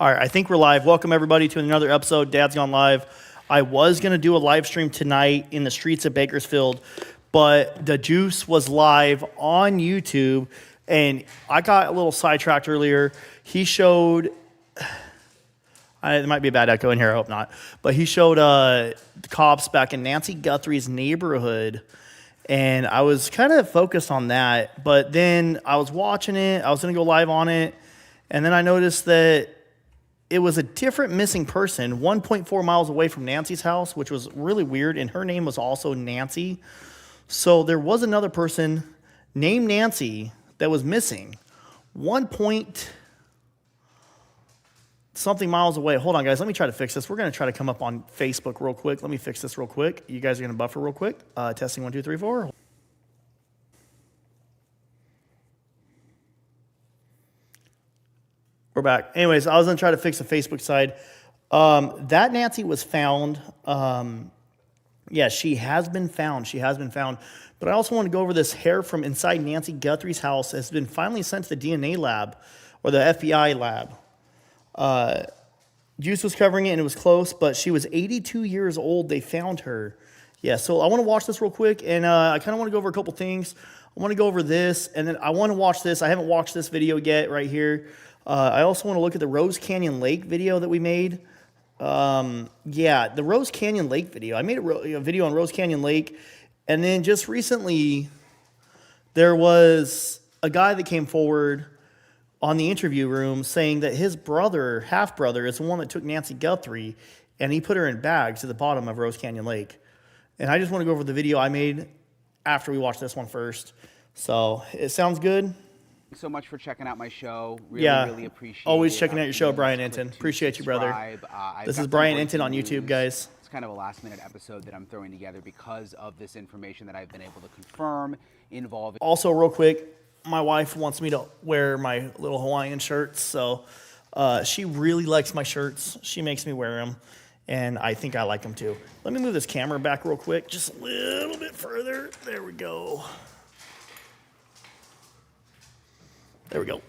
All right, I think we're live. Welcome, everybody, to another episode. Dad's Gone Live. I was going to do a live stream tonight in the streets of Bakersfield, but the Juice was live on YouTube, and I got a little sidetracked earlier. He showed, it might be a bad echo in here, I hope not, but he showed the cops back in Nancy Guthrie's neighborhood, and I was kind of focused on that, but then I was watching it. I was going to go live on it, and then I noticed that it was a different missing person 1.4 miles away from Nancy's house, which was really weird, and her name was also Nancy. So there was another person named Nancy that was missing 1 point something miles away. Hold on, guys. Let me try to fix this. We're going to try to come up on Facebook real quick. Let me fix this real quick. You guys are going to buffer real quick. Testing 1, 2, 3, 4. We're back. Anyways, I was going to try to fix the Facebook side. That Nancy was found. Yeah, she has been found. She has been found. But I also want to go over this hair from inside Nancy Guthrie's house has been finally sent to the DNA lab or the FBI lab. Juice was covering it and it was close, but she was 82 years old. They found her. Yeah, so I want to watch this real quick, and I kind of want to go over a couple things. I want to go over this, and then I want to watch this. I haven't watched this video yet right here. I also want to look at the Rose Canyon Lake video that we made. Yeah, the Rose Canyon Lake video. I made a video on Rose Canyon Lake, and then just recently there was a guy that came forward on the interview room saying that his brother, half-brother, is the one that took Nancy Guthrie, and he put her in bags at the bottom of Rose Canyon Lake. And I just want to go over the video I made after we watch this one first. So, it sounds good. So much for checking out my show. Really appreciate always it. checking out your show, Brian Enton. Appreciate you, brother. This is Brian Enton on YouTube, guys. It's kind of a last-minute episode that I'm throwing together because of this information that I've been able to confirm involving. Also, real quick, my wife wants me to wear my little Hawaiian shirts, so she really likes my shirts. She makes me wear them, and I think I like them too. Let me move this camera back real quick, just a little bit further. There we go. There we go.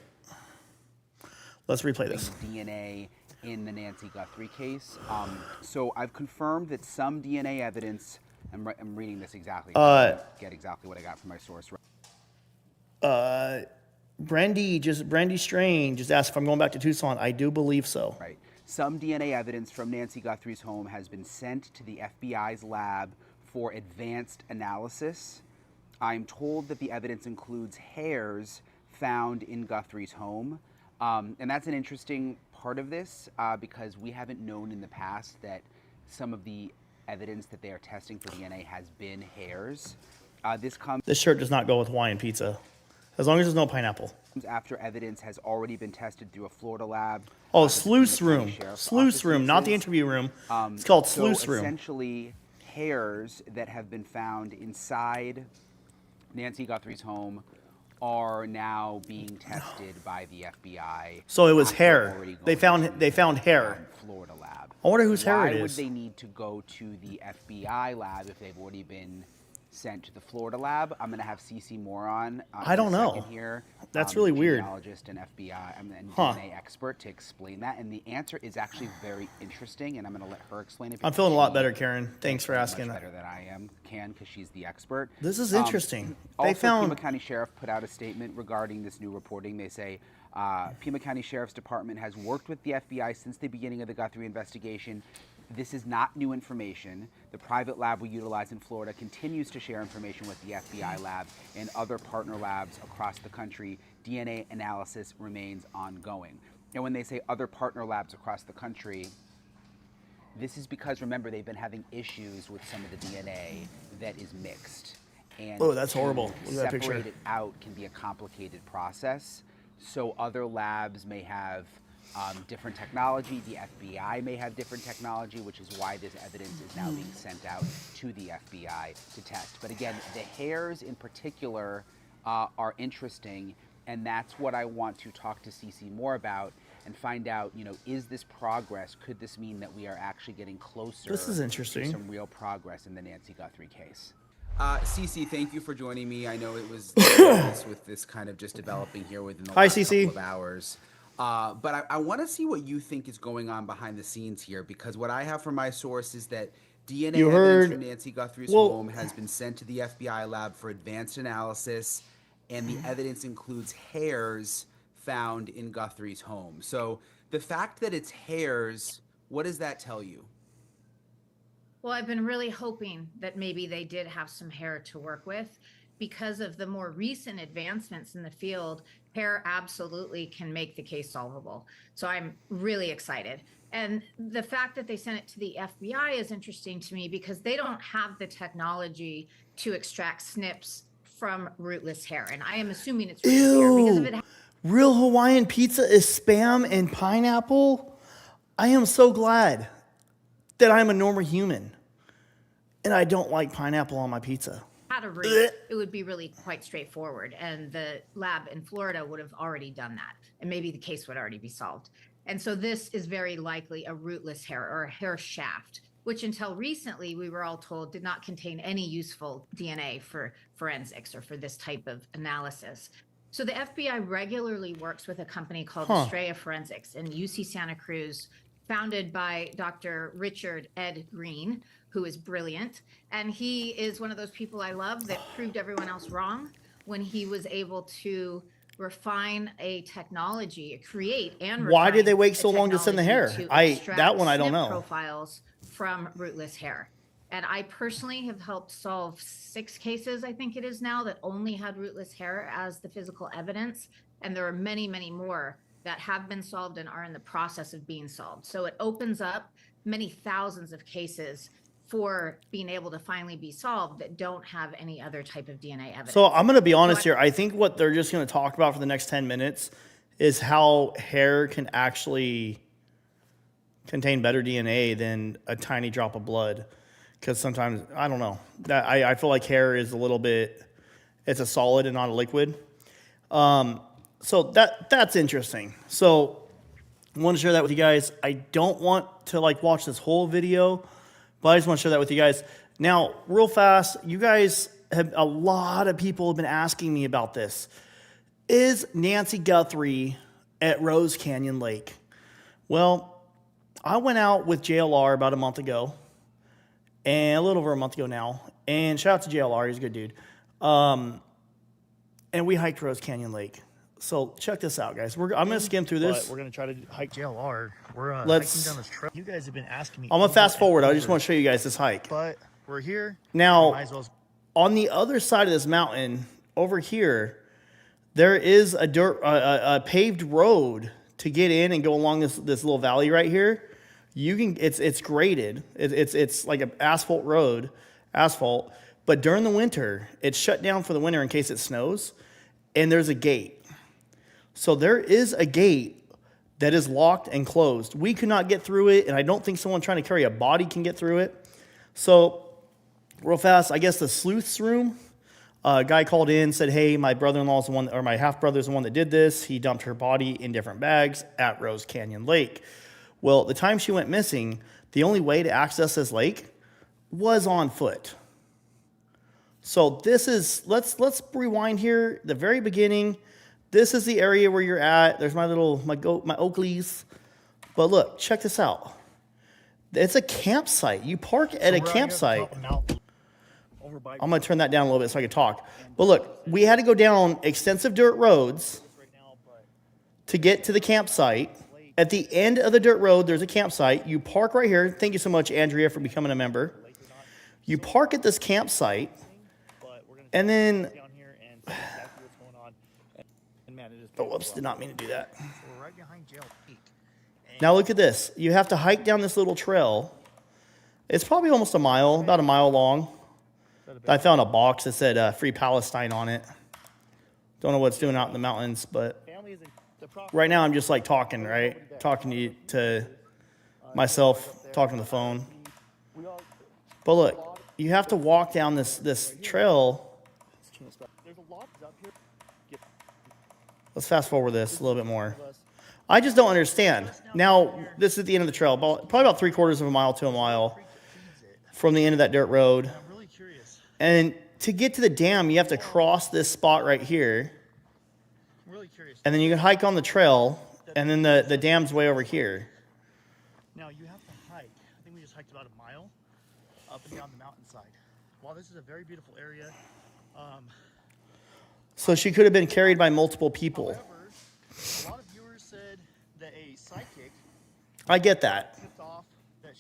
Let's replay this. DNA in the Nancy Guthrie case. So I've confirmed that some DNA evidence. I'm reading this exactly. Get exactly what I got from my source. Brandy Strain just asked if I'm going back to Tucson. I do believe so. Right. Some DNA evidence from Nancy Guthrie's home has been sent to the FBI's lab for advanced analysis. I'm told that the evidence includes hairs found in Guthrie's home. And that's an interesting part of this because we haven't known in the past that some of the evidence that they are testing for DNA has been hairs. This shirt does not go with Hawaiian pizza, as long as there's no pineapple. After evidence has already been tested through a Florida lab. Oh, sluice room. Sluice room, not the interview room. It's called sluice room. Essentially, hairs that have been found inside Nancy Guthrie's home are now being tested by the FBI. So it was hair. They found hair. Florida lab. I wonder whose hair it is. Why would they need to go to the FBI lab if they've already been sent to the Florida lab? I'm going to have CC more on. I don't know. Here, that's really weird. Genealogist and FBI and DNA expert to explain that, and the answer is actually very interesting. And I'm going to let her explain it. I'm feeling a lot better, Karen. Thanks for asking. Much better than I am, because she's the expert. This is interesting. Pima County Sheriff put out a statement regarding this new reporting. They say Pima County Sheriff's Department has worked with the FBI since the beginning of the Guthrie investigation. This is not new information. The private lab we utilize in Florida continues to share information with the FBI lab and other partner labs across the country. DNA analysis remains ongoing. And when they say other partner labs across the country, this is because, remember, they've been having issues with some of the DNA that is mixed. And oh, that's horrible. Look at that picture. Separate it out can be a complicated process. So other labs may have different technology. The FBI may have different technology, which is why this evidence is now being sent out to the FBI to test. But again, the hairs in particular are interesting, and that's what I want to talk to CC more about and find out, is this progress? Could this mean that we are actually getting closer this is interesting. to some real progress in the Nancy Guthrie case? CC, thank you for joining me. I know it was with this kind of just developing here within the last couple of hours. But I want to see what you think is going on behind the scenes here, because what I have from my source is that DNA You evidence from heard, Nancy Guthrie's well, home has been sent to the FBI lab for advanced analysis, and the evidence includes hairs found in Guthrie's home. So the fact that it's hairs, what does that tell you? Well, I've been really hoping that maybe they did have some hair to work with. Because of the more recent advancements in the field, hair absolutely can make the case solvable. So I'm really excited. And the fact that they sent it to the FBI is interesting to me because they don't have the technology to extract snips from rootless hair. And I am assuming it's rootless hair because if ew, it real Hawaiian pizza is Spam and pineapple. I am so glad that I'm a normal human and I don't like pineapple on my pizza. had a root, it would be really quite straightforward. And the lab in Florida would have already done that. And maybe the case would already be solved. And so this is very likely a rootless hair or a hair shaft, which until recently we were all told did not contain any useful DNA for forensics or for this type of analysis. So the FBI regularly works with a company called Estrella Forensics in UC Santa Cruz, founded by Dr. Richard Ed Green, who is brilliant. And he is one of those people I love that proved everyone else wrong when he was able to refine a technology, create and Why did refine they wait a so long to send the hair? technology to That extract one I don't SNP know. profiles from rootless hair. And I personally have helped solve 6 cases, I think it is now, that only had rootless hair as the physical evidence. And there are many, many more that have been solved and are in the process of being solved. So it opens up many thousands of cases for being able to finally be solved that don't have any other type of DNA evidence. So I'm going to be honest here. I think what they're just going to talk about for the next 10 minutes is how hair can actually contain better DNA than a tiny drop of blood. Because sometimes, I don't know, that I feel like hair is a little bit, it's a solid and not a liquid. So that's interesting. So I want to share that with you guys. I don't want to watch this whole video, but I just want to share that with you guys. Now, real fast, you guys have, a lot of people have been asking me about this. Is Nancy Guthrie at Rose Canyon Lake? Well, I went out with JLR about a month ago, and a little over a month ago now, and shout out to JLR, he's a good dude. And we hiked Rose Canyon Lake. So check this out, guys. I'm going to skim through this. But we're going to try to hike JLR. We're hiking Let's- down this trail. You guys have been asking me. I'm going to fast forward. I just over, want to show you guys this hike. But we're here. Now, Might as well. on the other side of this mountain, over here, there is a paved road to get in and go along this little valley right here. You can it's graded. It's like an asphalt road, but during the winter, it's shut down for the winter in case it snows, and there's a gate. So there is a gate that is locked and closed. We could not get through it, and I don't think someone trying to carry a body can get through it. So real fast, I guess the sleuth's room, a guy called in, said, hey, my brother-in-law's the one, or my half-brother's the one that did this. He dumped her body in different bags at Rose Canyon Lake. Well, the time she went missing, the only way to access this lake was on foot. So this is, let's rewind here, the very beginning. This is the area where you're at. There's my Oakleys. But look, check this out. It's a campsite. You park at a campsite. I'm going to turn that down a little bit so I can talk. But look, we had to go down extensive dirt roads to get to the campsite. At the end of the dirt road, there's a campsite. You park right here. Thank you so much, Andrea, for becoming a member. You park at this campsite, and then... Oh, whoops, did not mean to do that. We're right behind Jail Peak. Now look at this. You have to hike down this little trail. It's probably almost a mile, about a mile long. I found a box that said Free Palestine on it. Don't know what it's doing out in the mountains, but right now I'm just talking, right? Talking to myself, talking to the phone. But look, you have to walk down this trail. Let's fast forward this a little bit more. I just don't understand. Now, this is the end of the trail, probably about 3/4 of a mile to a mile from the end of that dirt road. I'm really curious. And to get to the dam, you have to cross this spot right here. I'm really curious. And then you can hike on the trail And then the dam's way over here. Now you have to hike. I think we just hiked about a mile up and down the mountainside. While this is a very beautiful area, So she could have been carried by multiple people. however, a lot of viewers said that a psychic I get that. tipped off that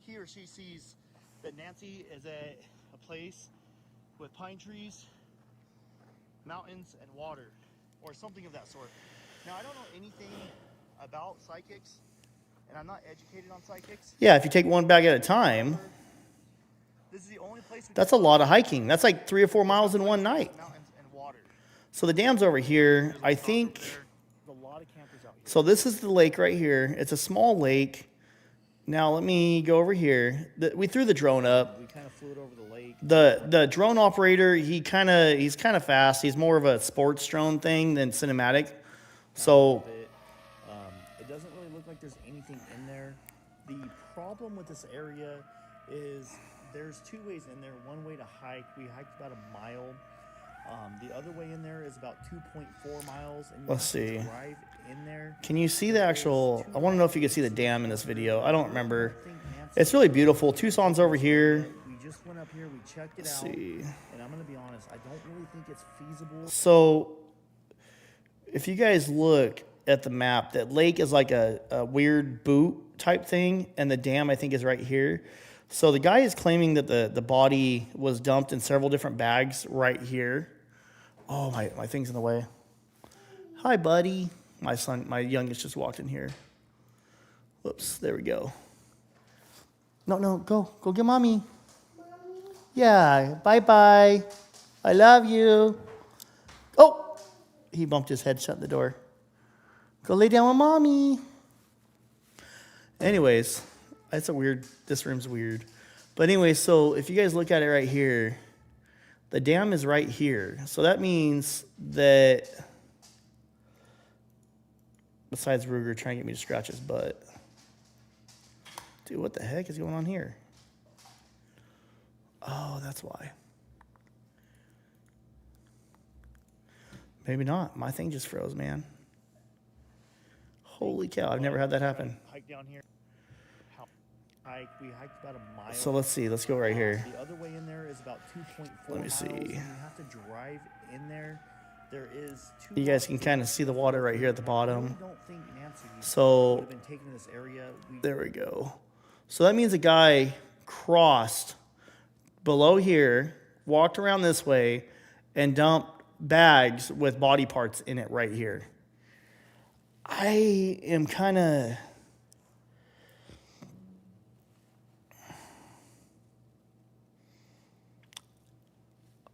he or she sees that Nancy is at a place with pine trees, mountains, and water, or something of that sort. Now, I don't know anything about psychics, and I'm not educated on psychics. Yeah, if you take one bag at a time, This is the only place we that's a lot of hiking. That's like 3 or 4 miles in one night. mountains and water. So the dam's over here. There's I a top think. over there. There's a lot of campers out here. So this is the lake right here. It's a small lake. Now let me go over here. We threw the drone up. We kind of flew it over the lake. The drone operator, he's kind of fast. He's more of a sports drone thing than cinematic. So It doesn't really look like there's anything in there. The problem with this area is there's 2 ways in there. One way to hike. We hiked about a mile. The other way in there is about 2.4 miles. And you Let's have to see. drive in there. can you see the actual? I want to know if you can see the dam in this video. I don't remember. I think Nancy- It's really beautiful. Tucson's over here. We just went up here. We checked it Let's out. see. And I'm gonna be honest. I don't really think it's feasible. So if you guys look at the map, that lake is like a weird boot type thing, and the dam I think is right here. So the guy is claiming that the body was dumped in several different bags right here. Oh, my thing's in the way. Hi, buddy. My youngest just walked in here. Whoops, there we go. No, go get mommy. Yeah, bye-bye. I love you. Oh, he bumped his head shut the door. Go lay down with mommy. Anyways, this room's weird. But anyway, so if you guys look at it right here, the dam is right here. So that means that, besides Ruger trying to get me to scratch his butt. Dude, what the heck is going on here? Oh, that's why. Maybe not. My thing just froze, man. Holy cow, I've never had that happen. Hike down here. We hiked about a mile. So let's see. Let's go right here. The other way in there is about 2.4 Let me miles, see. and you have to drive in there. There is 2 You guys can kind of see the water right here at the I bottom. really don't think Nancy would So have been taken to this area. there we go. So that means a guy crossed below here, walked around this way, and dumped bags with body parts in it right here. I am kind of...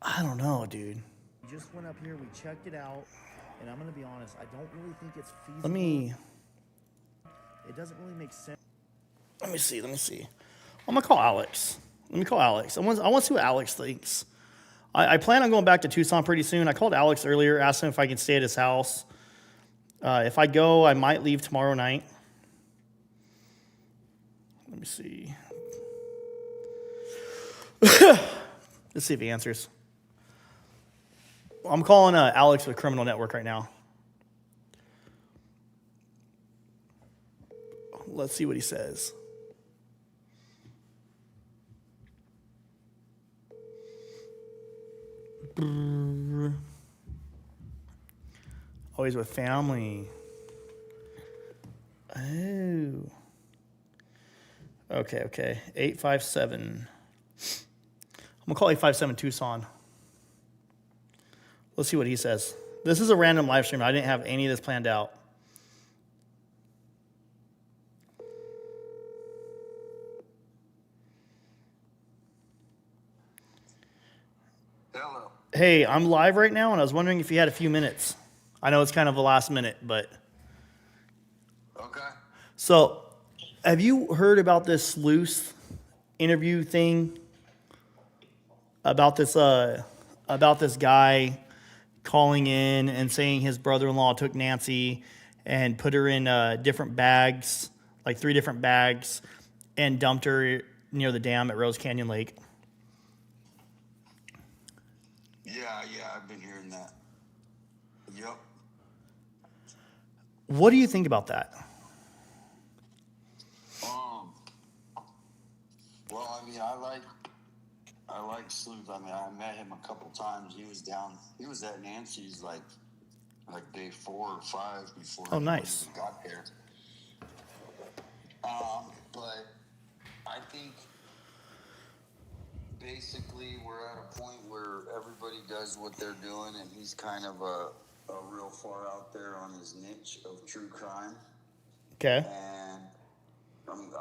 I don't know, dude. We just went up here. We checked it out, and I'm gonna be honest. I don't really think it's feasible. It doesn't really make sense. Let me see. I'm gonna call Alex. Let me call Alex. I want to see what Alex thinks. I plan on going back to Tucson pretty soon. I called Alex earlier, asked him if I can stay at his house. If I go, I might leave tomorrow night. Let me see. Let's see if he answers. I'm calling Alex with Criminal Network right now. Let's see what he says. Always with family. Oh. Okay. 857. I'm gonna call 857 Tucson. Let's see what he says. This is a random live stream. I didn't have any of this planned out. Hello. Hey, I'm live right now, and I was wondering if you had a few minutes. I know it's kind of a last minute, but... Okay. So, have you heard about this sleuth interview thing? About this guy calling in and saying his brother-in-law took Nancy and put her in different bags, like 3 different bags, and dumped her near the dam at Rose Canyon Lake. Yeah, I've been hearing that. Yep. What do you think about that? Well, I mean, I like Sleuth. I mean, I met him a couple times. He was at Nancy's like day 4 or 5 before Oh, anybody nice. even got there. But I think basically we're at a point where everybody does what they're doing, and he's kind of a real far out there on his niche of true crime. Okay. And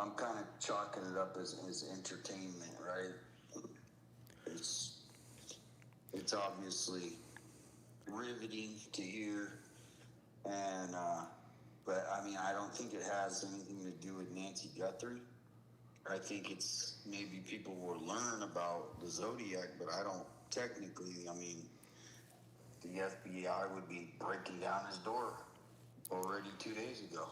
I'm kind of chalking it up as entertainment, right? It's obviously riveting to hear, and but I mean, I don't think it has anything to do with Nancy Guthrie. I think it's maybe people will learn about the Zodiac, but I don't technically. I mean, the FBI would be breaking down his door already 2 days ago.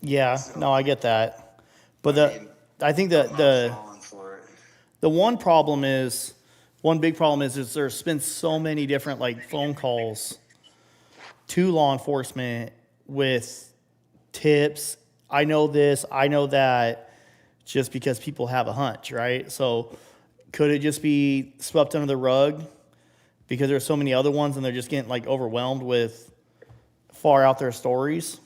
Yeah, no, I get that. But I think I'm that not falling for it. the one big problem is there's been so many different like phone calls to law enforcement with tips. I know this, I know that, just because people have a hunch, right? So could it just be swept under the rug because there's so many other ones and they're just getting like overwhelmed with far out there stories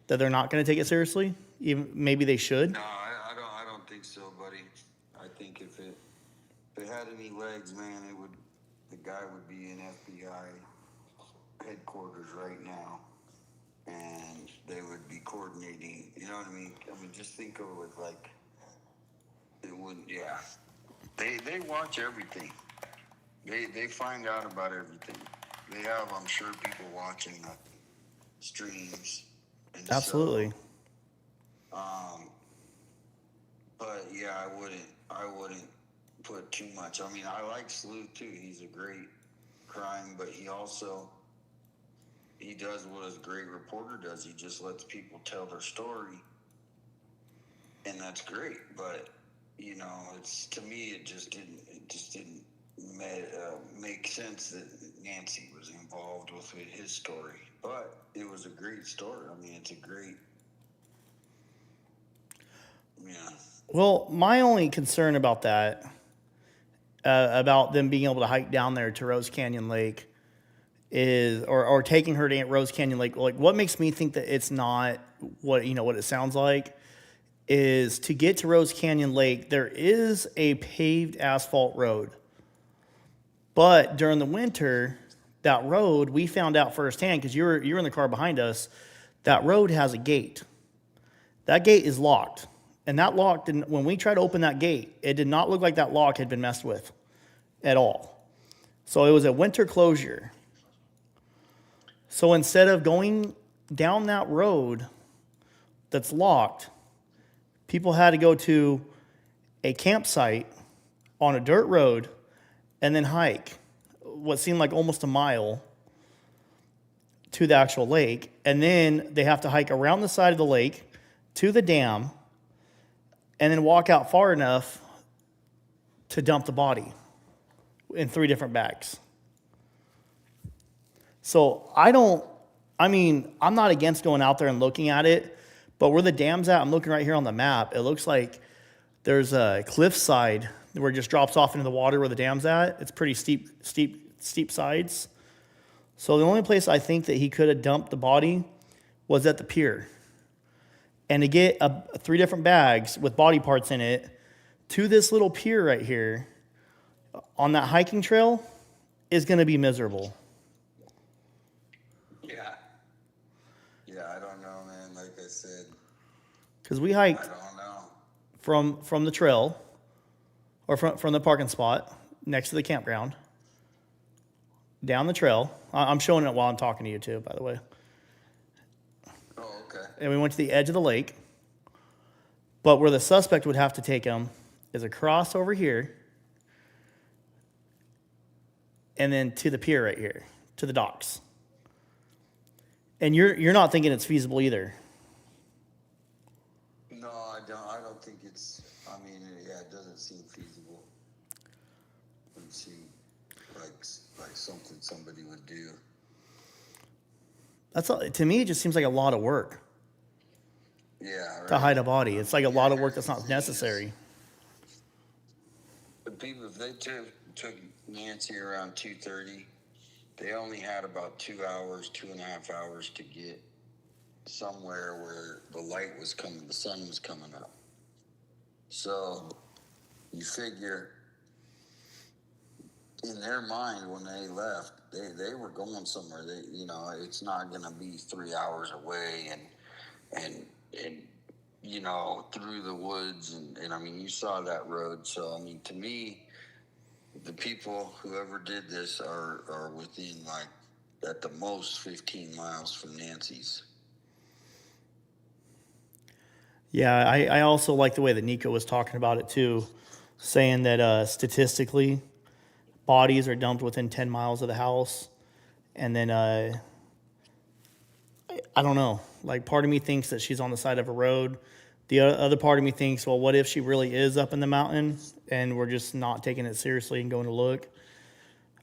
that they're not going to take it seriously? Even maybe they should. No, I don't think so, buddy. I think if it had any legs, man, the guy would be in FBI headquarters right now, and they would be coordinating. You know what I mean? I mean, just think of it with like, it wouldn't. Yeah, they watch everything. They find out about everything. They have, I'm sure, people watching the streams. And Absolutely. So, but yeah, I wouldn't put too much. I mean, I like Sleuth too. He's a great crime, but he does what a great reporter does. He just lets people tell their story, and that's great. But you know, to me, it just didn't make sense that Nancy was involved with his story. But it was a great story. I mean, it's a great. Yeah. Well, my only concern about that, about them being able to hike down there to Rose Canyon Lake, is, or taking her to Rose Canyon Lake, like what makes me think that it's not what it sounds like, is to get to Rose Canyon Lake, there is a paved asphalt road. But during the winter, that road, we found out firsthand, because you were in the car behind us, that road has a gate. That gate is locked. And that lock didn't, when we tried to open that gate, it did not look like that lock had been messed with at all. So it was a winter closure. So instead of going down that road that's locked, people had to go to a campsite on a dirt road and then hike what seemed like almost a mile to the actual lake. And then they have to hike around the side of the lake to the dam and then walk out far enough to dump the body in 3 different bags. So I'm not against going out there and looking at it, but where the dam's at, I'm looking right here on the map. It looks like there's a cliffside where it just drops off into the water where the dam's at. It's pretty steep sides. So the only place I think that he could have dumped the body was at the pier. And to get 3 different bags with body parts in it to this little pier right here on that hiking trail is going to be miserable. Yeah, I don't know, man. Like I said, Because we hiked I don't know. from the trail, or from the parking spot next to the campground, down the trail. I'm showing it while I'm talking to you too, by the way. Oh, okay. And we went to the edge of the lake. But where the suspect would have to take him is across over here, and then to the pier right here, to the docks. And you're not thinking it's feasible either. No, I don't think it's. I mean, yeah, it doesn't seem feasible. It doesn't seem like something somebody would do. To me, it just seems like a lot of work Yeah, right. to hide a body. It's like a lot of work that's Here's not the thing is, necessary. the people, if they took Nancy around 2:30, they only had about 2 hours, 2.5 hours to get somewhere where the light was coming, the sun was coming up. So you figure in their mind when they left, they were going somewhere. It's not going to be 3 hours away and through the woods and I mean you saw that road. So I mean to me, the people whoever did this are within like at the most 15 miles from Nancy's. Yeah, I also like the way that Nico was talking about it too, saying that statistically, bodies are dumped within 10 miles of the house. And then I don't know. Like, part of me thinks that she's on the side of a road. The other part of me thinks, well, what if she really is up in the mountain and we're just not taking it seriously and going to look?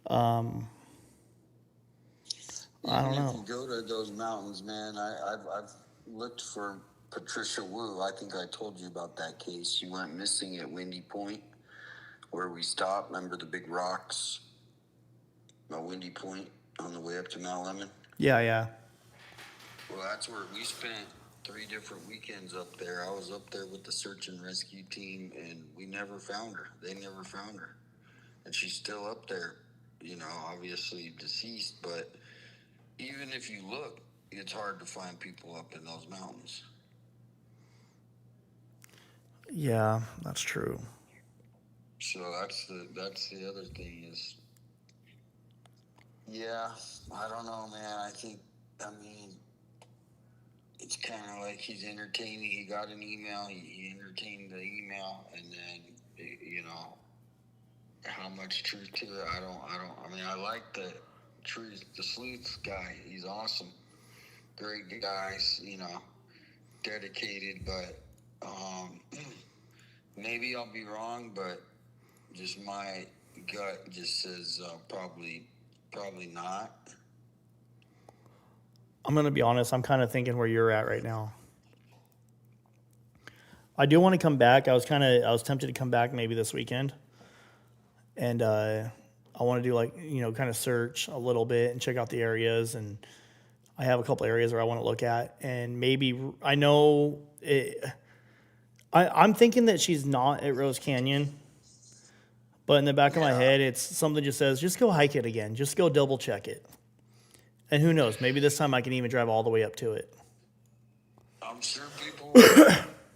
I don't know. If you go to those mountains, man, I've looked for Patricia Wu. I think I told you about that case. She went missing at Windy Point, where we stopped. Remember the big rocks at Windy Point on the way up to Mount Lemon? Yeah. Well, that's where we spent 3 different weekends up there. I was up there with the search and rescue team, and we never found her. They never found her. And she's still up there, obviously deceased. But even if you look, it's hard to find people up in those mountains. Yeah, that's true. So that's the other thing is, yeah, I don't know, man. I mean, it's kind of like he's entertaining. He got an email. He entertained the email, and then how much truth to it? I mean, I like the sleuth guy. He's awesome, great guys. Dedicated, but maybe I'll be wrong, but just my gut just says probably not. I'm going to be honest. I'm kind of thinking where you're at right now. I do want to come back. I was tempted to come back maybe this weekend. And I want to do kind of search a little bit and check out the areas. And I have a couple areas where I want to look at. And maybe, I know, I'm thinking that she's not at Rose Canyon. But in the back of my head, it's something just says, just go hike it again. Just go double check it. And who knows, maybe this time I can even drive all the way up to it. I'm sure people will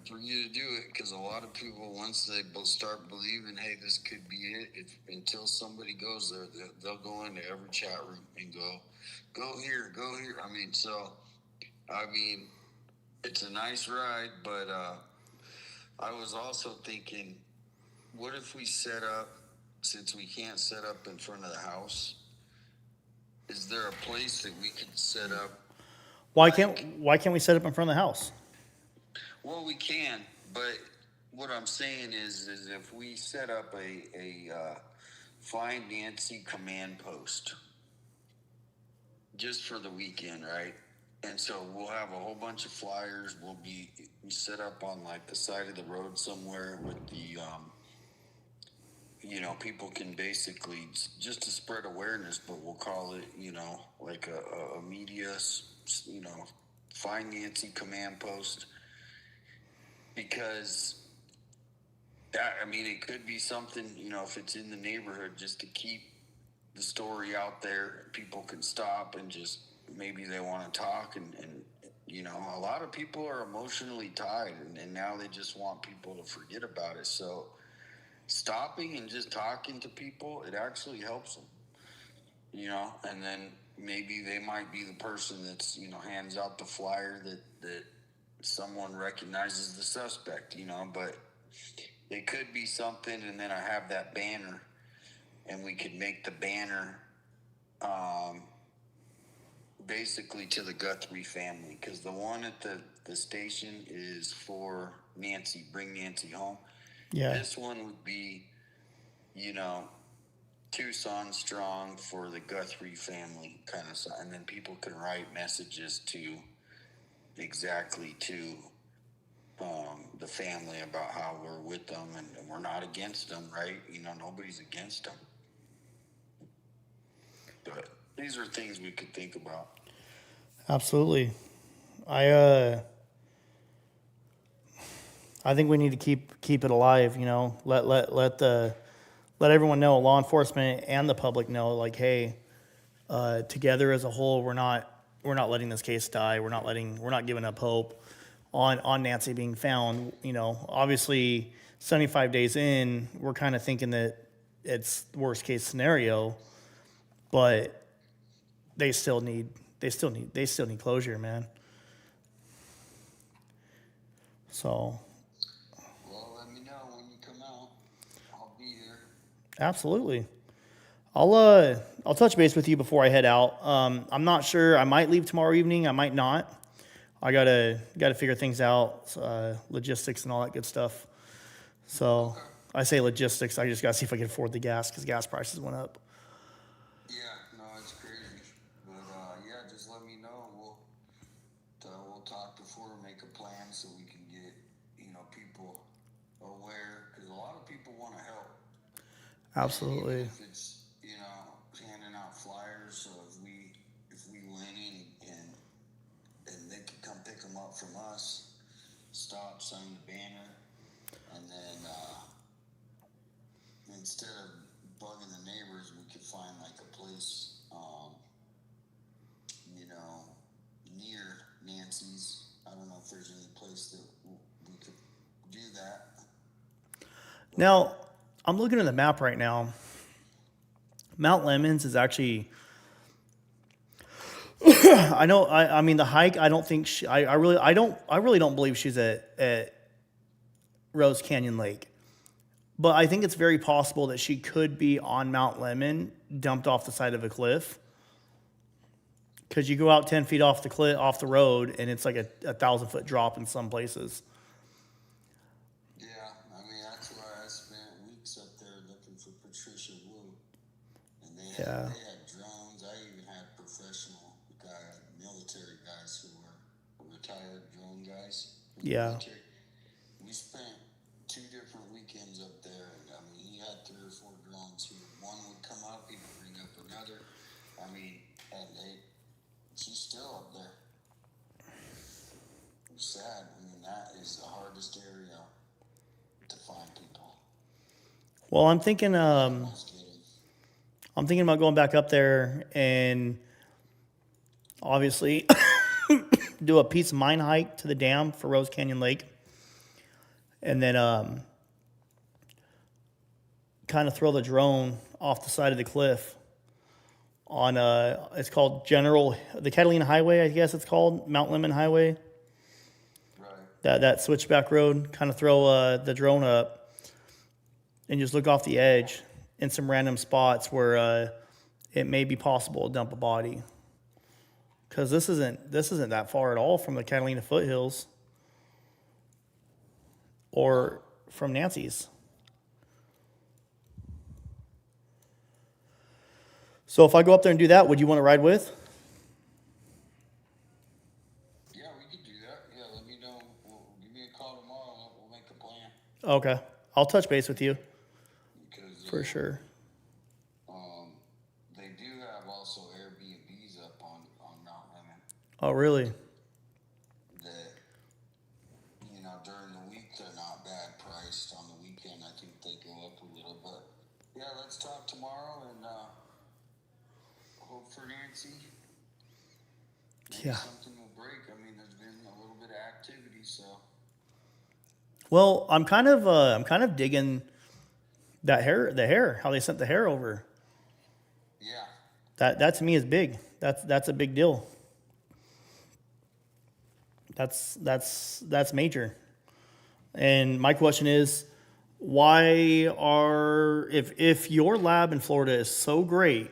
for you to do it, because a lot of people, once they start believing, hey, this could be it, until somebody goes there, they'll go into every chat room and go here. I mean, it's a nice ride, but I was also thinking, what if we set up, since we can't set up in front of the house, is there a place that we could set up? Why can't we set up in front of the house? Well, we can, but what I'm saying is if we set up a Find Nancy command post just for the weekend, right? And so we'll have a whole bunch of flyers. We'll be set up on like the side of the road somewhere with the people can basically, just to spread awareness, but we'll call it, like a media, Find Nancy command post. Because, it could be something, if it's in the neighborhood, just to keep the story out there. People can stop and just, maybe they want to talk. And a lot of people are emotionally tied, and now they just want people to forget about it. So stopping and just talking to people, it actually helps them, and then maybe they might be the person that's, hands out the flyer that someone recognizes the suspect, but it could be something. And then I have that banner, and we could make the banner basically to the Guthrie family, because the one at the station is for Nancy, bring Nancy home. Yeah. This one would be, Tucson strong for the Guthrie family kind of stuff. And then people can write messages to exactly to the family about how we're with them and we're not against them, right? You know, nobody's against them. But these are things we could think about. Absolutely. I think we need to keep it alive. You know, let everyone know, law enforcement and the public know, like, hey, together as a whole, we're not letting this case die. We're not giving up hope on Nancy being found. You know, obviously 75 days in, we're kind of thinking that it's worst case scenario, but they still need closure, man. So Well, let me know when you come out. I'll be here. absolutely. I'll touch base with you before I head out. I'm not sure. I might leave tomorrow evening. I might not. I gotta figure things out, logistics and all that good stuff. So I say logistics. I just gotta see if I can afford the gas because gas prices went up. Yeah, no, it's crazy. But yeah, just let me know. We'll talk before and make a plan so we can get people aware because a lot of people want to help. Absolutely. Even if it's handing out flyers, so if we win and they can come pick them up from us, stop, sign the banner, and then instead of bugging the neighbors, we could find like a place, near Nancy's. I don't know if there's any place that we could do that. Now, I'm looking at the map right now. Mount Lemons is actually. I know. I mean, the hike. I don't think. I really don't believe she's at Rose Canyon Lake. But I think it's very possible that she could be on Mount Lemon, dumped off the side of a cliff. Because you go out 10 feet off the cliff, off the road, and it's like a 1,000-foot drop in some places. Yeah, I mean, that's why I spent weeks up there looking for Patricia Wu. And they had drones. I even had professional military guys who were retired drone guys. Yeah. Military. We spent 2 different weekends up there. And, I mean, he had 3 or 4 drones. One would come up, he would bring up another. I mean, and she's still up there. It's sad. I mean, that is the hardest area to find people. Well, I'm thinking about going back up there and obviously do a peace of mind hike to the dam for Rose Canyon Lake. And then kind of throw the drone off the side of the cliff on it's called the Catalina Highway, I guess it's called, Mount Lemon Highway. Right. That switchback road, kind of throw the drone up and just look off the edge in some random spots where it may be possible to dump a body. Because this isn't that far at all from the Catalina foothills or from Nancy's. So if I go up there and do that, would you want to ride with? Yeah, we could do that. Yeah, let me know. Give me a call tomorrow. We'll make a plan. Okay. I'll touch base with you. Because, For sure. They do have also Airbnbs up on Mount Lemon Oh, really? that, during the week they're not bad priced. On the weekend, I think they go up a little. But, yeah, let's talk tomorrow and hope for Nancy. Maybe Yeah. something will break. I mean, there's been a little bit of activity, so. Well, I'm kind of digging the hair, how they sent the hair over. Yeah. That to me is big. That's a big deal. That's major. And my question is, if your lab in Florida is so great,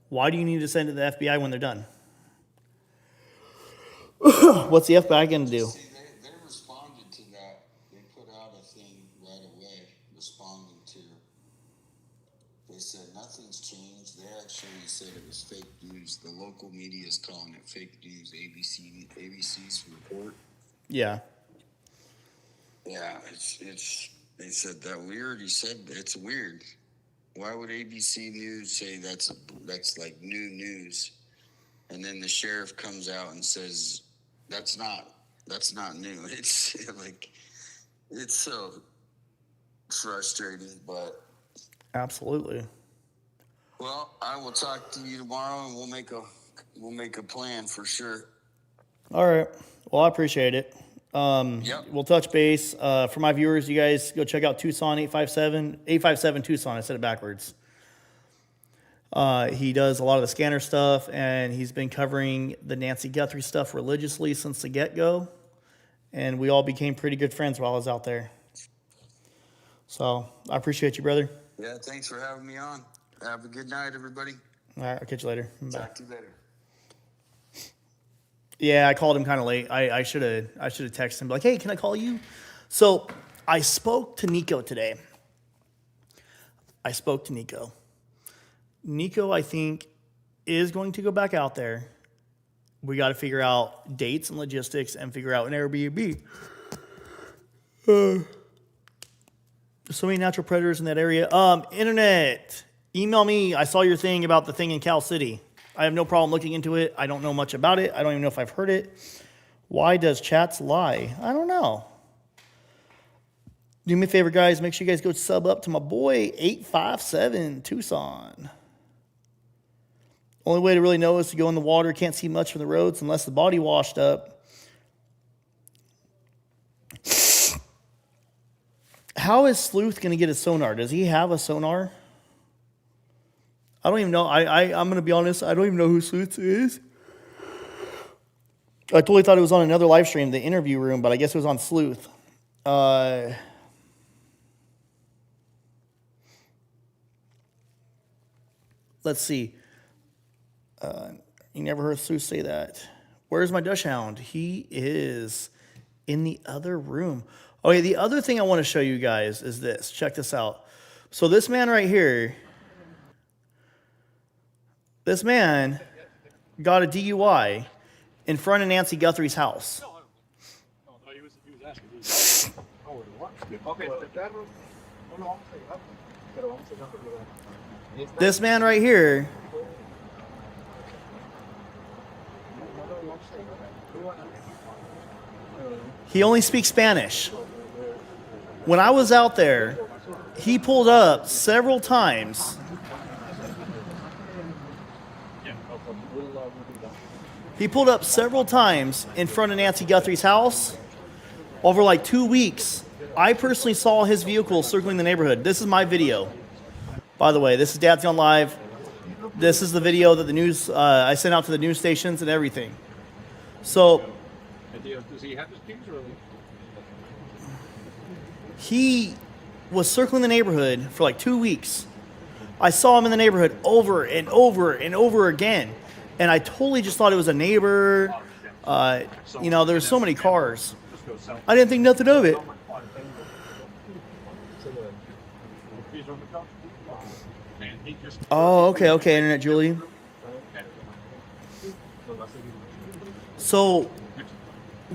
why do you need to send it to the FBI when they're done? What's the FBI going to do? See, they responded to that. They put out a thing right away responding to. They said nothing he said it was fake news. The local media is calling it fake news. ABC's report. Yeah. Yeah, it's. They said that weird. He said it's weird. Why would ABC News say that's like new news? And then the sheriff comes out and says that's not new. It's like it's so frustrating, but Absolutely. well, I will talk to you tomorrow and we'll make a plan for sure. All right. Well, I appreciate it. Yep. We'll touch base. For my viewers, you guys go check out Tucson 857 Tucson. I said it backwards. He does a lot of the scanner stuff, and he's been covering the Nancy Guthrie stuff religiously since the get-go. And we all became pretty good friends while I was out there. So I appreciate you, brother. Yeah, thanks for having me on. Have a good night, everybody. All right, I'll catch you later. Bye. Talk to you later. Yeah, I called him kind of late. I should have texted him like, hey, can I call you? So I spoke to Nico today. Nico, I think, is going to go back out there. We got to figure out dates and logistics and figure out an Airbnb. There's so many natural predators in that area. Internet, email me. I saw your thing about the thing in Cal City. I have no problem looking into it. I don't know much about it. I don't even know if I've heard it. Why does chats lie? I don't know. Do me a favor, guys. Make sure you guys go sub up to my boy, 857 Tucson. Only way to really know is to go in the water. Can't see much from the roads unless the body washed up. How is Sleuth going to get a sonar? Does he have a sonar? I don't even know. I'm going to be honest. I don't even know who Sleuth is. I totally thought it was on another live stream, the interview room, but I guess it was on Sleuth. Let's see. You never heard Sleuth say that. Where's my Dutch Hound? He is in the other room. Okay, the other thing I want to show you guys is this. Check this out. So this man right here, this man got a DUI in front of Nancy Guthrie's house. He was asking. This man right here, he only speaks Spanish. When I was out there, he pulled up several times. He pulled up several times in front of Nancy Guthrie's house over like 2 weeks. I personally saw his vehicle circling the neighborhood. This is my video. By the way, this is Dad's Gone Live. This is the video that the news, I sent out to the news stations and everything. So, Does he have his keys or? he was circling the neighborhood for like 2 weeks. I saw him in the neighborhood over and over and over again. And I totally just thought it was a neighbor. There's so many cars. I didn't think nothing of it. Oh, okay, Internet Julie. So,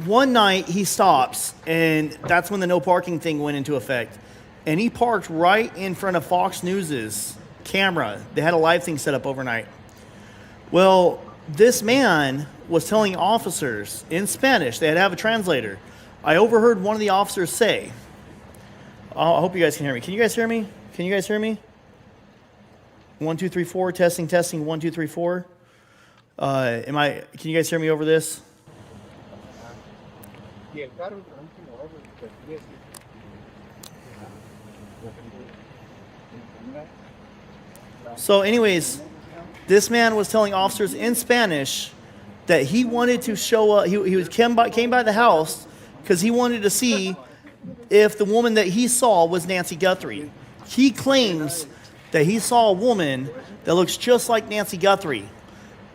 one night he stops, and that's when the no parking thing went into effect. And he parked right in front of Fox News's camera. They had a live thing set up overnight. Well, this man was telling officers in Spanish, they had to have a translator. I overheard one of the officers say, I hope you guys can hear me. Can you guys hear me? 1, 2, 3, 4, testing, 1, 2, 3, 4. Can you guys hear me over this? So anyways, this man was telling officers in Spanish that he wanted to show up. He came by the house because he wanted to see if the woman that he saw was Nancy Guthrie. He claims that he saw a woman that looks just like Nancy Guthrie.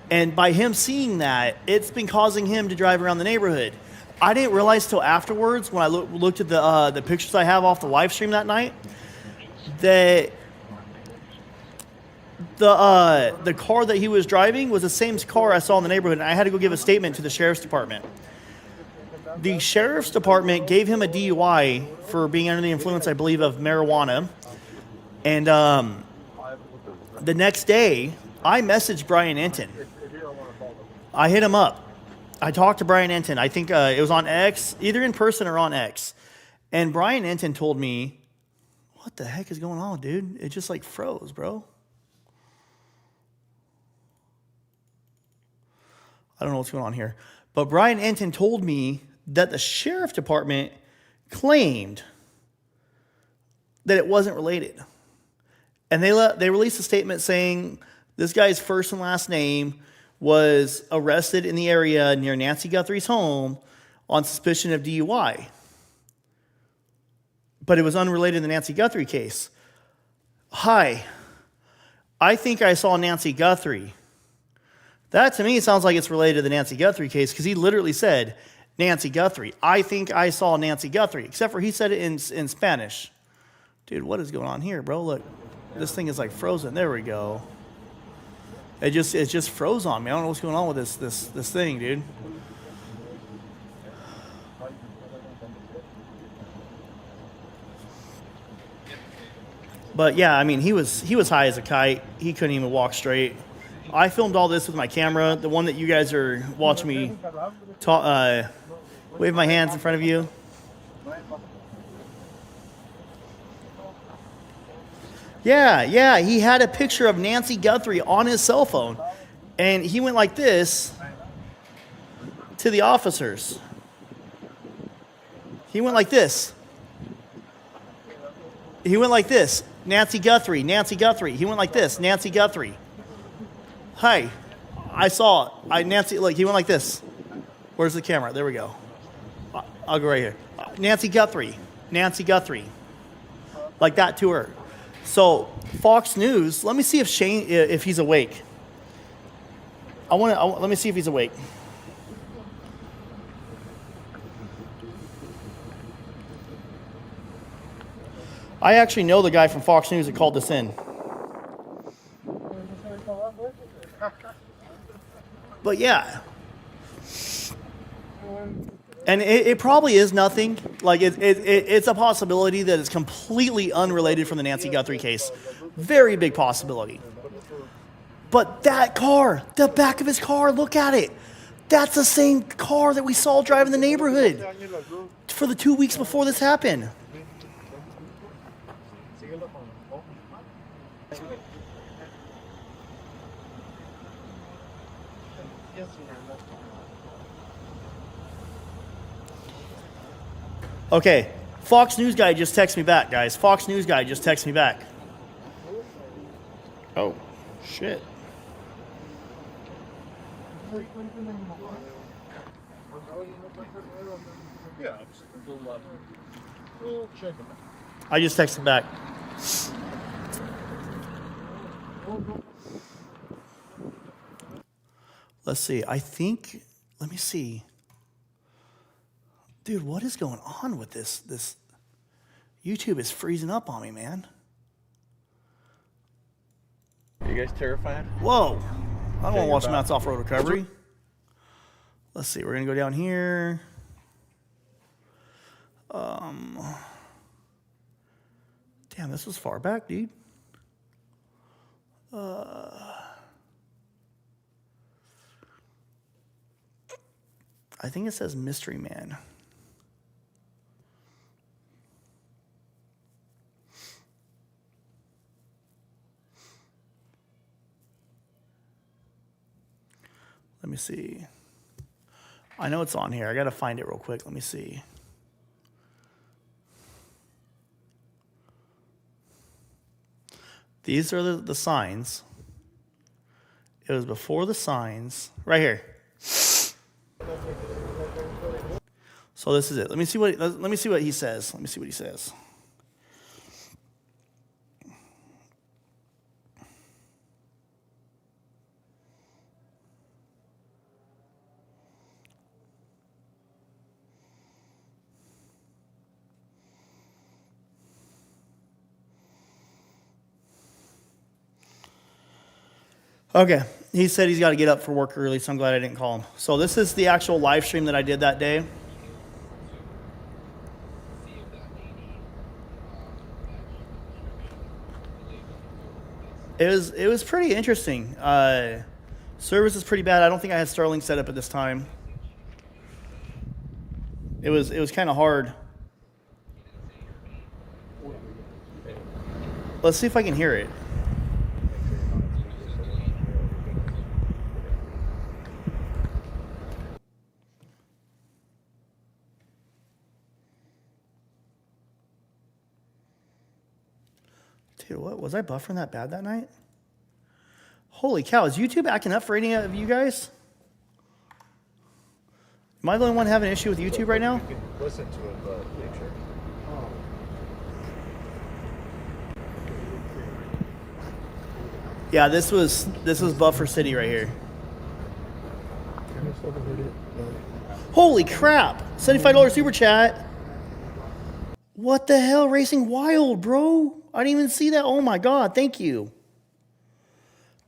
And by him seeing that, it's been causing him to drive around the neighborhood. I didn't realize till afterwards when I looked at the pictures I have off the live stream that night that The car that he was driving was the same car I saw in the neighborhood, and I had to go give a statement to the sheriff's department. The sheriff's department gave him a DUI for being under the influence, I believe, of marijuana. And the next day, I messaged Brian Enton. I hit him up. I talked to Brian Enton. I think it was on X, either in person or on X. And Brian Enton told me, what the heck is going on, dude? It just like froze, bro. I don't know what's going on here. But Brian Enton told me that the sheriff department claimed that it wasn't related. And they released a statement saying this guy's first and last name was arrested in the area near Nancy Guthrie's home on suspicion of DUI. But it was unrelated to the Nancy Guthrie case. Hi, I think I saw Nancy Guthrie. That to me sounds like it's related to the Nancy Guthrie case because he literally said, Nancy Guthrie. I think I saw Nancy Guthrie, except for he said it in Spanish. Dude, what is going on here, bro? Look, this thing is like frozen. There we go. It just froze on me. I don't know what's going on with this thing, dude. But yeah, I mean, he was high as a kite. He couldn't even walk straight. I filmed all this with my camera, the one that you guys are watching me wave my hands in front of you. Yeah, he had a picture of Nancy Guthrie on his cell phone, and he went like this to the officers. He went like this. He went like this. Nancy Guthrie, Nancy Guthrie. He went like this. Nancy Guthrie. Hi, I saw it. Nancy, look, he went like this. Where's the camera? There we go. I'll go right here. Nancy Guthrie, Nancy Guthrie. Like that to her. So Fox News, let me see if Shane, if he's awake. Let me see if he's awake. I actually know the guy from Fox News that called this in. But yeah. And it probably is nothing. Like it's a possibility that it's completely unrelated from the Nancy Guthrie case. Very big possibility. But that car, the back of his car, look at it. That's the same car that we saw driving the neighborhood for the 2 weeks before this happened. Okay, Fox News guy just texted me back, guys. Fox News guy just texted me back. Oh, shit. I just texted back. Let's see. Let me see. Dude, what is going on with this? YouTube is freezing up on me, man. Are you guys terrified? Whoa. I don't want to watch Matt's off-road recovery. Let's see. We're going to go down here. Damn, this was far back, dude. I think it says Mystery Man. Let me see. I know it's on here. I got to find it real quick. Let me see. These are the signs. It was before the signs. Right here. So this is it. Let me see what he says. Let me see what he says. Okay. He said he's got to get up for work early, so I'm glad I didn't call him. So this is the actual live stream that I did that day. It was pretty interesting. Service is pretty bad. I don't think I had Starlink set up at this time. It was kind of hard. Let's see if I can hear it. Dude, what was I buffering that bad that night? Holy cow, is YouTube acting up for any of you guys? Am I the only one having an issue with YouTube right now? You can listen to it, but make sure. Yeah, this was Buffer City right here. Holy crap! $75 super chat. What the hell? Racing Wild, bro. I didn't even see that. Oh my God. Thank you.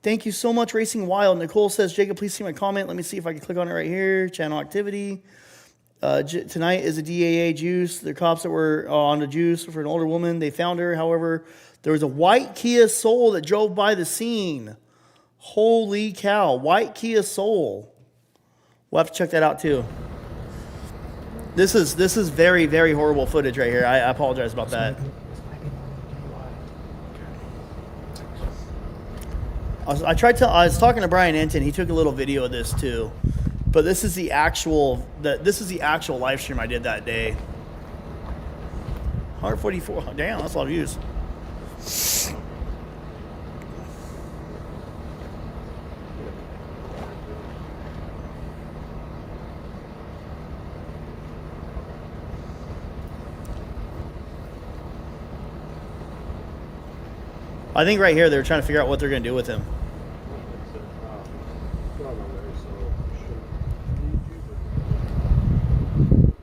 Thank you so much, Racing Wild. Nicole says, Jacob, please see my comment. Let me see if I can click on it right here. Channel activity. Tonight is a DAA juice. The cops that were on the juice for an older woman. They found her. However, there was a white Kia Soul that drove by the scene. Holy cow. White Kia Soul. We'll have to check that out too. This is very, very horrible footage right here. I apologize about that. I was talking to Brian Enton. He took a little video of this too, but this is the actual live stream I did that day. 144. Damn, that's a lot of views. I think right here they're trying to figure out what they're going to do with him.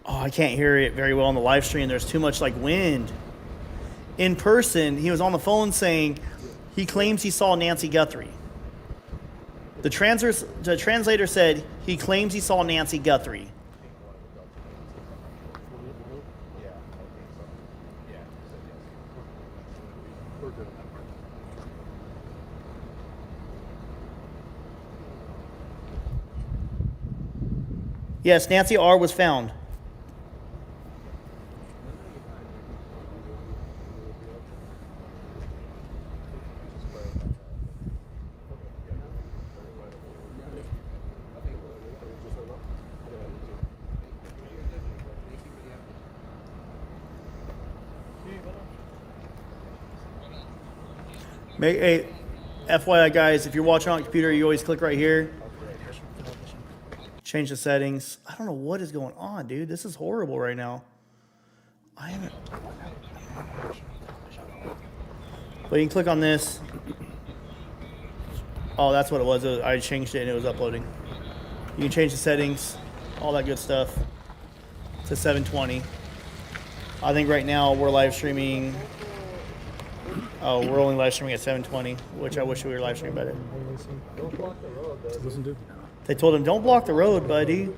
Oh, I can't hear it very well on the live stream. There's too much like wind. In person, he was on the phone saying he claims he saw Nancy Guthrie. The translator said he claims he saw Nancy Guthrie. Yes, Nancy R. was found. Hey, FYI guys, if you're watching on a computer, you always click right here. Change the settings. I don't know what is going on, dude. This is horrible right now. But you can click on this. Oh, that's what it was. I changed it and it was uploading. You can change the settings, all that good stuff, to 720. I think right now we're live streaming. Oh, we're only live streaming at 720, which I wish we were live streaming better. They told him, don't block the road, buddy.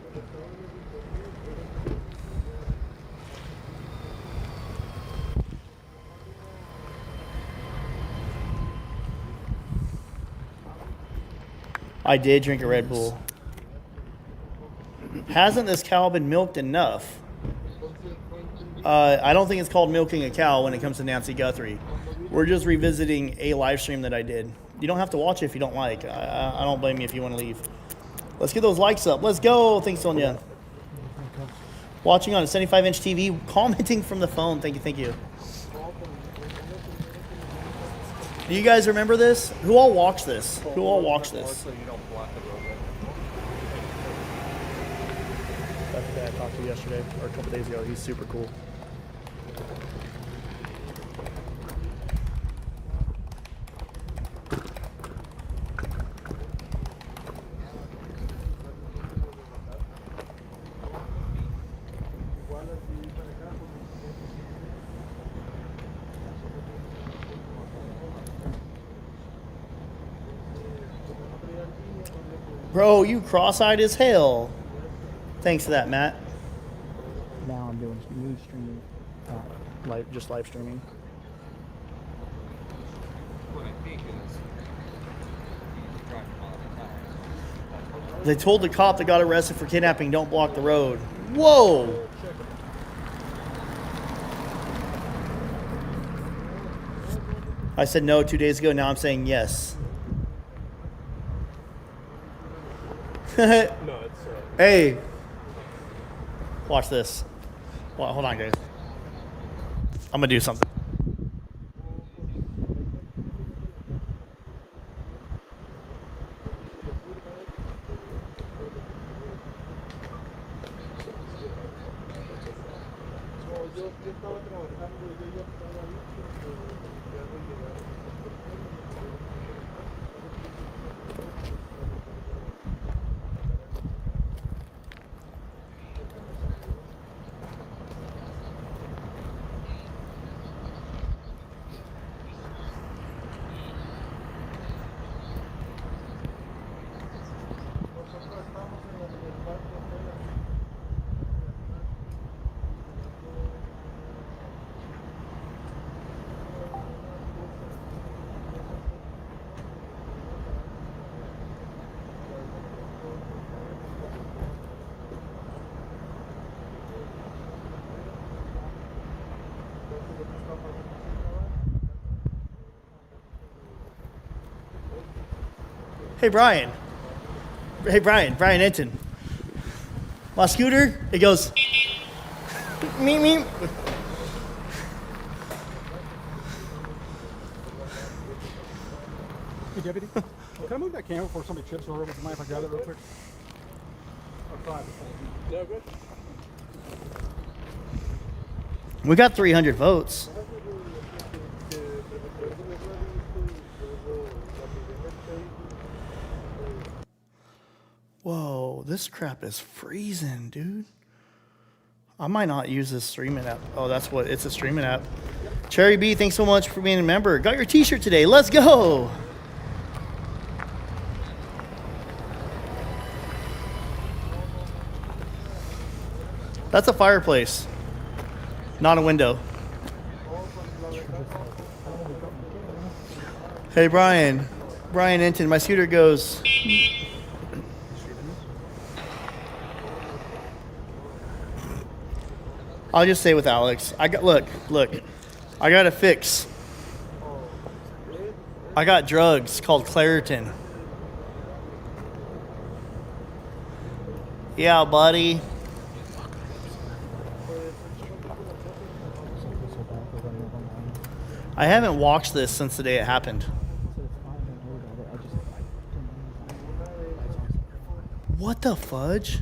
I did drink a Red Bull. Hasn't this cow been milked enough? I don't think it's called milking a cow when it comes to Nancy Guthrie. We're just revisiting a live stream that I did. You don't have to watch it if you don't like. I don't blame you if you want to leave. Let's get those likes up. Let's go. Thanks, Sonia. Watching on a 75-inch TV, commenting from the phone. Thank you, thank you. Do you guys remember this? Who all watched this? Who all watched this? That guy I talked to yesterday, or a couple days ago. He's super cool. Bro, you cross-eyed as hell. Thanks for that, Matt. Now I'm doing some news streaming, just live streaming. What I think is he's driving all the time. They told the cop that got arrested for kidnapping, don't block the road. Whoa! I said no 2 days ago, now I'm saying yes. No, it's Hey! Watch this. Well, hold on, guys. I'm gonna do something. Hey, Brian. Hey, Brian Enton. My scooter, it goes, meep, meep. Hey, Deputy, can I move that camera before somebody chips over? Would you mind if I grab it real quick? no good. We got 300 votes. Whoa, this crap is freezing, dude. I might not use this streaming app. Oh, that's what, it's a streaming app. Cherry B, thanks so much for being a member. Got your t-shirt today, let's go. That's a fireplace, not a window. Hey, Brian Enton, my scooter goes. I'll just say with Alex, look, I got a fix. I got drugs called Claritin. Yeah, buddy. I haven't watched this since the day it happened. What the fudge?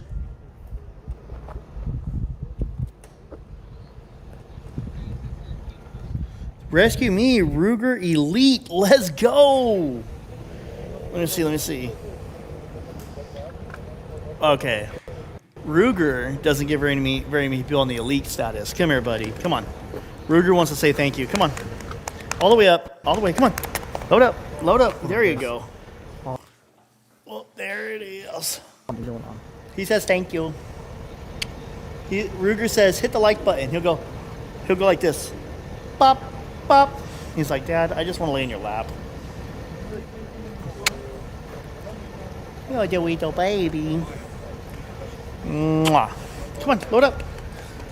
Rescue me, Ruger Elite. Let's go. Let me see. Okay. Ruger doesn't give very many people on the elite status. Come here, buddy. Come on. Ruger wants to say thank you. Come on. All the way up. All the way. Come on. Load up. There you go. Well, there it is. He says thank you. Ruger says hit the like button. He'll go like this. Pop. Pop. He's like, Dad, I just want to lay in your lap. You're the little baby. Mwah. Come on, load up.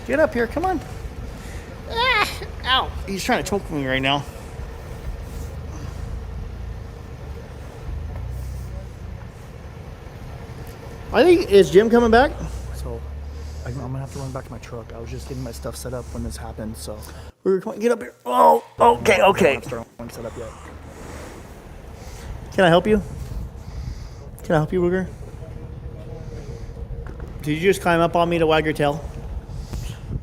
Get up here, come on. Ah, ow. He's trying to choke me right now. I think, is Jim coming back? So I'm gonna have to run back to my truck. I was just getting my stuff set up when this happened, so. Get up here. Oh, okay. I haven't set up yet. Can I help you? Ruger? Did you just climb up on me to wag your tail?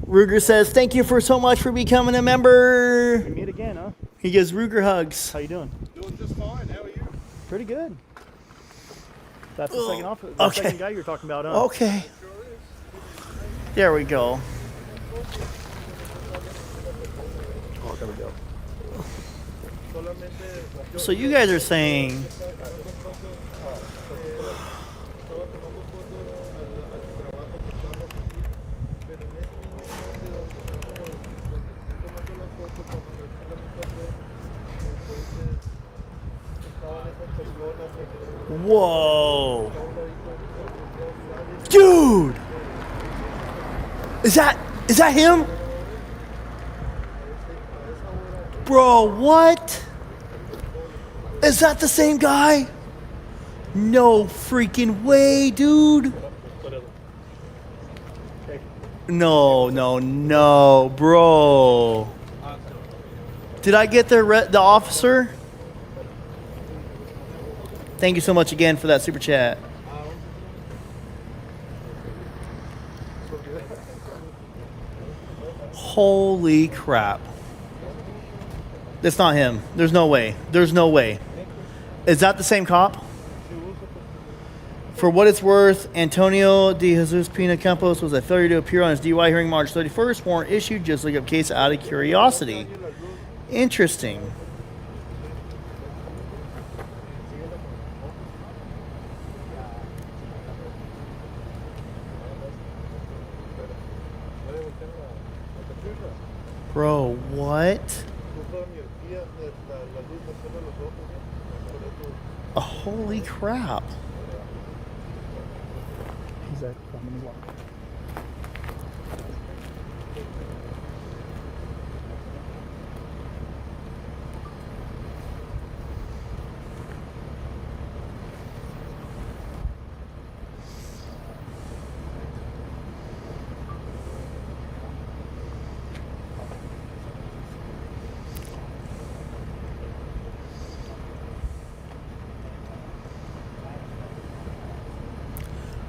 Ruger says, thank you so much for becoming a member. We meet again, huh? He gives Ruger hugs. How you doing? Doing just fine. How are you? Pretty good. That's the second guy you're talking about, huh? Okay. There we go. Oh, there we go. So you guys are saying estaba tomando foto al trabajo que estábamos aquí, pero en ese mismo monte donde estamos, donde estoy tomando la foto cuando recién la pasó, entonces estaban esas personas en Whoa. a un ladito de esa sale Dude! Is that him? Bro, what? Is that the same guy? No freaking way, dude. No, bro. Did I get the officer? Thank you so much again for that super chat. Holy crap. That's not him. There's no way. There's no way. Is that the same cop? For what it's worth, Antonio de Jesus Pina Campos was a failure to appear on his DUI hearing March 31st. Warrant issued. Just look up case out of curiosity. Interesting. Bro, what? Oh, holy crap. He's like, I'm gonna walk.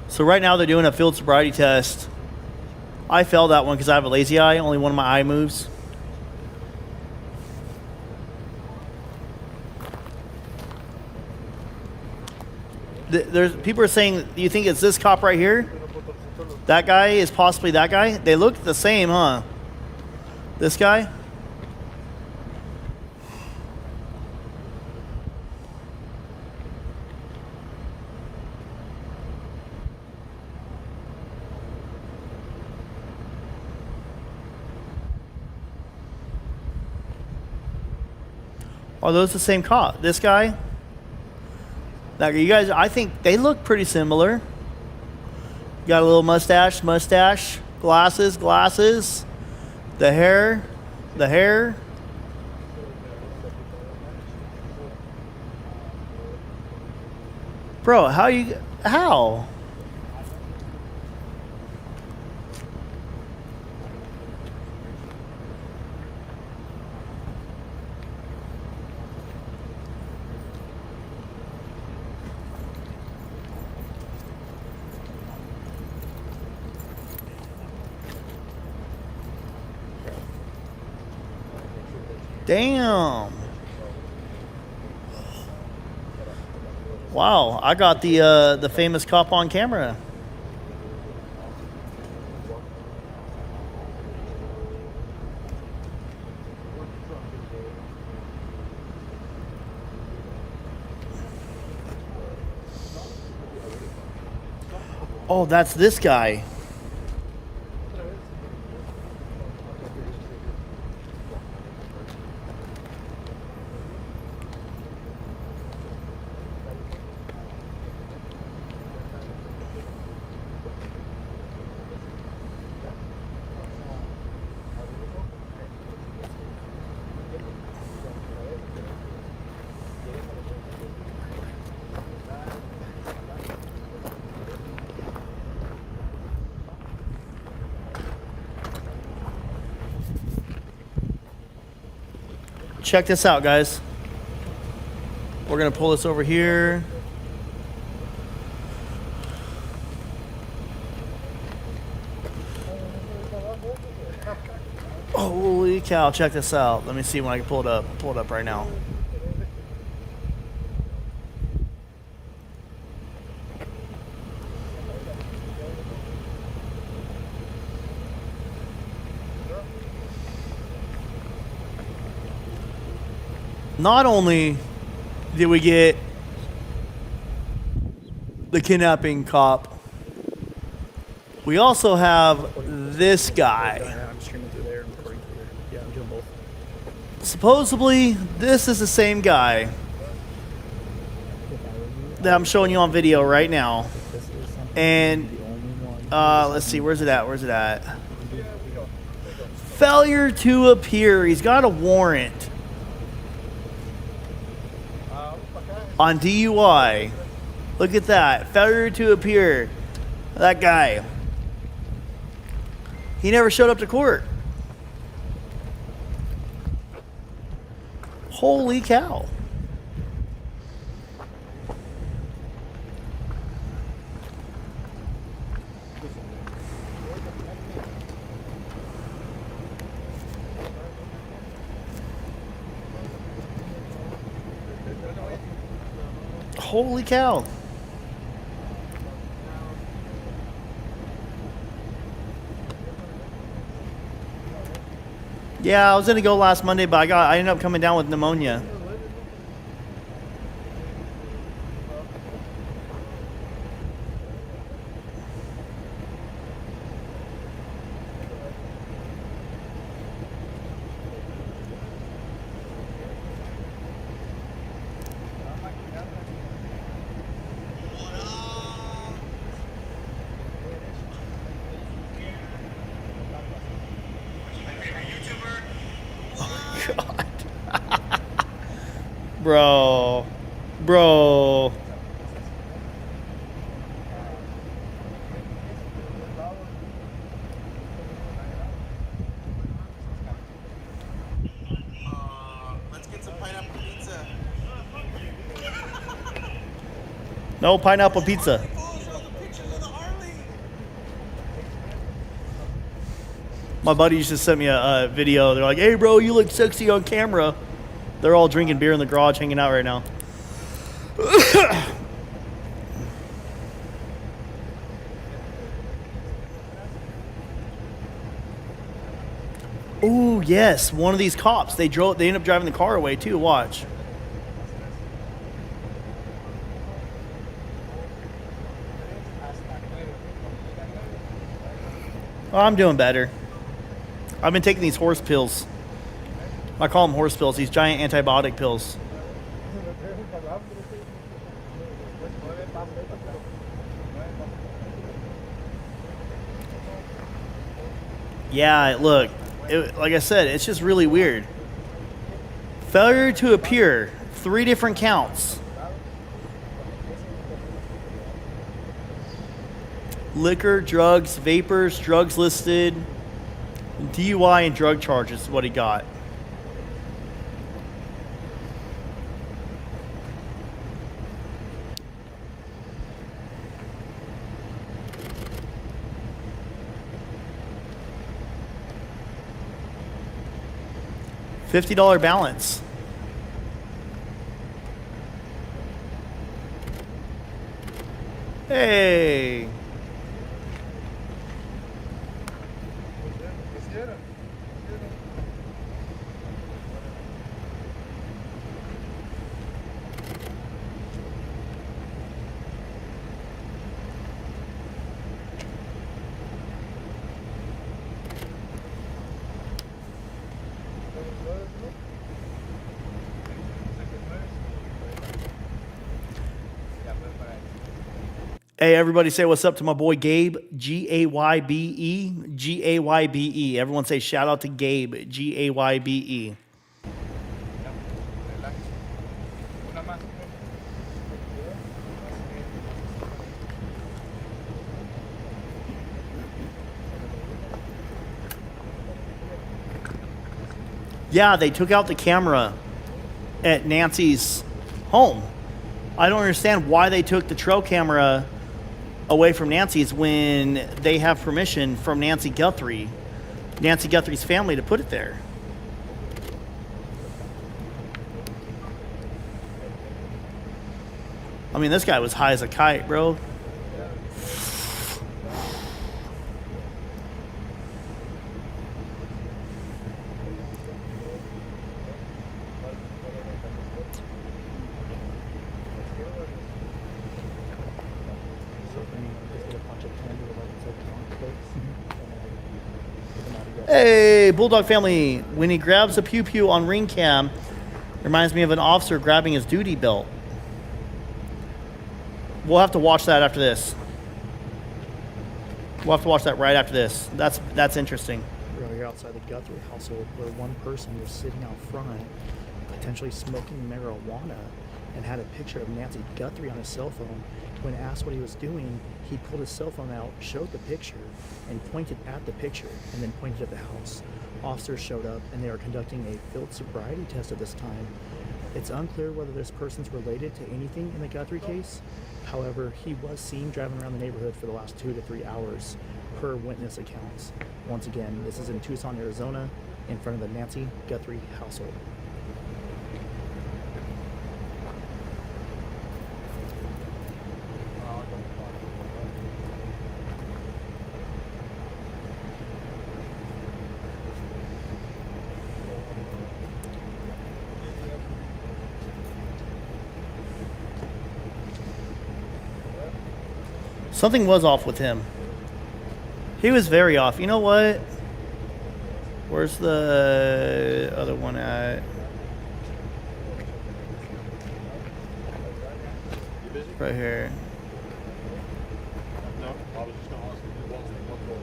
So right now they're doing a field sobriety test. I failed that one because I have a lazy eye. Only one of my eye moves. There's people are saying, do you think it's this cop right here? That guy is possibly that guy? They look the same, huh? This guy? Are those the same cop? This guy? That you guys, I think they look pretty similar. Got a little mustache, glasses, the hair. Bro, how? Damn. Wow, I got the famous cop on camera. Oh, that's this guy. Check this out, guys. We're gonna pull this over here. Holy cow, check this out. Let me see when I can pull it up. Pull it up right now. Not only did we get the kidnapping cop. We also have this guy. Yeah, I'm streaming through there and recording through there. Yeah, I'm doing both. Supposedly, this is the same guy that I'm showing you on video right now. And let's see, where's it at? Where's it at? Failure to appear. He's got a warrant on DUI. Look at that. Failure to appear. That guy. He never showed up to court. Holy cow. Holy cow. Yeah, I was gonna go last Monday, but I ended up coming down with pneumonia. Bro. Let's get some pineapple pizza. No pineapple pizza. My buddies just sent me a video. They're like, hey, bro, you look sexy on camera. They're all drinking beer in the garage, hanging out right now. Oh, yes. One of these cops. They ended up driving the car away, too. Watch. Oh, I'm doing better. I've been taking these horse pills. I call them horse pills, these giant antibiotic pills. Yeah, look, like I said, it's just really weird. Failure to appear, 3 different counts. Liquor, drugs, vapors, drugs listed, DUI and drug charges is what he got. $50 balance. Hey. Hey, everybody say what's up to my boy Gabe, G-A-Y-B-E, G-A-Y-B-E. Everyone say shout out to Gabe, G-A-Y-B-E. Yeah, they took out the camera at Nancy's home. I don't understand why they took the trail camera away from Nancy's when they have permission from Nancy Guthrie's family to put it there. I mean, this guy was high as a kite, bro. Hey, Bulldog family. When he grabs a pew pew on ring cam, reminds me of an officer grabbing his duty belt. We'll have to watch that after this. We'll have to watch that right after this. That's interesting. We're here outside the Guthrie household where one person was sitting out front, potentially smoking marijuana, and had a picture of Nancy Guthrie on his cell phone. When asked what he was doing, he pulled his cell phone out, showed the picture, and pointed at the picture, and then pointed at the house. Officers showed up, and they are conducting a field sobriety test at this time. It's unclear whether this person's related to anything in the Guthrie case. However, he was seen driving around the neighborhood for the last 2 to 3 hours, per witness accounts. Once again, this is in Tucson, Arizona, in front of the Nancy Guthrie household. Something was off with him. He was very off. You know what? Where's the other one at? Right here. No, I was just gonna ask if you wanted one more.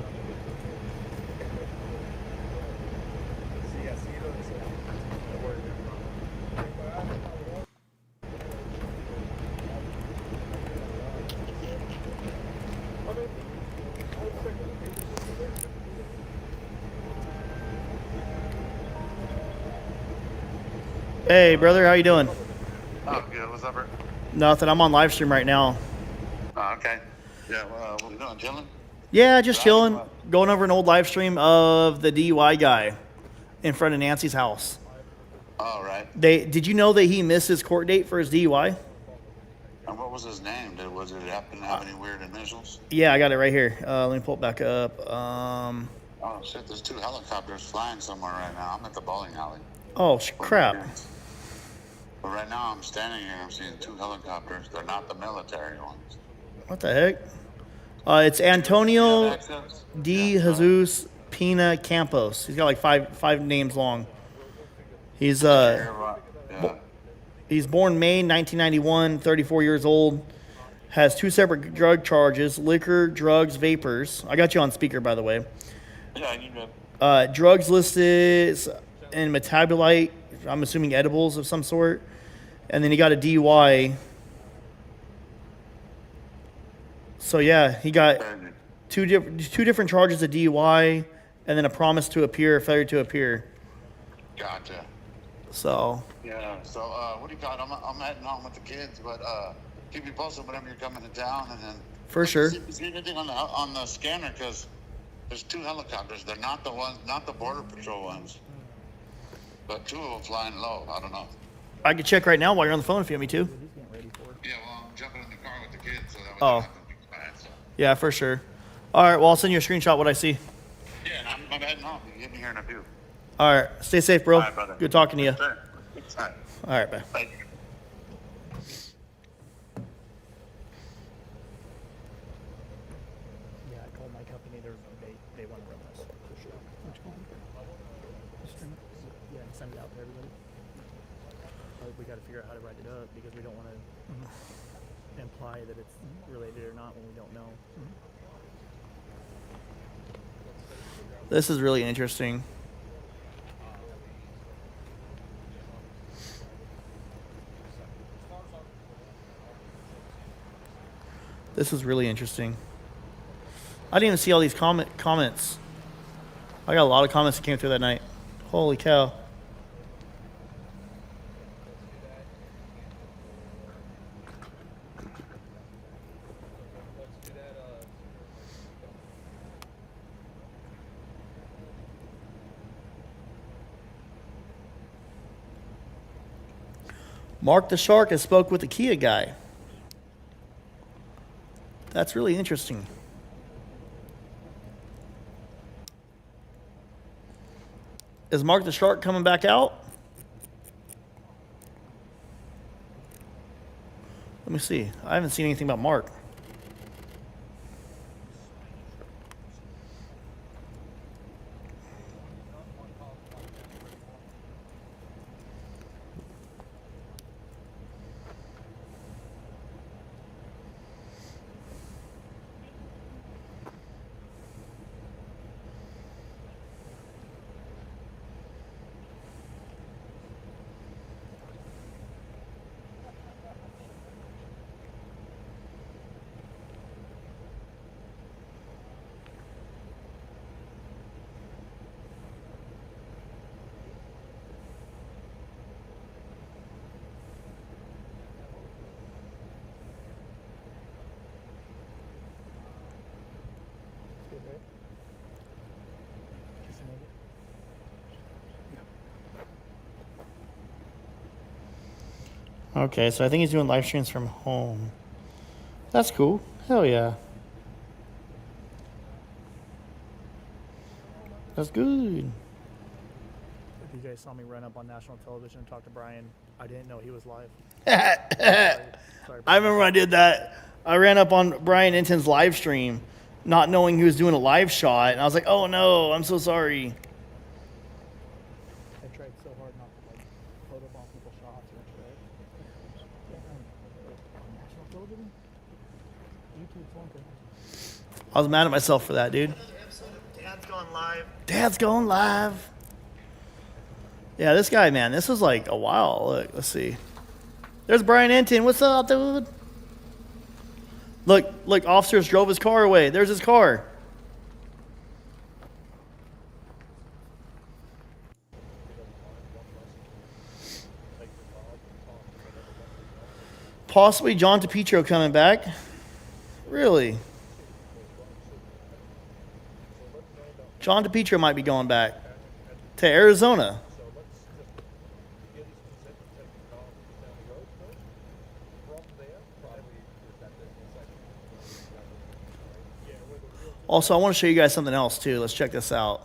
Hey, brother, how you doing? Oh, good. What's up, bro? Nothing. I'm on live stream right now. Oh, okay. Yeah, what are you doing? Chilling? Yeah, just chilling. Going over an old live stream of the DUI guy in front of Nancy's house. All right. Did you know that he missed his court date for his DUI? And what was his name? Was it happen to have any weird initials? Yeah, I got it right here. Let me pull it back up. Oh, shit. There's 2 helicopters flying somewhere right now. I'm at the bowling alley. Oh, crap. But right now I'm standing here. I'm seeing 2 helicopters. They're not the military ones. What the heck? It's Antonio D. Jesus Pina Campos. He's got like five names long. He's he's born May 1991, 34 years old. Has 2 separate drug charges: liquor, drugs, vapors. I got you on speaker, by the way. Yeah, you good. Drugs listed in metabolite. I'm assuming edibles of some sort. And then he got a DUI. So yeah, he got two different charges of DUI, and then a promise to appear, failure to appear. Gotcha. So Yeah. So what do you got? I'm heading home with the kids, but keep me posted whenever you're coming to town, and then for sure. See anything on the scanner? Because there's 2 helicopters. They're not the ones, not the border patrol ones, but 2 of them flying low. I don't know. I can check right now while you're on the phone if you want me to. Yeah, well, I'm jumping in the car with the kids, so that Oh. was bad. So. Yeah, for sure. All right, well, I'll send you a screenshot of what I see. Yeah, and I'm heading home. You can get me here in a few. All right, stay safe, bro. All right, brother. Good talking to you. Sure. All right. All right, bye. Bye. Yeah, I called my company. They want to run this for sure. Yeah, and send it out to everybody. We got to figure out how to write it up because we don't want to imply that it's related or not when we don't know. This is really interesting. This is really interesting. I didn't even see all these comments. I got a lot of comments that came through that night. Holy cow. Mark the Shark has spoke with the Kia guy. That's really interesting. Is Mark the Shark coming back out? Let me see. I haven't seen anything about Mark. Okay, so I think he's doing live streams from home. That's cool. Hell yeah. That's good. If you guys saw me run up on national television and talk to Brian, I didn't know he was live. Sorry, I remember when I did that. I ran up on Brian Inton's live stream, not knowing he was doing a live shot, and I was like, "Oh no, I'm so sorry." I tried so hard not to like photobomb people's shots and shit. National television? YouTube's one thing. I was mad at myself for that, dude. Dad's gone live. Dad's going live. Yeah, this guy, man, this was like a while. Look, let's see. There's Brian Inton. What's up, dude? Look, officers drove his car away. There's his car. Possibly John DePietro coming back. Really? John DePietro might be going back to Arizona. Also, I want to show you guys something else too. Let's check this out.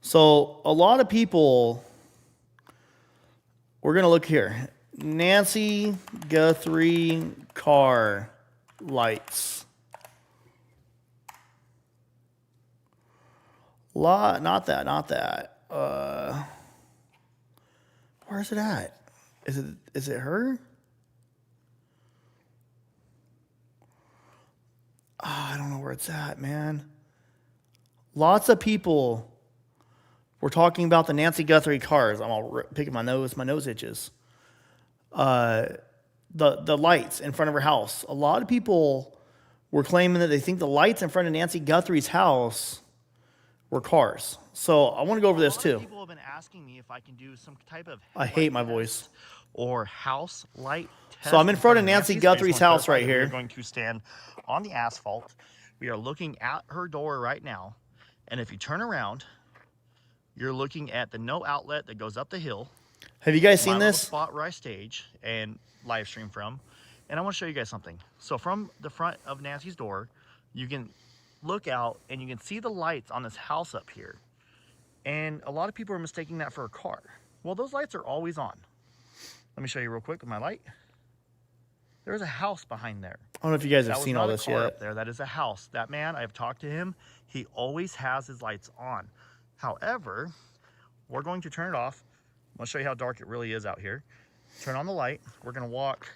So a lot of people, we're going to look here. Nancy Guthrie car lights. Not that. Where's it at? Is it her? I don't know where it's at, man. Lots of people were talking about the Nancy Guthrie cars. I'm all picking my nose. My nose itches. The lights in front of her house. A lot of people were claiming that they think the lights in front of Nancy Guthrie's house were cars. So I want to go over this too. People have been asking me if I can do some type of I hate my voice. or house light test. So I'm in front of Nancy Nancy's Guthrie's basement. house right We are here. going to stand on the asphalt. We are looking at her door right now. And if you turn around, you're looking at the no outlet that goes up the hill. Have you guys seen My little this? spot where I stage and live stream from. And I want to show you guys something. So from the front of Nancy's door, you can look out and you can see the lights on this house up here. And a lot of people are mistaking that for a car. Well, those lights are always on. Let me show you real quick with my light. There's a house behind there. I don't know if you guys have That was seen not all a this car yet. up there. That is a house. That man, I've talked to him. He always has his lights on. However, we're going to turn it off. I'm going to show you how dark it really is out here. Turn on the light. We're going to walk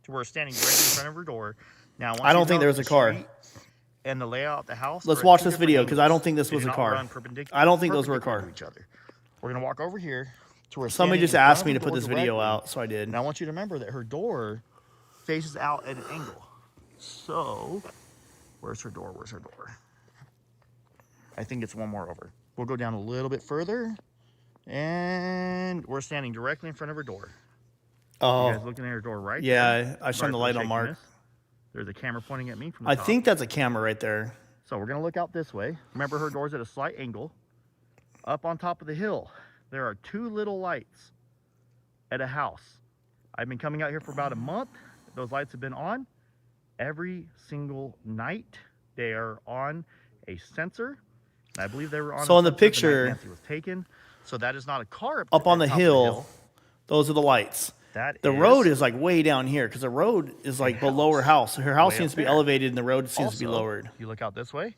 to where we're standing right in front of her door. Now, I don't think there's a car. And the layout of the house. Let's are at watch two this different video because I angles. don't think this They was do a not car. run I don't think those were a perpendicular car. to each other. We're going to walk over here to where Somebody just asked me to put this video out, so I did. And I want you to remember that her door faces out at an angle. So, where's her door? Where's her door? I think it's one more over. We'll go down a little bit further, and we're standing directly in front of her door. You guys Oh, looking at her door right yeah, there? I shone the light on Mark. There's a camera pointing at me from the I top. think that's a camera right there. So we're gonna look out this way. Remember, her door's at a slight angle. Up on top of the hill, there are two little lights at a house. I've been coming out here for about a month. Those lights have been on every single night. They are on a sensor. And I believe they were on. So a in the sensor picture- night Nancy was taken. So that is not a car Up on the top of hill, those are the lights. That The road is like way down here because the road is like below her house. Her house Way seems up to be there. elevated and the road seems to be Also, lowered. You look out this way,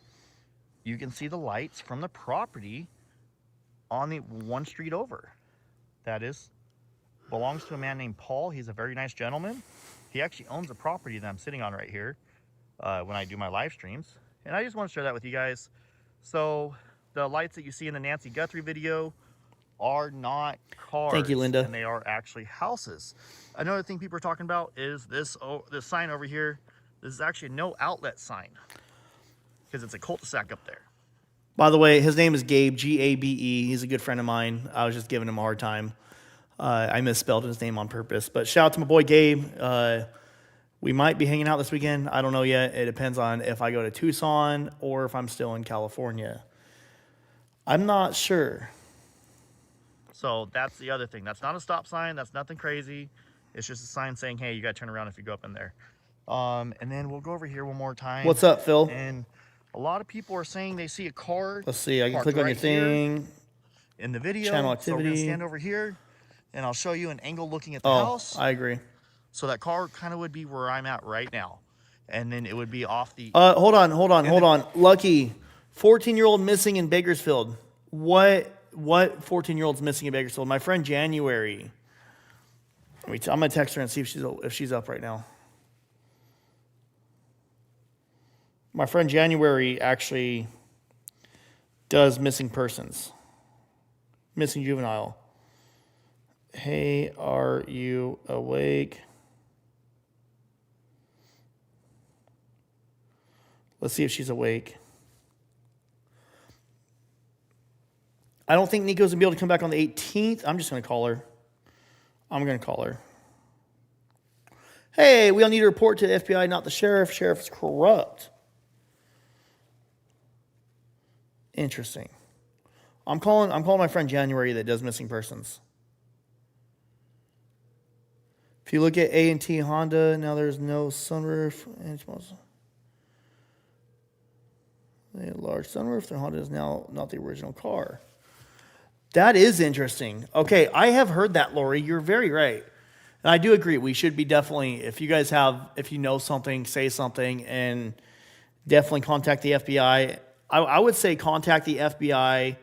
you can see the lights from the property on the one street over. That belongs to a man named Paul. He's a very nice gentleman. He actually owns a property that I'm sitting on right here when I do my live streams. And I just want to share that with you guys. So the lights that you see in the Nancy Guthrie video are not cars. Thank you, Linda. And they are actually houses. Another thing people are talking about is this sign over here. This is actually a no outlet sign because it's a cul-de-sac up there. By the way, his name is Gabe, G-A-B-E. He's a good friend of mine. I was just giving him a hard time. I misspelled his name on purpose. But shout out to my boy Gabe. We might be hanging out this weekend. I don't know yet. It depends on if I go to Tucson or if I'm still in California. I'm not sure. So that's the other thing. That's not a stop sign. That's nothing crazy. It's just a sign saying, hey, you got to turn around if you go up in there. And then we'll go over here one more time. What's up, Phil? And a lot of people are saying they see a car. Let's see. I can parked click on right your thing. in the video. Channel So we're activity. going to stand over here, and I'll show you an angle looking at the Oh, house. I agree. So that car kind of would be where I'm at right now. And then it would be off the... Hold on. Lucky, 14-year-old missing in Bakersfield. What 14-year-old's missing in Bakersfield? My friend January. I'm gonna text her and see if she's up right now. My friend January actually does missing persons, missing juvenile. Hey, are you awake? Let's see if she's awake. I don't think Nico's gonna be able to come back on the 18th. I'm just gonna call her. Hey, we all need to report to the FBI, not the sheriff. Sheriff is corrupt. Interesting. I'm calling my friend January that does missing persons. If you look at A&T Honda, now there's no sunroof. And a large sunroof. The Honda is now not the original car. That is interesting. Okay, I have heard that, Lori. You're very right. And I do agree. We should be definitely, if you know something, say something, and definitely contact the FBI. I would say contact the FBI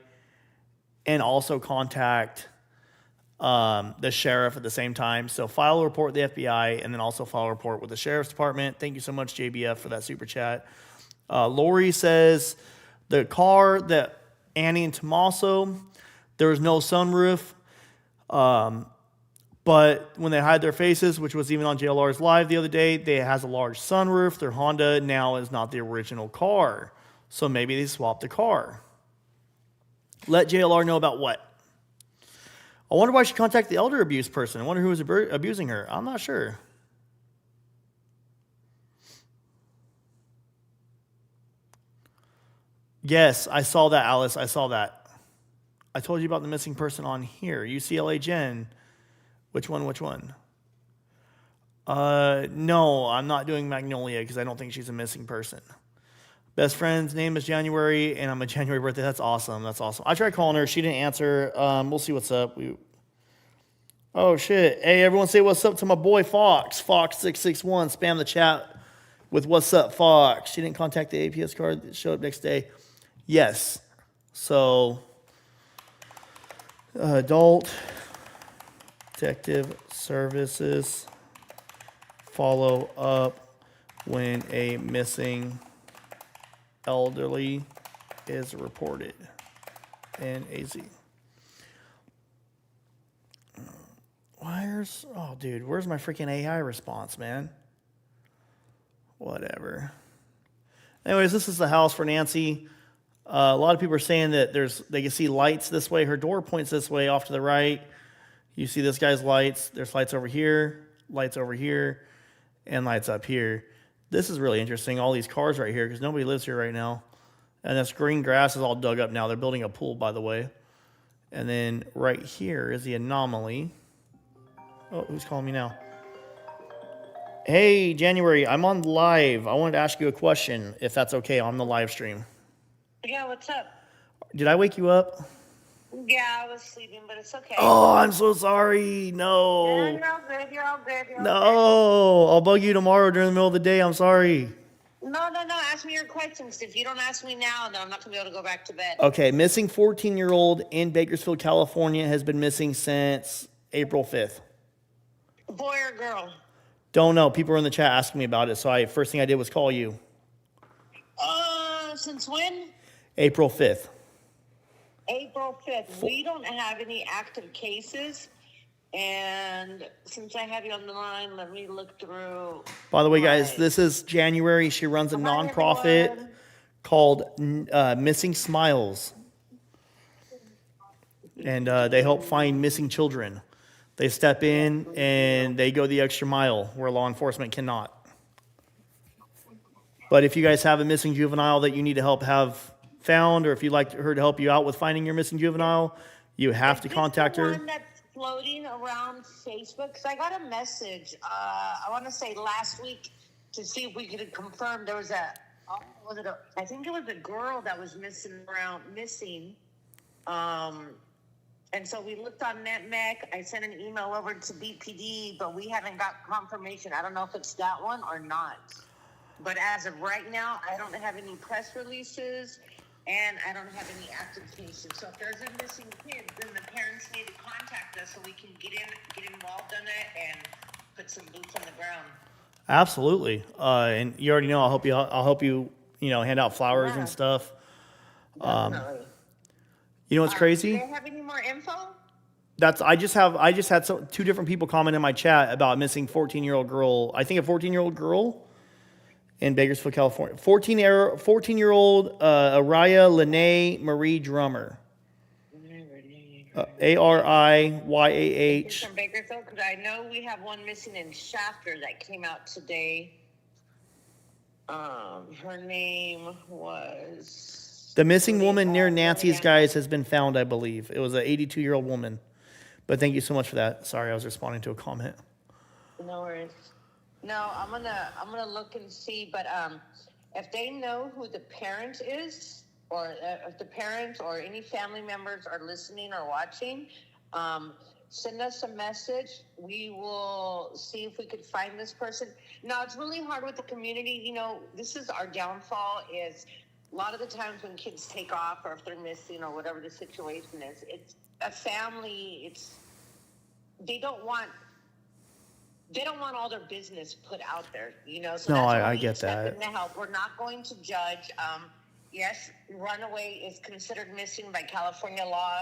and also contact the sheriff at the same time. So file a report with the FBI and then also file a report with the sheriff's department. Thank you so much, JBF, for that super chat. Lori says the car that Annie and Tommaso, there was no sunroof. But when they hide their faces, which was even on JLR's live the other day, it has a large sunroof. Their Honda now is not the original car. So maybe they swapped the car. Let JLR know about what? I wonder why she contacted the elder abuse person. I wonder who was abusing her. I'm not sure. Yes, I saw that, Alice. I saw that. I told you about the missing person on here. UCLA Jen. Which one? No, I'm not doing Magnolia because I don't think she's a missing person. Best friend's name is January, and I'm a January birthday. That's awesome. I tried calling her. She didn't answer. We'll see what's up. Oh, shit. Hey, everyone say what's up to my boy Fox. Fox661. Spam the chat with what's up, Fox. She didn't contact the APS card that showed up next day. Yes. So, adult detective services follow up when a missing elderly is reported in AZ. Where's my freaking AI response, man? Whatever. Anyways, this is the house for Nancy. A lot of people are saying that they can see lights this way. Her door points this way off to the right. You see this guy's lights. There's lights over here, and lights up here. This is really interesting, all these cars right here, because nobody lives here right now. And this green grass is all dug up now. They're building a pool, by the way. And then right here is the anomaly. Oh, who's calling me now? Hey, January, I'm on live. I wanted to ask you a question, if that's okay, on the live stream. Yeah, what's up? Did I wake you up? Yeah, I was sleeping, but it's okay. Oh, I'm so sorry. No. Yeah, you're all good. No, I'll bug you tomorrow during the middle of the day. I'm sorry. No. Ask me your questions. If you don't ask me now, then I'm not going to be able to go back to bed. Okay, missing 14-year-old in Bakersfield, California has been missing since April 5th. Boy or girl? Don't know. People are in the chat asking me about it, so first thing I did was call you. Since when? April 5th. April 5th. We don't have any active cases. And since I have you on the line, let me look through. By the way, guys, this is January. She runs a nonprofit called Missing Smiles. And they help find missing children. They step in and they go the extra mile where law enforcement cannot. But if you guys have a missing juvenile that you need to help have found, or if you'd like her to help you out with finding your missing juvenile, you have to contact her. floating around Facebook because I got a message. I want to say last week to see if we could confirm there was I think it was a girl that was missing. And so we looked on NetMec. I sent an email over to BPD, but we haven't got confirmation. I don't know if it's that one or not. But as of right now, I don't have any press releases, and I don't have any active cases. So if there's a missing kid, then the parents need to contact us so we can get involved in it and put some boots on the ground. Absolutely. And you already know I'll help you, hand out flowers and stuff. Definitely. You know what's crazy? Do they have any more info? I just had two different people comment in my chat about a missing 14-year-old girl. I think a 14-year-old girl in Bakersfield, California. 14-year-old Araya Lene Marie Drummer. Ariyah. She's from Bakersfield, because I know we have one missing in Shafter that came out today. Her name was... The missing woman near Nancy's guys has been found, I believe. It was an 82-year-old woman. But thank you so much for that. Sorry, I was responding to a comment. No worries. No, I'm gonna look and see. But if they know who the parent is, or if the parent or any family members are listening or watching, send us a message. We will see if we could find this person. Now, it's really hard with the community. This is our downfall is... A lot of the times when kids take off or if they're missing or whatever the situation is, it's a family. They don't want all their business put out there, So no, that's I get that. To help. We're not going to judge. Yes, runaway is considered missing by California law.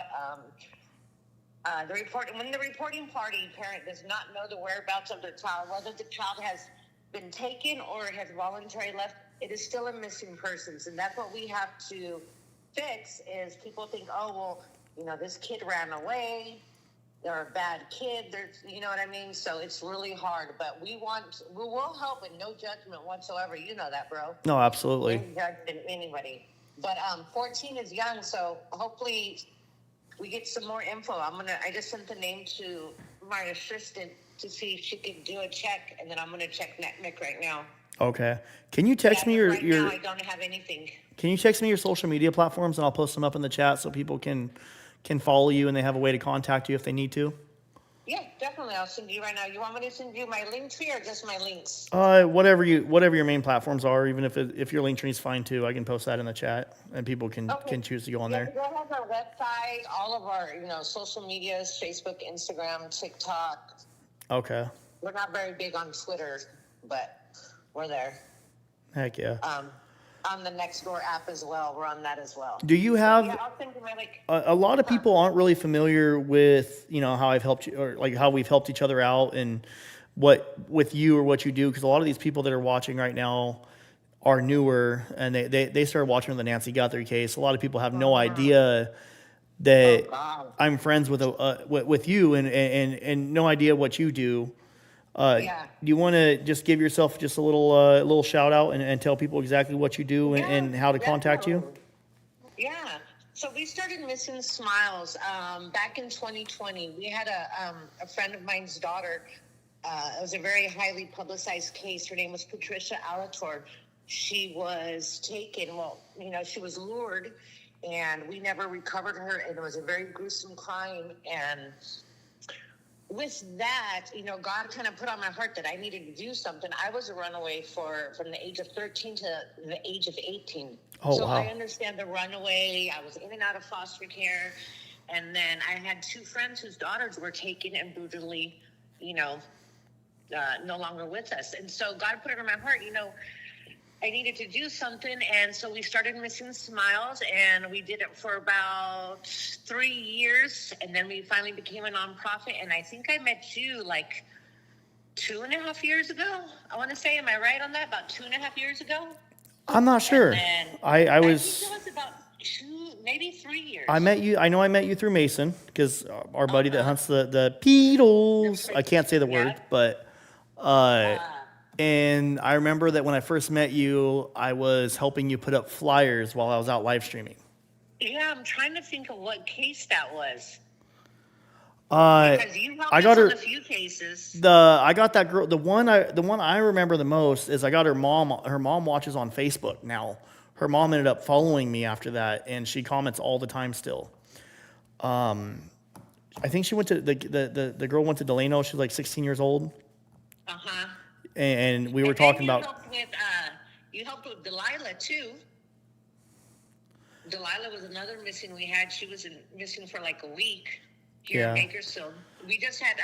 When the reporting party parent does not know the whereabouts of their child, whether the child has been taken or has voluntarily left, it is still a missing persons. And that's what we have to fix is people think, this kid ran away. They're a bad kid. You know what I mean? So it's really hard, but we will help with no judgment whatsoever. You know that, bro. No, absolutely. No judgment anybody. But 14 is young. So hopefully we get some more info. I just sent the name to my assistant to see if she could do a check, and then I'm going to check NetMec right now. Okay. Can you text me your now I don't have anything. Can you text me your social media platforms and I'll post them up in the chat so people can follow you and they have a way to contact you if they need to? Yeah, definitely. I'll send you right now. You want me to send you my link tree or just my links? Whatever your main platforms are, even if your link tree is fine too, I can post that in the chat and people can choose to go on there. We have our website, all of our social medias, Facebook, Instagram, TikTok. Okay. We're not very big on Twitter, but we're there. Heck yeah. On the Nextdoor app as well. We're on that as well. Do you have... I'll send you my link. A lot of people aren't really familiar with, how I've helped you, or like how we've helped each other out and with you or what you do. Because a lot of these people that are watching right now are newer and they started watching the Nancy Guthrie case. A lot of people have no idea that I'm friends with you and no idea what you do. Do you want to just give yourself just a little shout out and tell people exactly what you do and how to contact you? Yeah. So we started Missing Smiles back in 2020. We had a friend of mine's daughter. It was a very highly publicized case. Her name was Patricia Alator. She was taken. She was lured, and we never recovered her. And it was a very gruesome crime. And with that, God kind of put on my heart that I needed to do something. I was a runaway from the age of 13 to the age of 18. Oh, wow. I understand the runaway. I was in and out of foster care. And then I had two friends whose daughters were taken and brutally, no longer with us. And so God put it on my heart, I needed to do something. And so we started Missing Smiles, and we did it for about 3 years. And then we finally became a nonprofit. And I think I met you like 2.5 years ago. I want to say, am I right on that? About 2.5 years ago? I'm not sure. I was... I think it was about 2, maybe 3 years. I know I met you through Mason, because our buddy that hunts the beetles, I can't say the word, but... And I remember that when I first met you, I was helping you put up flyers while I was out live streaming. Yeah, I'm trying to think of what case that was. Because you helped I got us her on a few cases. I got that girl. The one I remember the most is I got her mom. Her mom watches on Facebook now. Her mom ended up following me after that, and she comments all the time still. I think she went to the girl went to Delano. She's like 16 years old, Uh-huh. and we were And then talking about. you helped with Delilah too. Delilah was another missing we had. She was missing for like a week here in Yeah. Bakersfield. We just had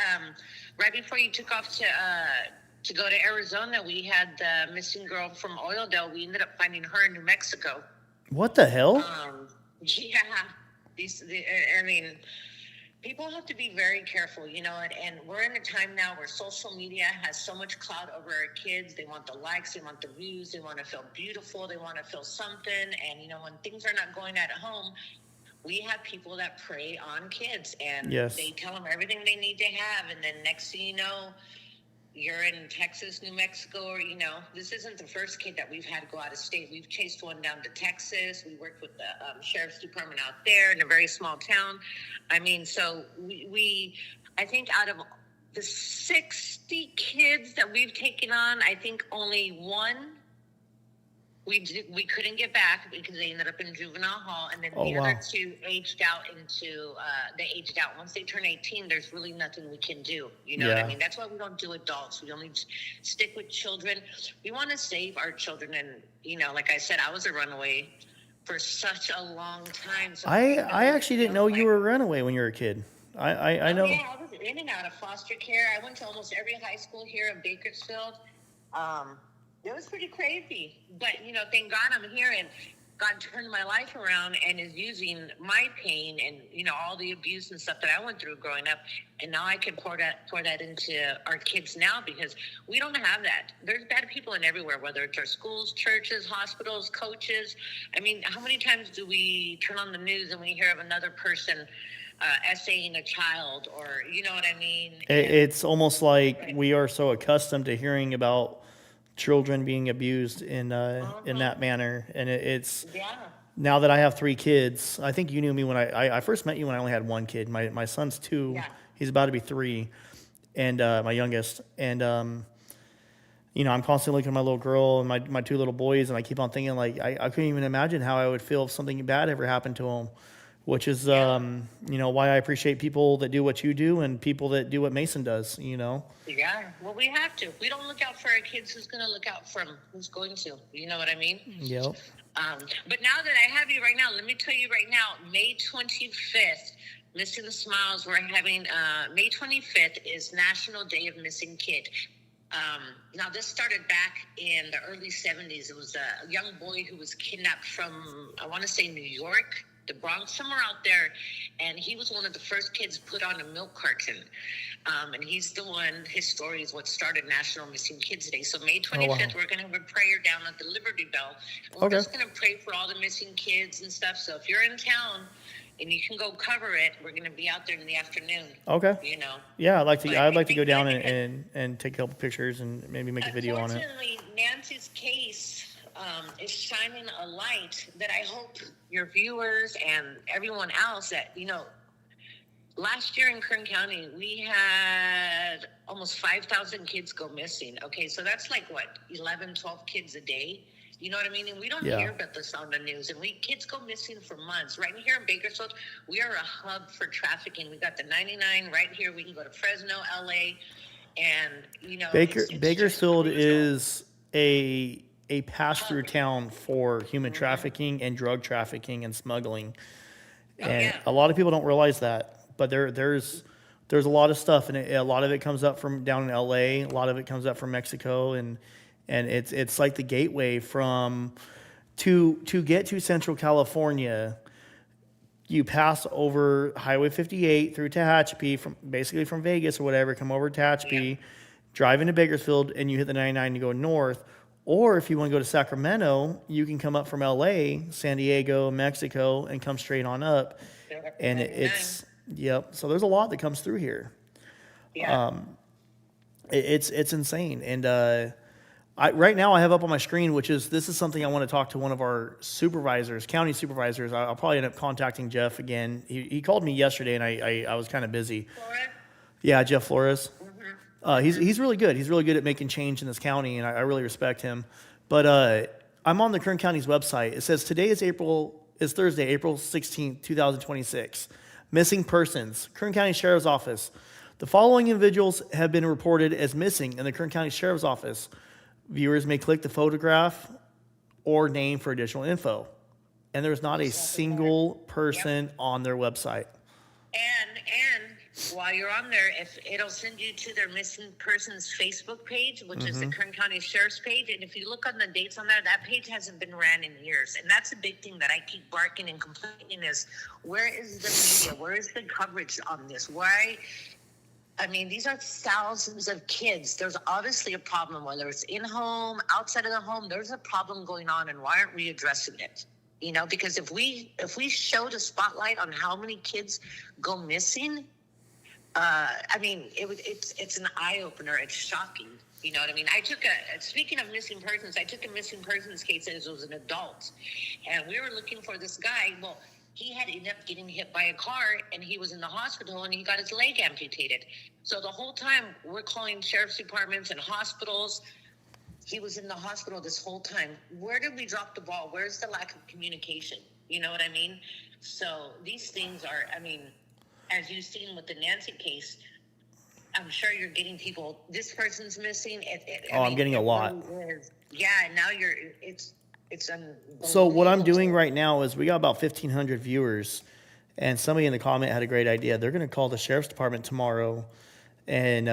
right before you took off to go to Arizona, we had the missing girl from Oildale. We ended up finding her in New Mexico. What the hell? Yeah, I mean, people have to be very careful, you know, and we're in a time now where social media has so much clout over our kids. They want the likes, they want the views, they want to feel beautiful, they want to feel something. And, you know, when things are not going at home, we have people that prey on kids, and Yes. they tell them everything they need to have. And then next thing you know, you're in Texas, New Mexico, or, you know, this isn't the first kid that we've had go out of state. We've chased one down to Texas. We worked with the sheriff's department out there in a very small town. I mean, so I think out of the 60 kids that we've taken on, I think only one we couldn't get back because they ended up in juvenile hall, and then the other two aged out they aged out. Once they turn 18, there's really nothing we can do. You know what I mean? That's why we don't do adults. We only stick with children. We want to save our children, and, you know, like I said, I was a runaway for such a long time. So I actually didn't know you were a runaway when you were a kid. I know. Yeah, I was in and out of foster care. I went to almost every high school here in Bakersfield. It was pretty crazy, but, you know, thank God I'm here, and God turned my life around and is using my pain and, you know, all the abuse and stuff that I went through growing up, and now I can pour that into our kids now, because we don't have that. There's bad people in everywhere, whether it's our schools, churches, hospitals, coaches. I mean, how many times do we turn on the news and we hear of another person essaying a child, or, you know what I mean? It's almost like we are so accustomed to hearing about children being abused in that manner, and it's now that I have 3 kids. I think you knew me when I first met you when I only had 1 kid. My son's 2. Yeah. He's about to be 3, and my youngest. And you know, I'm constantly looking at my little girl and my 2 little boys, and I keep on thinking, like, I couldn't even imagine how I would feel if something bad ever happened to them. Which is, you know, why I appreciate people that do what you do and people that do what Mason does, you know? Yeah, well, we have to. If we don't look out for our kids, who's going to look out for them? Who's going to? You know what I mean? Yep. But now that I have you right now, let me tell you right now, May 25th, Missing the Smiles, we're having, May 25th is National Day of Missing Kid. Now, this started back in the early 70s. It was a young boy who was kidnapped from, I want to say, New York, the Bronx, somewhere out there, and he was one of the first kids put on a milk carton, and he's the one, his story is what started National Missing Kids Day. So May 25th, we're going to have a prayer down at the Liberty Bell, and we're just going to pray for all the missing kids and stuff. So if you're in town and you can go cover it, we're going to be out there in the afternoon. Okay. You know? Yeah, I'd like to go down and take a couple pictures and maybe make a video on it. Unfortunately, Nancy's case is shining a light that I hope your viewers and everyone else that, you know, last year in Kern County, we had almost 5,000 kids go missing. Okay, so that's like, what, 11, 12 kids a day? You know what I mean? And we don't hear about this on the news. And kids go missing for months. Right here in Bakersfield, we are a hub for trafficking. We got the 99 right here. We can go to Fresno, LA, and, you know, Bakersfield is a pass-through town for human trafficking and drug trafficking and smuggling. And a lot of people don't realize that, but there's a lot of stuff, and a lot of it comes up from down in LA, a lot of it comes up from Mexico, and it's like the gateway to get to Central California. You pass over Highway 58 through Tehachapi, basically from Vegas or whatever, come over Tehachapi, drive into Bakersfield, and you hit the 99 to go north. Or if you want to go to Sacramento, you can come up from LA, San Diego, Mexico, and come straight on up. And so there's a lot that comes through here. Yeah. It's insane. And Right now I have up on my screen, this is something I want to talk to one of our supervisors, county supervisors. I'll probably end up contacting Jeff again. He called me yesterday and I was kind of busy. Flores? Yeah, Jeff Flores. Mm-hmm. He's really good. He's really good at making change in this county, and I really respect him. But I'm on the Kern County's website. It says today is Thursday, April 16th, 2026. Missing persons. Kern County Sheriff's Office. The following individuals have been reported as missing in the Kern County Sheriff's Office. Viewers may click the photograph or name for additional info. And there's not a single person on their website. And while you're on there, if it'll send you to their missing persons Facebook page, which is the Kern County Sheriff's page, and if you look on the dates on there, that page hasn't been ran in years. And that's a big thing that I keep barking and complaining is, where is the media? Where is the coverage on this? Why? I mean, these are thousands of kids. There's obviously a problem, whether it's in home, outside of the home. There's a problem going on, and why aren't we addressing it? You know, because if we showed a spotlight on how many kids go missing, I mean, it's an eye opener. It's shocking. You know what I mean? Speaking of missing persons, I took a missing persons case as it was an adult, and we were looking for this guy. Well, he had ended up getting hit by a car, and he was in the hospital, and he got his leg amputated. So the whole time we're calling sheriff's departments and hospitals. He was in the hospital this whole time. Where did we drop the ball? Where's the lack of communication? You know what I mean? So these things are, I mean, as you've seen with the Nancy case, I'm sure you're getting people, this person's missing. I'm getting a lot. Yeah, and now it's So what I'm doing right now is we got about 1,500 viewers, and somebody in the comment had a great idea. They're going to call the sheriff's department tomorrow and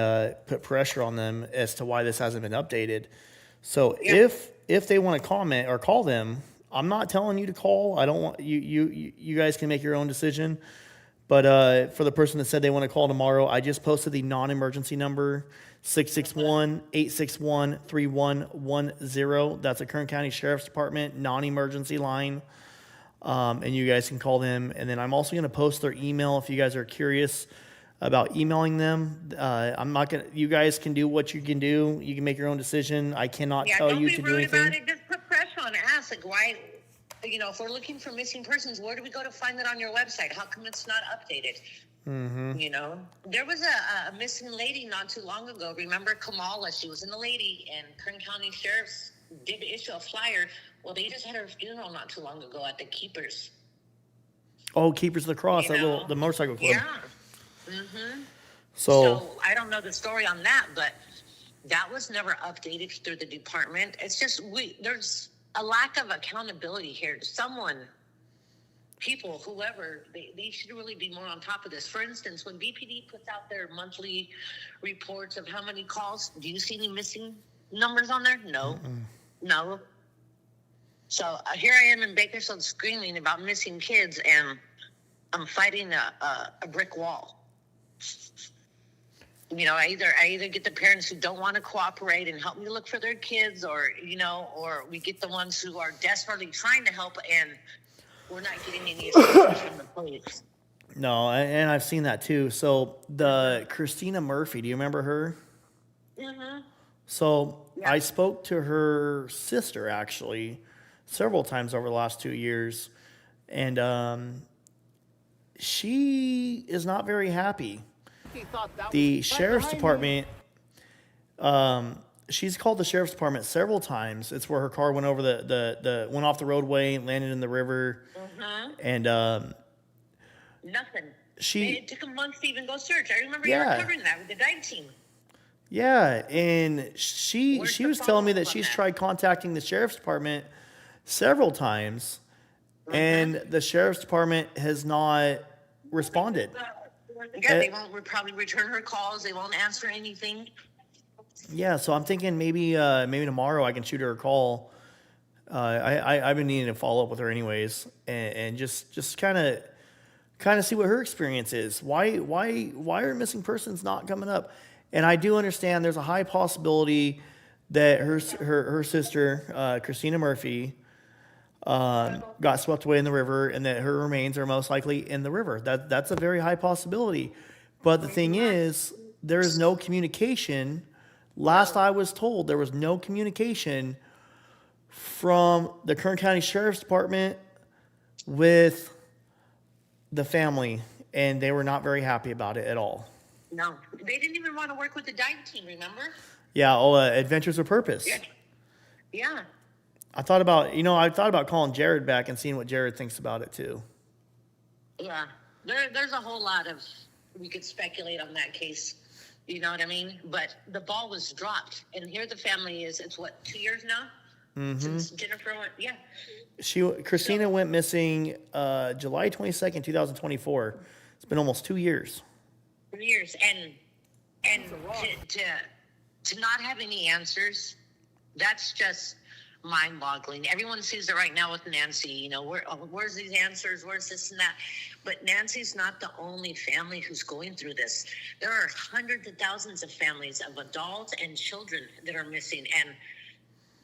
put pressure on them as to why this hasn't been updated. So if they want to comment or call them, I'm not telling you to call. I don't want you guys can make your own decision. But for the person that said they want to call tomorrow, I just posted the non-emergency number, 661-861-3110. That's a Kern County Sheriff's Department non-emergency line. And you guys can call them. And then I'm also going to post their email if you guys are curious about emailing them. I'm not going to, you guys can do what you can do. You can make your own decision. I cannot tell you to do anything. About it. Just put pressure on it. Ask, like, why, you know, if we're looking for missing persons, where do we go to find it on your website? How come it's not updated? Mm-hmm. You know, there was a missing lady not too long ago. Remember Kamala? She was in the lady, and Kern County Sheriff's did issue a flyer. Well, they just had her funeral not too long ago at the Keepers. Oh, Keepers of the Cross, the motorcycle club. Yeah. Mm-hmm. So I don't know the story on that, but that was never updated through the department. It's just there's a lack of accountability here. People, whoever, they should really be more on top of this. For instance, when BPD puts out their monthly reports of how many calls, do you see any missing numbers on there? No. No. So here I am in Bakersfield screaming about missing kids, and I'm fighting a brick wall. You know, I either get the parents who don't want to cooperate and help me look for their kids, or we get the ones who are desperately trying to help, and we're not getting any assistance from the police. No, and I've seen that too. So the Christina Murphy, do you remember her? Mm-hmm. So Yeah. I spoke to her sister actually several times over the last 2 years, and she is not very happy. The sheriff's department, she's called the sheriff's department several times. It's where her car went over went off the roadway and landed in the river. And Nothing. she, It took a month to even go search. I remember Yeah. you were covering that with the dive team. yeah, and she Where's she the was telling me that follow-up on she's that? tried contacting the sheriff's department several times, and the sheriff's department has not responded. Yeah, they won't probably return her calls. They won't answer anything. Yeah, so I'm thinking maybe tomorrow I can shoot her a call. I've been needing to follow up with her anyways, and just kind of see what her experience is. Why are missing persons not coming up? And I do understand there's a high possibility that her sister Christina Murphy got swept away in the river, and that her remains are most likely in the river. That's a very high possibility. But the thing is, there is no communication Last I was told, there was no communication from the Kern County Sheriff's Department with the family, and they were not very happy about it at all. No, they didn't even want to work with the dive team, remember? Yeah, Adventures with Purpose. Yeah. I thought about calling Jared back and seeing what Jared thinks about it too. Yeah. There's a whole lot of, we could speculate on that case. You know what I mean? But the ball was dropped. And here the family is, it's what, 2 years now? Mm-hmm. Since Jennifer went, yeah. Christina went missing July 22nd, 2024. It's been almost 2 years. 3 years. And to not have any answers, that's just mind-boggling. Everyone sees it right now with Nancy. You know, where's these answers? Where's this and that? But Nancy's not the only family who's going through this. There are hundreds of thousands of families of adults and children that are missing. And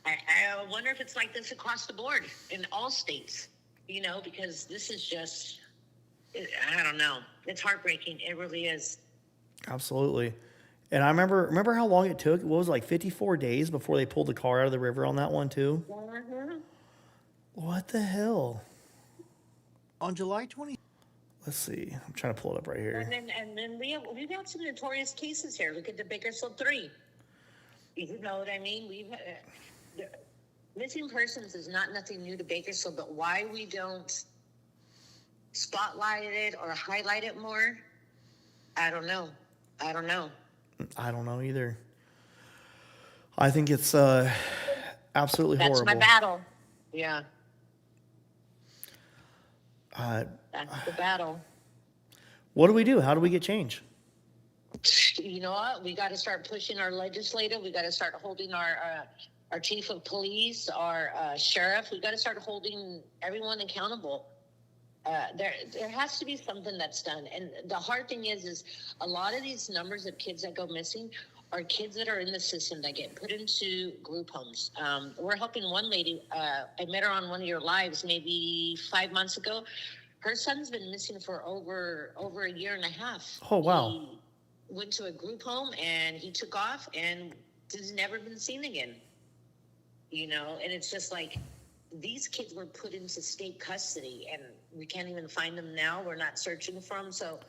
I wonder if it's like this across the board in all states, you know, because this is just, I don't know. It's heartbreaking. It really is. Absolutely. And I remember how long it took? What was it, like 54 days before they pulled the car out of the river on that one too? Mm-hmm. What the hell? On July 20. Let's see. I'm trying to pull it up right here. And then we've had some notorious cases here. Look at the Bakersfield 3. You know what I mean? We've missing persons is not nothing new to Bakersfield, but why we don't spotlight it or highlight it more, I don't know. I don't know either. I think it's absolutely That's horrible. my battle. Yeah. That's the battle. What do we do? How do we get change? You know what? We got to start pushing our legislative. We got to start holding our chief of police, our sheriff. We got to start holding everyone accountable. There has to be something that's done. And the hard thing is a lot of these numbers of kids that go missing are kids that are in the system that get put into group homes. We're helping one lady. I met her on one of your lives maybe 5 months ago. Her son's been missing for over a year and a half. Oh, wow. He went to a group home and he took off and has never been seen again. You know, and it's just like, these kids were put into state custody and we can't even find them now. We're not searching for them. So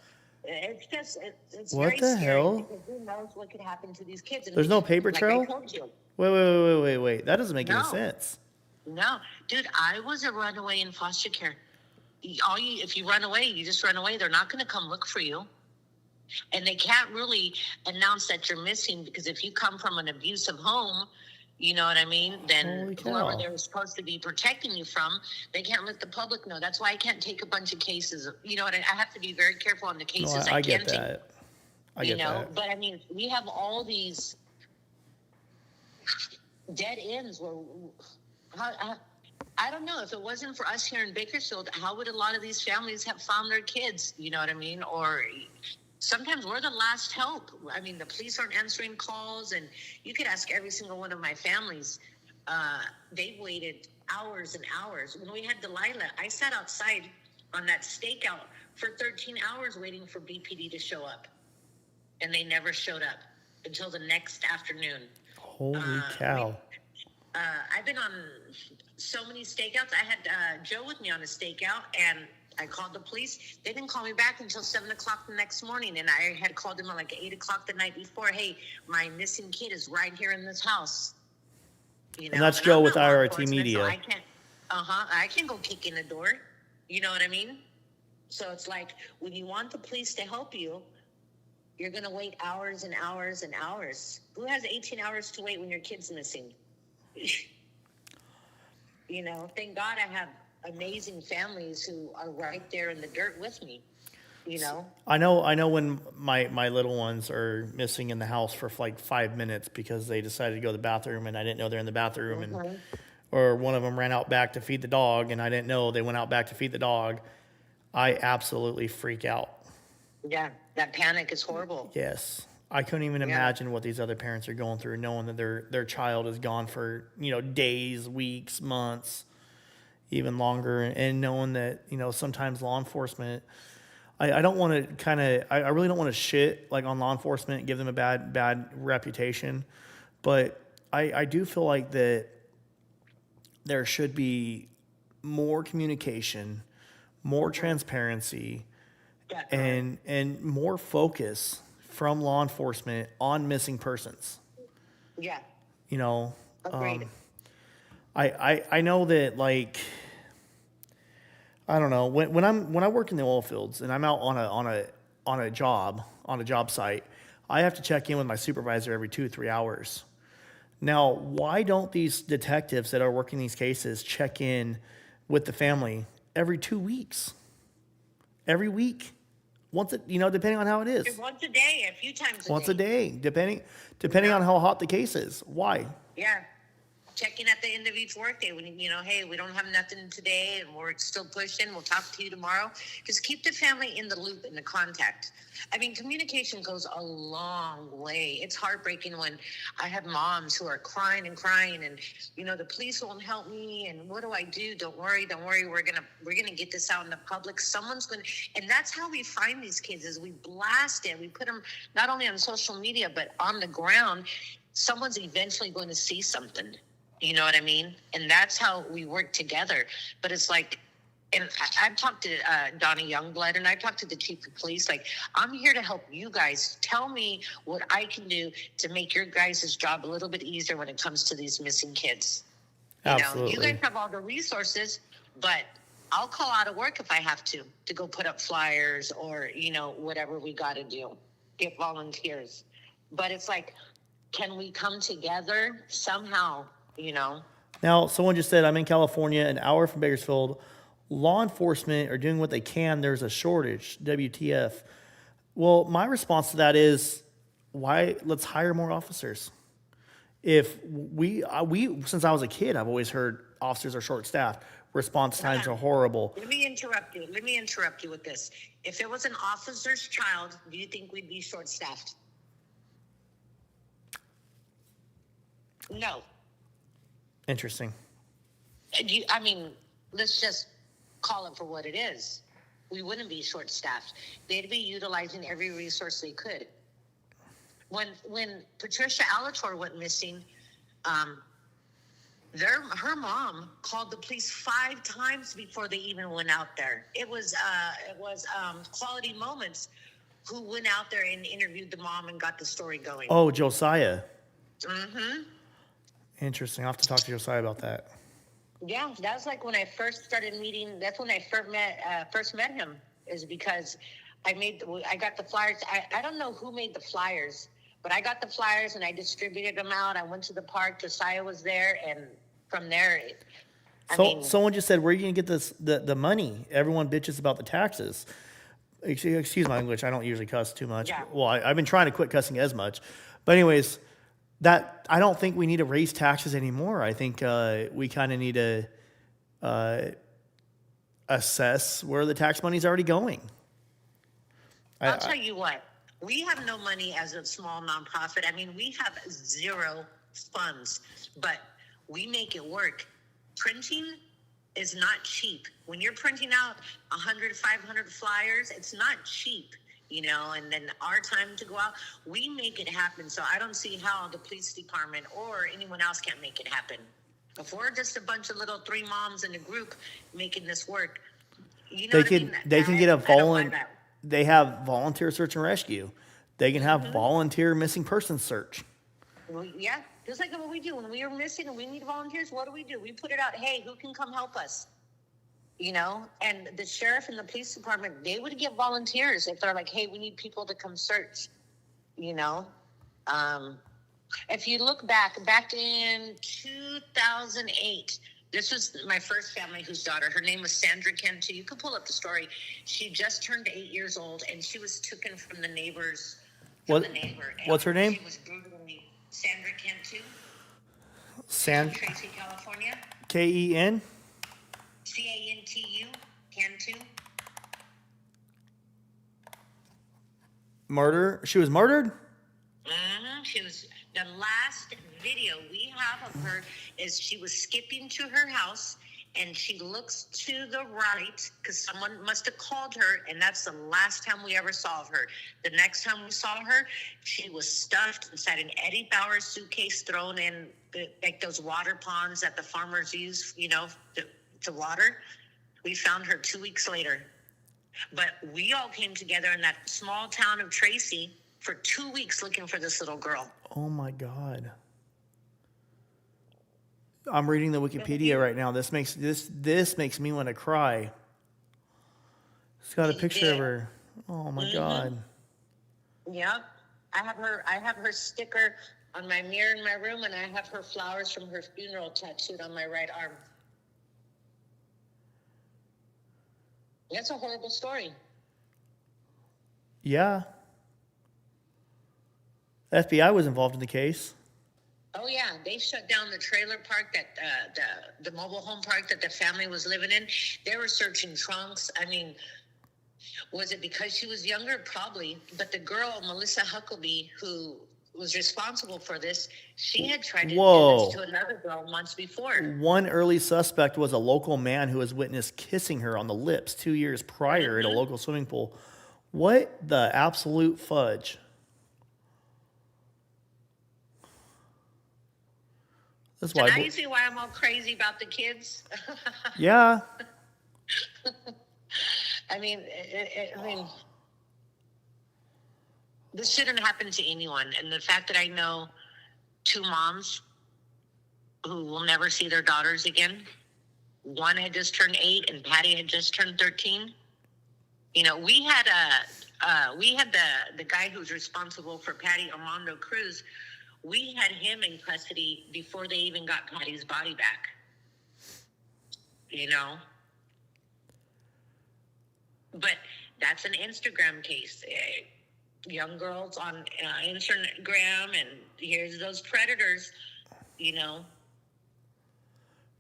it's just, it's What very the scary hell? because who knows what could happen to these kids. And There's no paper like trail? I told you. Wait. That doesn't make any No. sense. No, dude, I was a runaway in foster care. If you run away, you just run away. They're not going to come look for you. And they can't really announce that you're missing because if you come from an abusive home, you know what I mean? Then whoever they're supposed to be protecting you from, they can't let the public know. That's why I can't take a bunch of cases. You know what? I have to be very careful on the cases I I get can take. that. I get that. But I mean, we have all these dead ends where I don't know. If it wasn't for us here in Bakersfield, how would a lot of these families have found their kids? You know what I mean? Or sometimes we're the last help. I mean, the police aren't answering calls, and you could ask every single one of my families. They've waited hours and hours. When we had Delilah, I sat outside on that stakeout for 13 hours waiting for BPD to show up, and they never showed up until the next afternoon. Holy cow. I've been on so many stakeouts. I had Joe with me on a stakeout, and I called the police. They didn't call me back until 7 o'clock the next morning, and I had called them at like 8 o'clock the night before. Hey, my missing kid is right here in this house. You know, And that's Joe I'm with not law IRT enforcement, Media. So I can't go kick in the door. You know what I mean? So it's like when you want the police to help you, you're going to wait hours and hours and hours. Who has 18 hours to wait when your kid's missing? You know, thank God I have amazing families who are right there in the dirt with me. You know, I know when my little ones are missing in the house for like 5 minutes because they decided to go to the bathroom and I didn't know they're in the bathroom, and or one of them ran out back to feed the dog and I didn't know they went out back to feed the dog. I absolutely freak out. Yeah, that panic is horrible. Yes. I couldn't even imagine what these other parents are going through, knowing that their child is gone for, days, weeks, months, even longer, and knowing that, sometimes law enforcement, I don't want to I really don't want to shit like on law enforcement and give them a bad reputation, But I do feel like that there should be more communication, more transparency, and more focus from law enforcement on missing persons. Yeah. You know, Agreed. I know that, like, I don't know, when I work in the oil fields and I'm out on a job site, I have to check in with my supervisor every 2-3 hours. Now, why don't these detectives that are working these cases check in with the family every 2 weeks? Every week? Once, depending on how it is. Once a day, a few times a day. Once a day, depending on how hot the case is. Why? Yeah. Checking at the end of each workday when, hey, we don't have nothing today and we're still pushing. We'll talk to you tomorrow. Just keep the family in the loop, in the contact. I mean, communication goes a long way. It's heartbreaking when I have moms who are crying and the police won't help me. And what do I do? Don't worry. We're gonna get this out in the public. Someone's going to, and that's how we find these kids is we blast it. We put them not only on social media, but on the ground. Someone's eventually going to see something. You know what I mean? And that's how we work together. But it's like, and I've talked to Donnie Youngblood and I've talked to the chief of police. Like, I'm here to help you guys. Tell me what I can do to make your guys' job a little bit easier when it comes to these missing kids. Absolutely. You guys have all the resources, but I'll call out of work if I have to go put up flyers or, whatever we got to do, get volunteers. But it's like, can we come together somehow? Now, someone just said, I'm in California, an hour from Bakersfield. Law enforcement are doing what they can. There's a shortage. WTF. Well, my response to that is, why? Let's hire more officers. If we since I was a kid, I've always heard officers are short-staffed. Response times are horrible. Let me interrupt you with this. If it was an officer's child, do you think we'd be short-staffed? No. Interesting. Let's just call it for what it is. We wouldn't be short-staffed. They'd be utilizing every resource they could. When Patricia Alator went missing, her mom called the police 5 times before they even went out there. It was Quality Moments who went out there and interviewed the mom and got the story going. Oh, Josiah. Mm-hmm. Interesting. I'll have to talk to Josiah about that. Yeah, that was like when I first started meeting. That's when I first met him. Is because I got the flyers. I don't know who made the flyers, but I got the flyers and I distributed them out. I went to the park. Josiah was there, and from there, someone just said, "Where are you gonna get the money?" Everyone bitches about the taxes. Excuse my English. I don't usually cuss too much. Yeah. Well, I've been trying to quit cussing as much, but anyways. That I don't think we need to raise taxes anymore. I think we kind of need to assess where the tax money is already going. I'll tell you what. We have no money as a small nonprofit. We have 0 funds, but we make it work. Printing is not cheap. When you're printing out 100, 500 flyers, it's not cheap. And then our time to go out, we make it happen. So I don't see how the police department or anyone else can't make it happen. If we're just a bunch of little 3 moms in a group making this work, they can get they have volunteer search and rescue. They can have volunteer missing persons search. Well, yeah, just like what we do when we are missing and we need volunteers. What do? We put it out. Hey, who can come help us? And the sheriff and the police department, they would get volunteers if they're like, hey, we need people to come search, If you look back in 2008, this was my first family whose daughter, her name was Sandra Cantu. You can pull up the story. She just turned 8 years old, and she was taken from the neighbors. What's her name? She was brutally Sandra Cantu. Tracy, California. Ken? Cantu, Cantu. Murder? She was murdered? She was. The last video we have of her is she was skipping to her house and she looks to the right because someone must have called her, and that's the last time we ever saw her. The next time we saw her, she was stuffed inside an Eddie Bauer suitcase, thrown in like those water ponds that the farmers use, to water. We found her 2 weeks later. But we all came together in that small town of Tracy for 2 weeks looking for this little girl. Oh my God. I'm reading the Wikipedia right now. This makes me want to cry. It's got a picture of her. Oh my God. Yep. I have her sticker on my mirror in my room, and I have her flowers from her funeral tattooed on my right arm. That's a horrible story. Yeah. FBI was involved in the case. Oh yeah, they shut down the trailer park that the mobile home park that the family was living in. They were searching trunks. I mean, was it because she was younger? Probably. But the girl, Melissa Huckabee, who was responsible for this, she had tried to do this to another girl months before. One early suspect was a local man who was witnessed kissing her on the lips 2 years prior at a local swimming pool. What the absolute fudge? That's So why. now you see why I'm all crazy about the kids. Yeah. I mean, this shouldn't happen to anyone. And the fact that I know two moms who will never see their daughters again. One had just turned 8, and Patty had just turned 13. We had the guy who's responsible for Patty, Armando Cruz. We had him in custody before they even got Patty's body back. But that's an Instagram case. Young girls on Instagram, and here's those predators,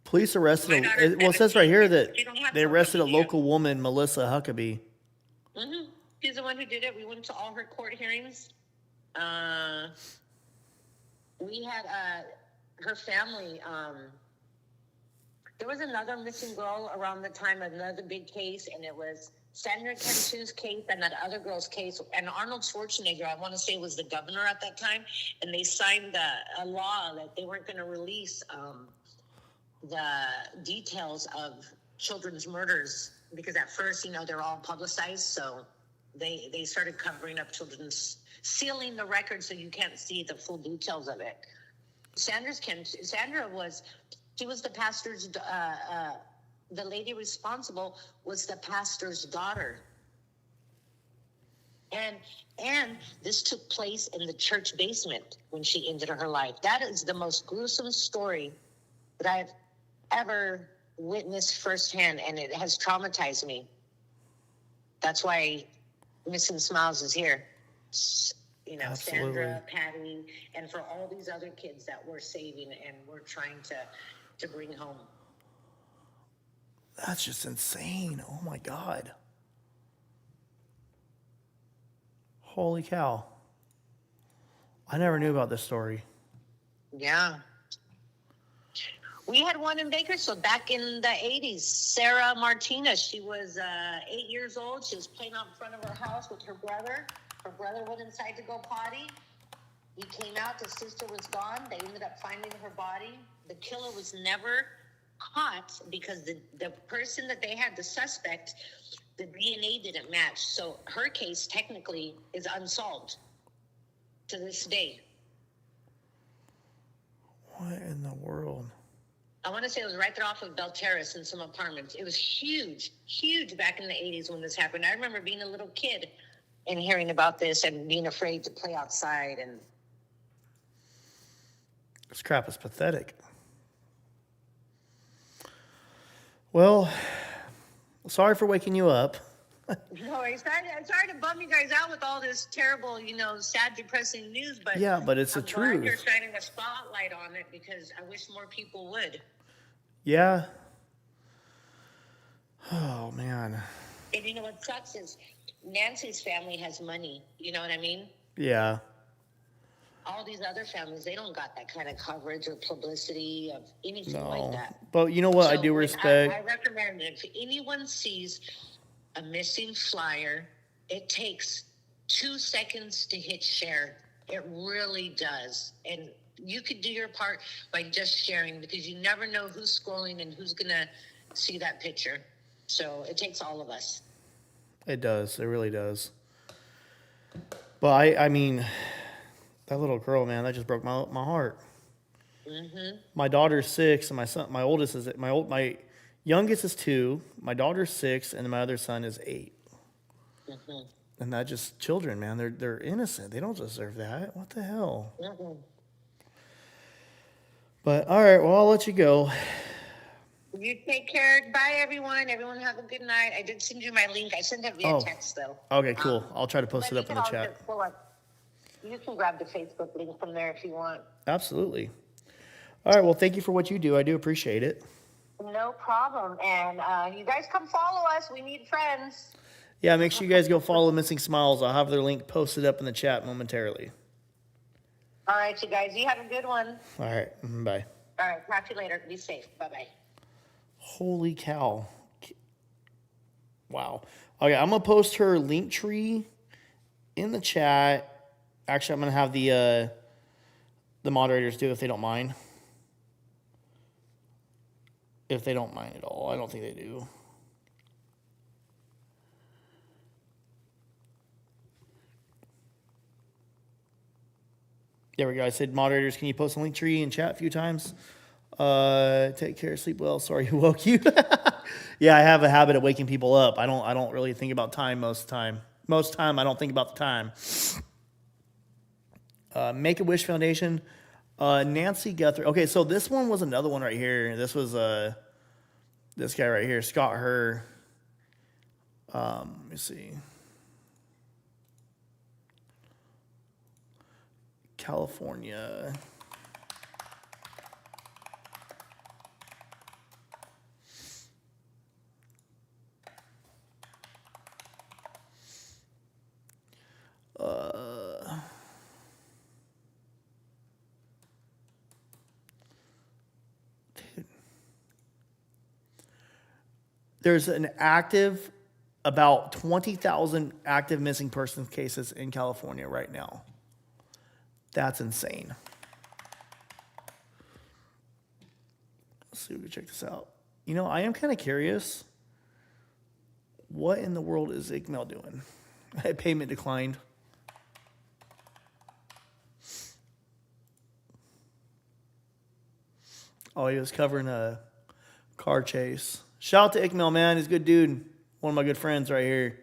Police arrested. It says right here that they arrested a local woman, Melissa Huckabee. Mm-hmm. She's the one who did it. We went to all her court hearings. We had her family. There was another missing girl around the time, another big case, and it was Sandra Cantu's case and that other girl's case. And Arnold Schwarzenegger, I want to say, was the governor at that time, and they signed a law that they weren't going to release the details of children's murders because at first, they're all publicized. So they started covering up sealing the record so you can't see the full details of it. Sandra was the pastor's, the lady responsible was the pastor's daughter. And this took place in the church basement when she ended her life. That is the most gruesome story that I've ever witnessed firsthand, and it has traumatized me. That's why Missing Smiles is here. Absolutely. Sandra, Patty, and for all these other kids that we're saving and we're trying to bring home. That's just insane. Oh my God. Holy cow. I never knew about this story. Yeah. We had one in Bakersfield back in the 80s. Sarah Martinez. She was 8 years old. She was playing out in front of her house with her brother. Her brother went inside to go potty. He came out. The sister was gone. They ended up finding her body. The killer was never caught because the person that they had, the suspect, the DNA didn't match. So her case technically is unsolved to this day. What in the world? I want to say it was right there off of Bell Terrace in some apartments. It was huge back in the 80s when this happened. I remember being a little kid and hearing about this and being afraid to play outside. And this crap is pathetic. Well, sorry for waking you up. No, I'm sorry to bum you guys out with all this terrible, sad, depressing news. But yeah, but it's the I'm truth. glad you're shining a spotlight on it because I wish more people would. Yeah. Oh man. And what sucks is Nancy's family has money. You know what I mean? Yeah. all these other families, they don't got that kind of coverage or publicity of anything like No. that. But you know what? I So do when respect. I recommend if anyone sees a missing flyer, it takes 2 seconds to hit share. It really does. And you could do your part by just sharing, because you never know who's scrolling and who's going to see that picture. So it takes all of us. It does. It really does. But I mean, that little girl, man, that just broke my heart. Mm-hmm. My daughter's 6, and my youngest is 2. My daughter's 6, and my other son is 8. Mm-hmm. And that just children, man. They're innocent. They don't deserve that. What the hell? Mm-hmm. But all right, well, I'll let you go. You take care. Bye, everyone. Everyone have a good night. I did send you my link. I sent it via text, though. Okay, cool. I'll try to post But it up in the chat. You can grab the Facebook link from there if you want. Absolutely. All right, well, thank you for what you do. I do appreciate it. No problem. And you guys come follow us. We need friends. Yeah, make sure you guys go follow Missing Smiles. I'll have their link posted up in the chat momentarily. All right, you guys. You have a good one. All right, bye. All right. Talk to you later. Be safe. Bye-bye. Holy cow. Wow. Okay, I'm going to post her link tree in the chat. Actually, I'm going to have the moderators do it if they don't mind. If they don't mind at all. I don't think they do. There we go. I said, moderators, can you post a link tree in chat a few times? Take care, sleep well. Sorry who woke you. Yeah, I have a habit of waking people up. I don't really think about time most of the time. Most time I don't think about the time. Make-A-Wish Foundation. Nancy Guthrie. Okay, so this one was another one right here. This was this guy right here, Scott Herr. Let me see. California. Dude. There's an active, about 20,000 active missing persons cases in California right now. That's insane. Let's see if we can check this out. You know, I am kind of curious. What in the world is ICML doing? Payment declined. Oh, he was covering a car chase. Shout out to ICML, man. He's a good dude. One of my good friends right here.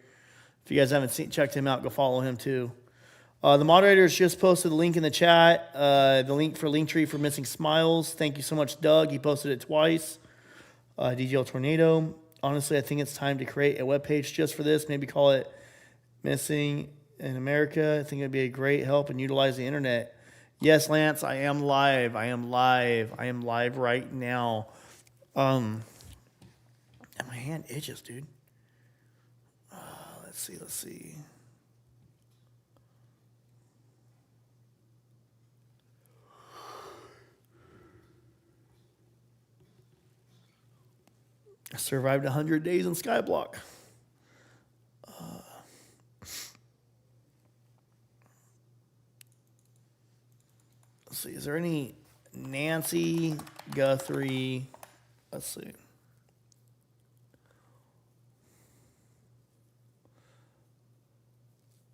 If you guys haven't checked him out, go follow him too. The moderators just posted the link in the chat. The link for Linktree for Missing Smiles. Thank you so much, Doug. He posted it twice. DGL Tornado. Honestly, I think it's time to create a webpage just for this. Maybe call it Missing in America. I think it'd be a great help and utilize the internet. Yes, Lance, I am live. I am live right now. And my hand itches, dude. Let's see. I survived 100 days in Skyblock. Let's see. Is there any Nancy Guthrie? Let's see.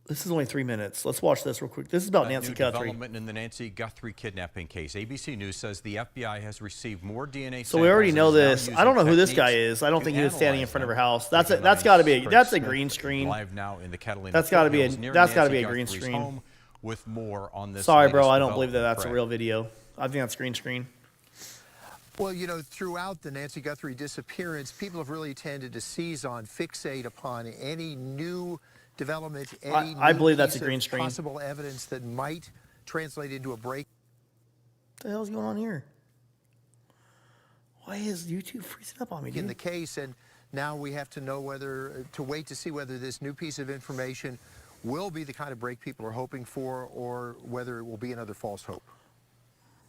This is only 3 minutes. Let's watch this real quick. This is about Nancy new Guthrie. Development in the Nancy Guthrie kidnapping case. ABC News says the FBI has received more DNA. So we already know this. I don't know who this guy is. I don't think he was standing in front of her house. That's got to be a green screen. Live now in the Catalina. That's got to be a green screen. With more on this. Sorry, bro. I don't believe that's a real video. I think that's green screen. Well, you know, throughout the Nancy Guthrie disappearance, people have really tended to fixate upon any new development, any I believe that's a piece green of screen. possible evidence that might translate into a break. What the hell's going on here? Why is YouTube freezing up on me, dude? In the case, and now we have to know whether to wait to see whether this new piece of information will be the kind of break people are hoping for, or whether it will be another false hope.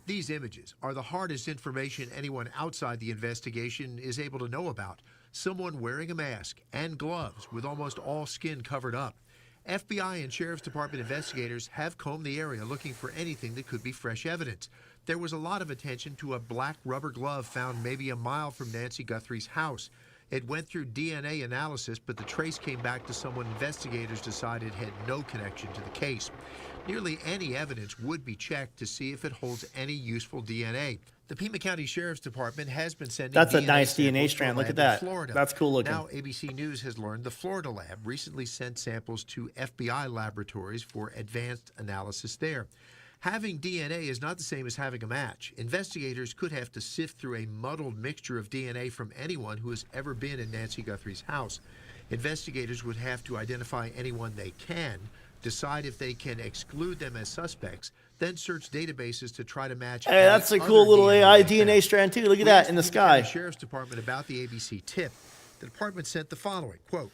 These images are the hardest information anyone outside the investigation is able to know about. Someone wearing a mask and gloves with almost all skin covered up. FBI and Sheriff's Department investigators have combed the area looking for anything that could be fresh evidence. There was a lot of attention to a black rubber glove found maybe a mile from Nancy Guthrie's house. It went through DNA analysis, but the trace came back to someone investigators decided had no connection to the case. Nearly any evidence would be checked to see if it holds any useful DNA. The Pima County Sheriff's Department has been sending That's a DNA nice DNA samples strand. to a Look lab at that. in Florida. That's cool looking. Now, ABC News has learned the Florida lab recently sent samples to FBI laboratories for advanced analysis there. Having DNA is not the same as having a match. Investigators could have to sift through a muddled mixture of DNA from anyone who has ever been in Nancy Guthrie's house. Investigators would have to identify anyone they can, decide if they can exclude them as suspects, then search databases to try to match. Hey, that's a cool little AI DNA strand too. Look at that in the sky. The Sheriff's Department about the ABC tip. The department sent the following, quote,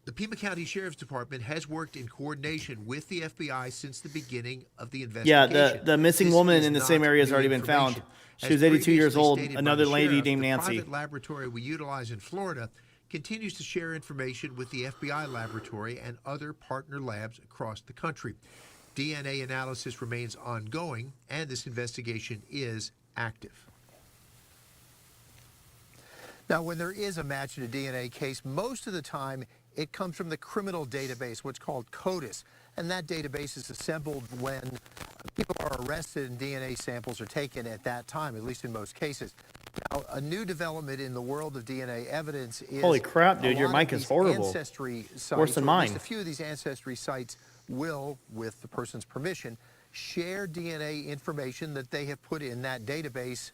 "The Pima County Sheriff's Department has worked in coordination with the FBI since the beginning of the investigation." Yeah, the missing This woman is in the not same area has new already been found. information. She As was 82 years previously old, stated by another the lady sheriff, named the Nancy. private laboratory we utilize in Florida continues to share information with the FBI laboratory and other partner labs across the country. DNA analysis remains ongoing, and this investigation is active. Now, when there is a match in a DNA case, most of the time it comes from the criminal database, what's called CODIS. And that database is assembled when people are arrested and DNA samples are taken at that time, at least in most cases. Now, a new development in the world of DNA evidence is... Holy crap, dude, a your lot mic of is these horrible. Ancestry sites, Worse than or at least mine. a few of these ancestry sites will, with the person's permission, share DNA information that they have put in that database,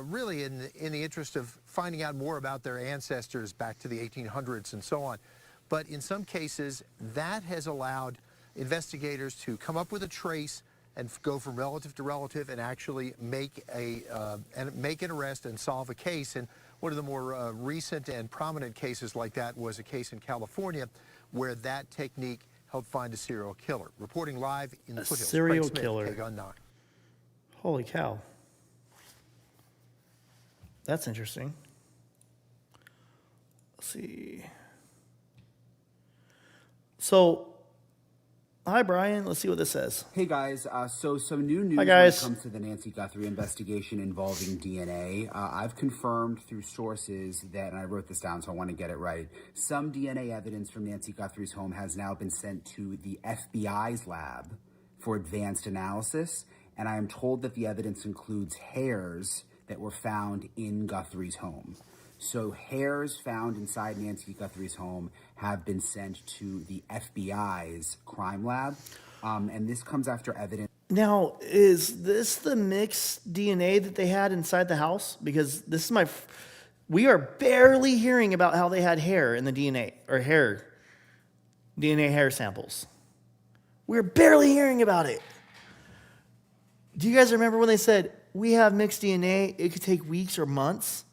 really in the interest of finding out more about their ancestors back to the 1800s and so on. But in some cases, that has allowed investigators to come up with a trace and go from relative to relative and actually make an arrest and solve a case. And one of the more recent and prominent cases like that was a case in California where that technique helped find a serial killer. Reporting live in the foothills. Serial Craig Smith, killer. KGUN 9. Holy cow. That's interesting. Let's see. So, hi, Brian. Let's see what this says. Hey guys, so some new news Hi, guys. when it comes to the Nancy Guthrie investigation involving DNA. I've confirmed through sources that, and I wrote this down so I want to get it right, some DNA evidence from Nancy Guthrie's home has now been sent to the FBI's lab for advanced analysis, and I am told that the evidence includes hairs that were found in Guthrie's home. So hairs found inside Nancy Guthrie's home have been sent to the FBI's crime lab, and this comes after evidence. Now, is this the mixed DNA that they had inside the house? Because this is we are barely hearing about how they had hair in the DNA, or DNA hair samples. We're barely hearing about it. Do you guys remember when they said, we have mixed DNA, it could take weeks or months?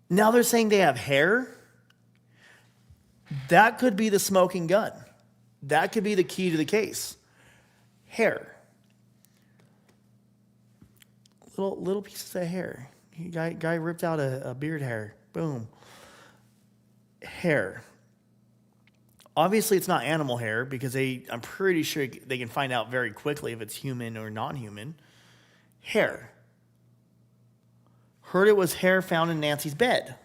Now they're saying they have hair? That could be the smoking gun. That could be the key to the case. Hair. Little pieces of hair. Guy ripped out a beard hair. Boom. Hair. Obviously, it's not animal hair because I'm pretty sure they can find out very quickly if it's human or non-human. Hair. Heard it was hair found in Nancy's bed.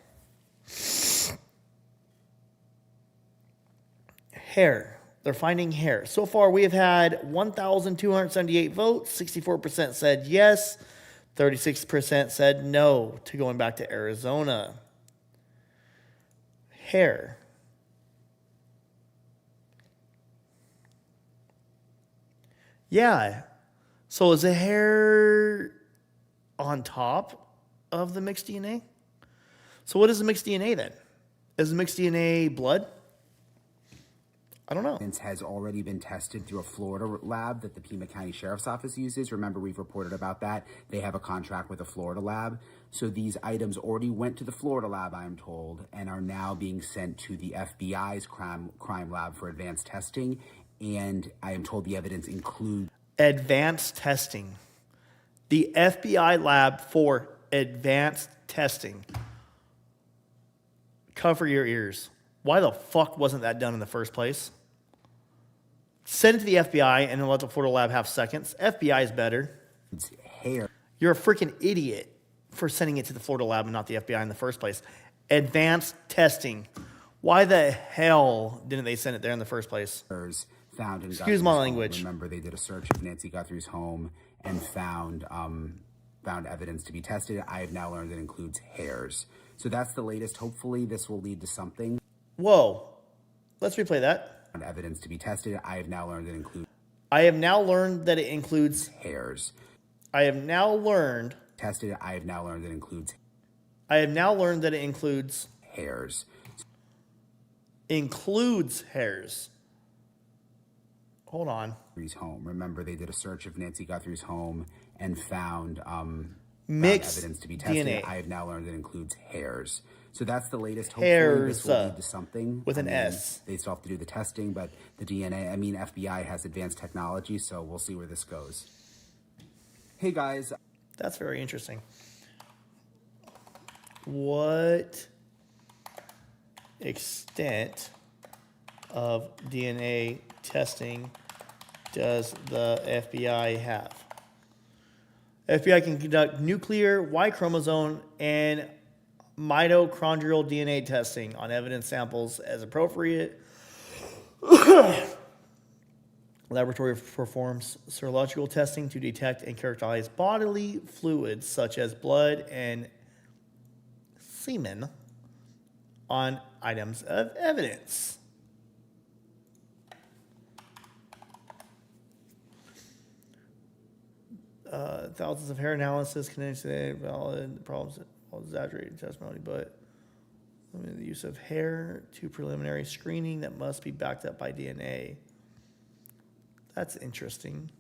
Hair. They're finding hair. So far, we have had 1,278 votes. 64% said yes. 36% said no to going back to Arizona. Hair. Yeah. So is the hair on top of the mixed DNA? So what is the mixed DNA then? Is the mixed DNA blood? I don't know. Evidence has already been tested through a Florida lab that the Pima County Sheriff's Office uses. Remember, we've reported about that. They have a contract with a Florida lab. So these items already went to the Florida lab, I'm told, and are now being sent to the FBI's crime lab for advanced testing. And I am told the evidence includes Advanced testing. The FBI lab for advanced testing. Cover your ears. Why the fuck wasn't that done in the first place? Send it to the FBI and then let the Florida lab have seconds. FBI is better. hair. You're a freaking idiot for sending it to the Florida lab and not the FBI in the first place. Advanced testing. Why the hell didn't they send it there in the first place? Found in Excuse my Guthrie's language. home. Remember, they did a search of Nancy Guthrie's home and found evidence to be tested. I have now learned it includes hairs. So that's the latest. Hopefully, this will lead to something. Whoa. Let's replay that. Evidence to be tested. I have now learned it includes. I have now learned that it includes hairs. I have now learned. Tested. I have now learned it includes. I have now learned that it includes hairs. Includes hairs. Hold on. Guthrie's home. Remember, they did a search of Nancy Guthrie's home and found mixed evidence to be tested. DNA. I have now learned it includes hairs. So that's the latest. Hairs, Hopefully this will lead to something. with an S. They still have to do the testing, but the DNA, I mean, FBI has advanced technology, so we'll see where this goes. Hey, guys. That's very interesting. What extent of DNA testing does the FBI have? FBI can conduct nuclear, Y chromosome, and mitochondrial DNA testing on evidence samples as appropriate. Laboratory performs serological testing to detect and characterize bodily fluids such as blood and semen on items of evidence. Thousands of hair analysis can say valid problems, all exaggerated testimony, but the use of hair to preliminary screening that must be backed up by DNA. That's interesting.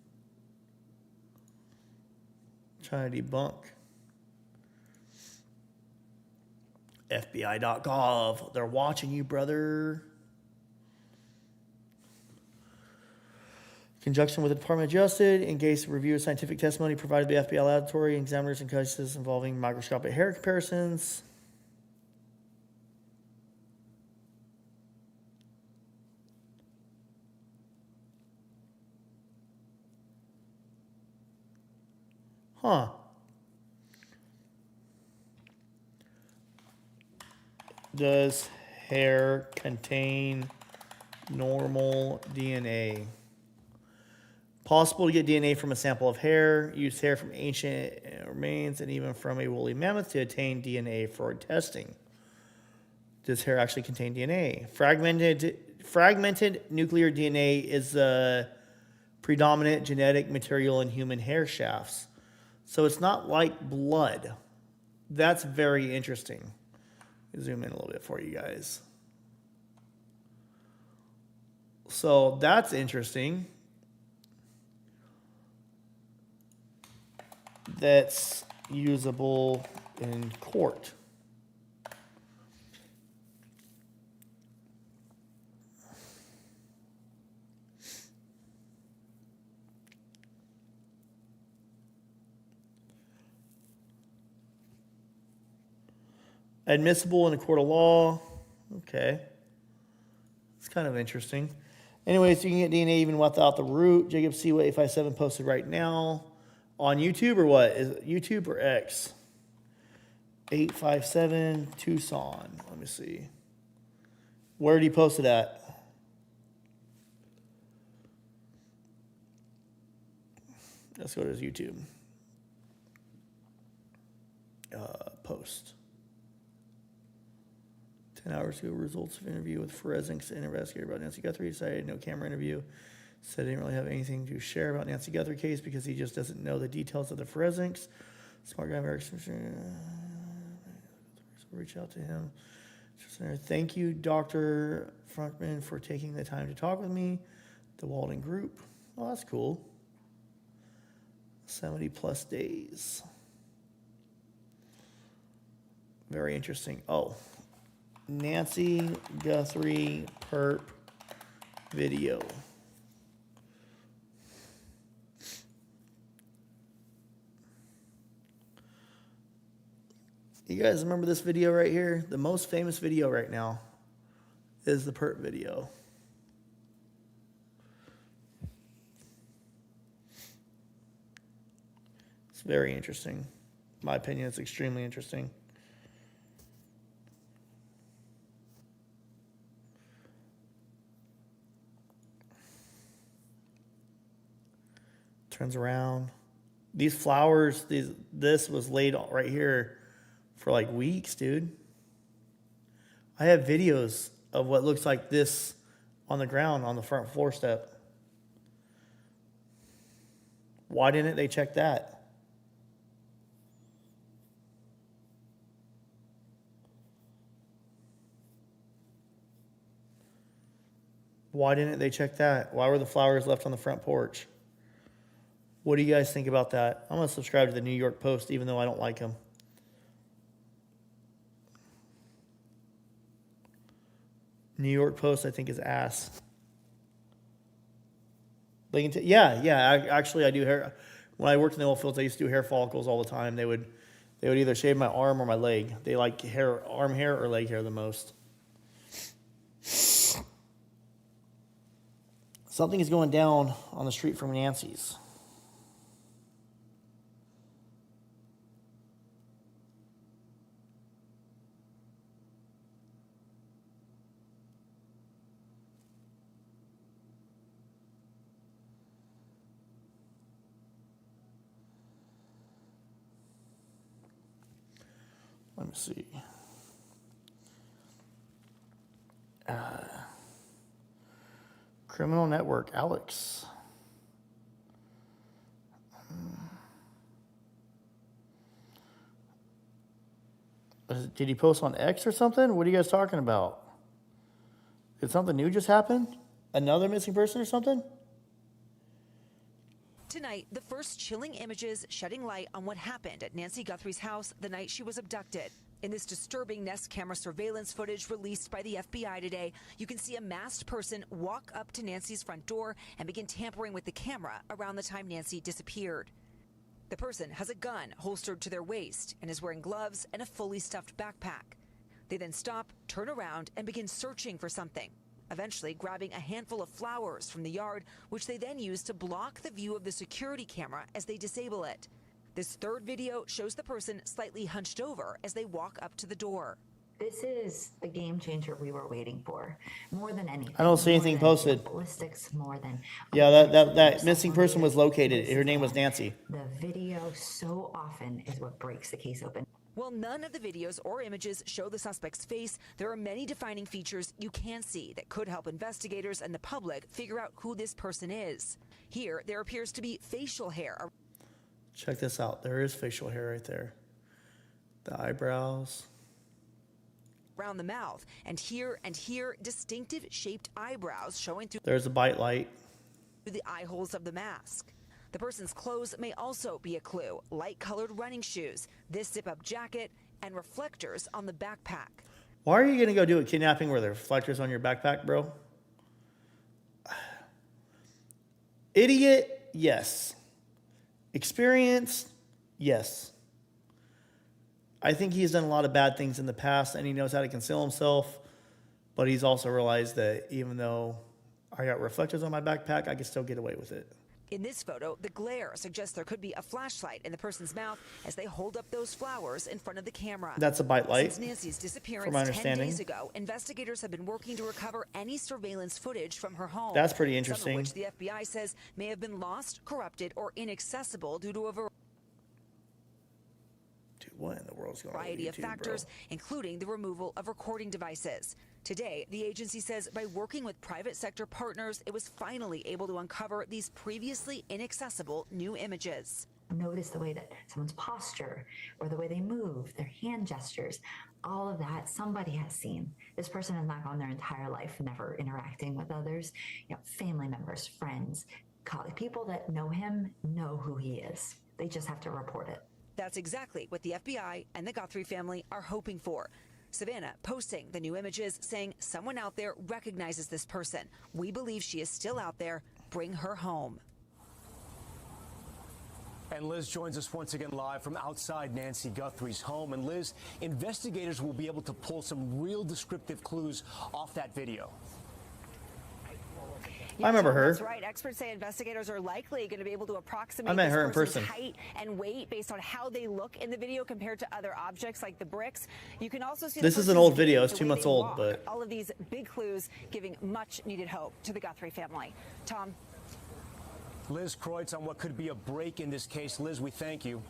Trying to debunk. FBI.gov. They're watching you, brother. Conjunction with the Department of Justice, engaged in review of scientific testimony provided by the FBI laboratory examiners in cases involving microscopic hair comparisons. Huh. Does hair contain normal DNA? Possible to get DNA from a sample of hair, use hair from ancient remains, and even from a woolly mammoth to obtain DNA for testing. Does hair actually contain DNA? Fragmented nuclear DNA is the predominant genetic material in human hair shafts. So it's not like blood. That's very interesting. Zoom in a little bit for you guys. So that's interesting. That's usable in court. Admissible in a court of law. Okay. It's kind of interesting. Anyways, you can get DNA even without the root. Jacob C. 857 posted right now. On YouTube or what? Is it YouTube or X? 857 Tucson. Let me see. Where did he post it at? Let's go to his YouTube. Post. 10 hours ago, results of interview with forensics and investigator about Nancy Guthrie. Decided no camera interview. Said he didn't really have anything to share about Nancy Guthrie case because he just doesn't know the details of the forensics. Smart guy, very reach out to him. Thank you, Dr. Frunkman, for taking the time to talk with me. The Walden Group. Oh, that's cool. 70 plus days. Very interesting. Oh, Nancy Guthrie perp video. You guys remember this video right here? The most famous video right now is the perp video. It's very interesting. In my opinion, it's extremely interesting. Turns around. These flowers, this was laid right here for like weeks, dude. I have videos of what looks like this on the ground on the front floor step. Why didn't they check that? Why didn't they check that? Why were the flowers left on the front porch? What do you guys think about that? I'm going to subscribe to the New York Post, even though I don't like them. New York Post, I think, is ass. Actually, I do hair. When I worked in the oil fields, I used to do hair follicles all the time. They would either shave my arm or my leg. They like arm hair or leg hair the most. Something is going down on the street from Nancy's. Let me see. Criminal network, Alex. Did he post on X or something? What are you guys talking about? Did something new just happen? Another missing person or something? Tonight, the first chilling images shedding light on what happened at Nancy Guthrie's house the night she was abducted. In this disturbing Nest camera surveillance footage released by the FBI today, you can see a masked person walk up to Nancy's front door and begin tampering with the camera around the time Nancy disappeared. The person has a gun holstered to their waist and is wearing gloves and a fully stuffed backpack. They then stop, turn around, and begin searching for something, eventually grabbing a handful of flowers from the yard, which they then use to block the view of the security camera as they disable it. This third video shows the person slightly hunched over as they walk up to the door. This is the game changer we were waiting for, more than anything. I don't see anything posted. Ballistics, more than. Yeah, that missing person was located. Her name was Nancy. The video so often is what breaks the case open. While none of the videos or images show the suspect's face, there are many defining features you can see that could help investigators and the public figure out who this person is. Here, there appears to be facial hair. Check this out. There is facial hair right there. The eyebrows. Around the mouth, and here, distinctive shaped eyebrows showing through. There's a bite light. Through the eye holes of the mask. The person's clothes may also be a clue. Light-colored running shoes, this zip-up jacket, and reflectors on the backpack. Why are you going to go do a kidnapping where there are reflectors on your backpack, bro? Idiot, yes. Experienced, yes. I think he's done a lot of bad things in the past, and he knows how to conceal himself, but he's also realized that even though I got reflectors on my backpack, I can still get away with it. In this photo, the glare suggests there could be a flashlight in the person's mouth as they hold up those flowers in front of the camera. That's a bite light. Since Nancy's disappearance from my 10 understanding. days ago, investigators have been working to recover any surveillance footage from her home. That's pretty interesting. Some of which the FBI says may have been lost, corrupted, or inaccessible due to a Dude, what in the world's going on with variety of YouTube, factors, bro? including the removal of recording devices. Today, the agency says by working with private sector partners, it was finally able to uncover these previously inaccessible new images. Notice the way that someone's posture or the way they move, their hand gestures, all of that somebody has seen. This person has not gone their entire life never interacting with others. Family members, friends, colleagues, people that know him know who he is. They just have to report it. That's exactly what the FBI and the Guthrie family are hoping for. Savannah posting the new images saying someone out there recognizes this person. We believe she is still out there. Bring her home. And Liz joins us once again live from outside Nancy Guthrie's home. And Liz, investigators will be able to pull some real descriptive clues off that video. I remember her. That's right. Experts say investigators are likely going to be able to approximate I met her in this person's person. height and weight based on how they look in the video compared to other objects like the bricks. You can also see This the is an person's old video. gait, It's the 2 way months they old, walk. but All of these big clues giving much needed hope to the Guthrie family. Tom. Liz Kreutz on what could be a break in this case. Liz, we thank you.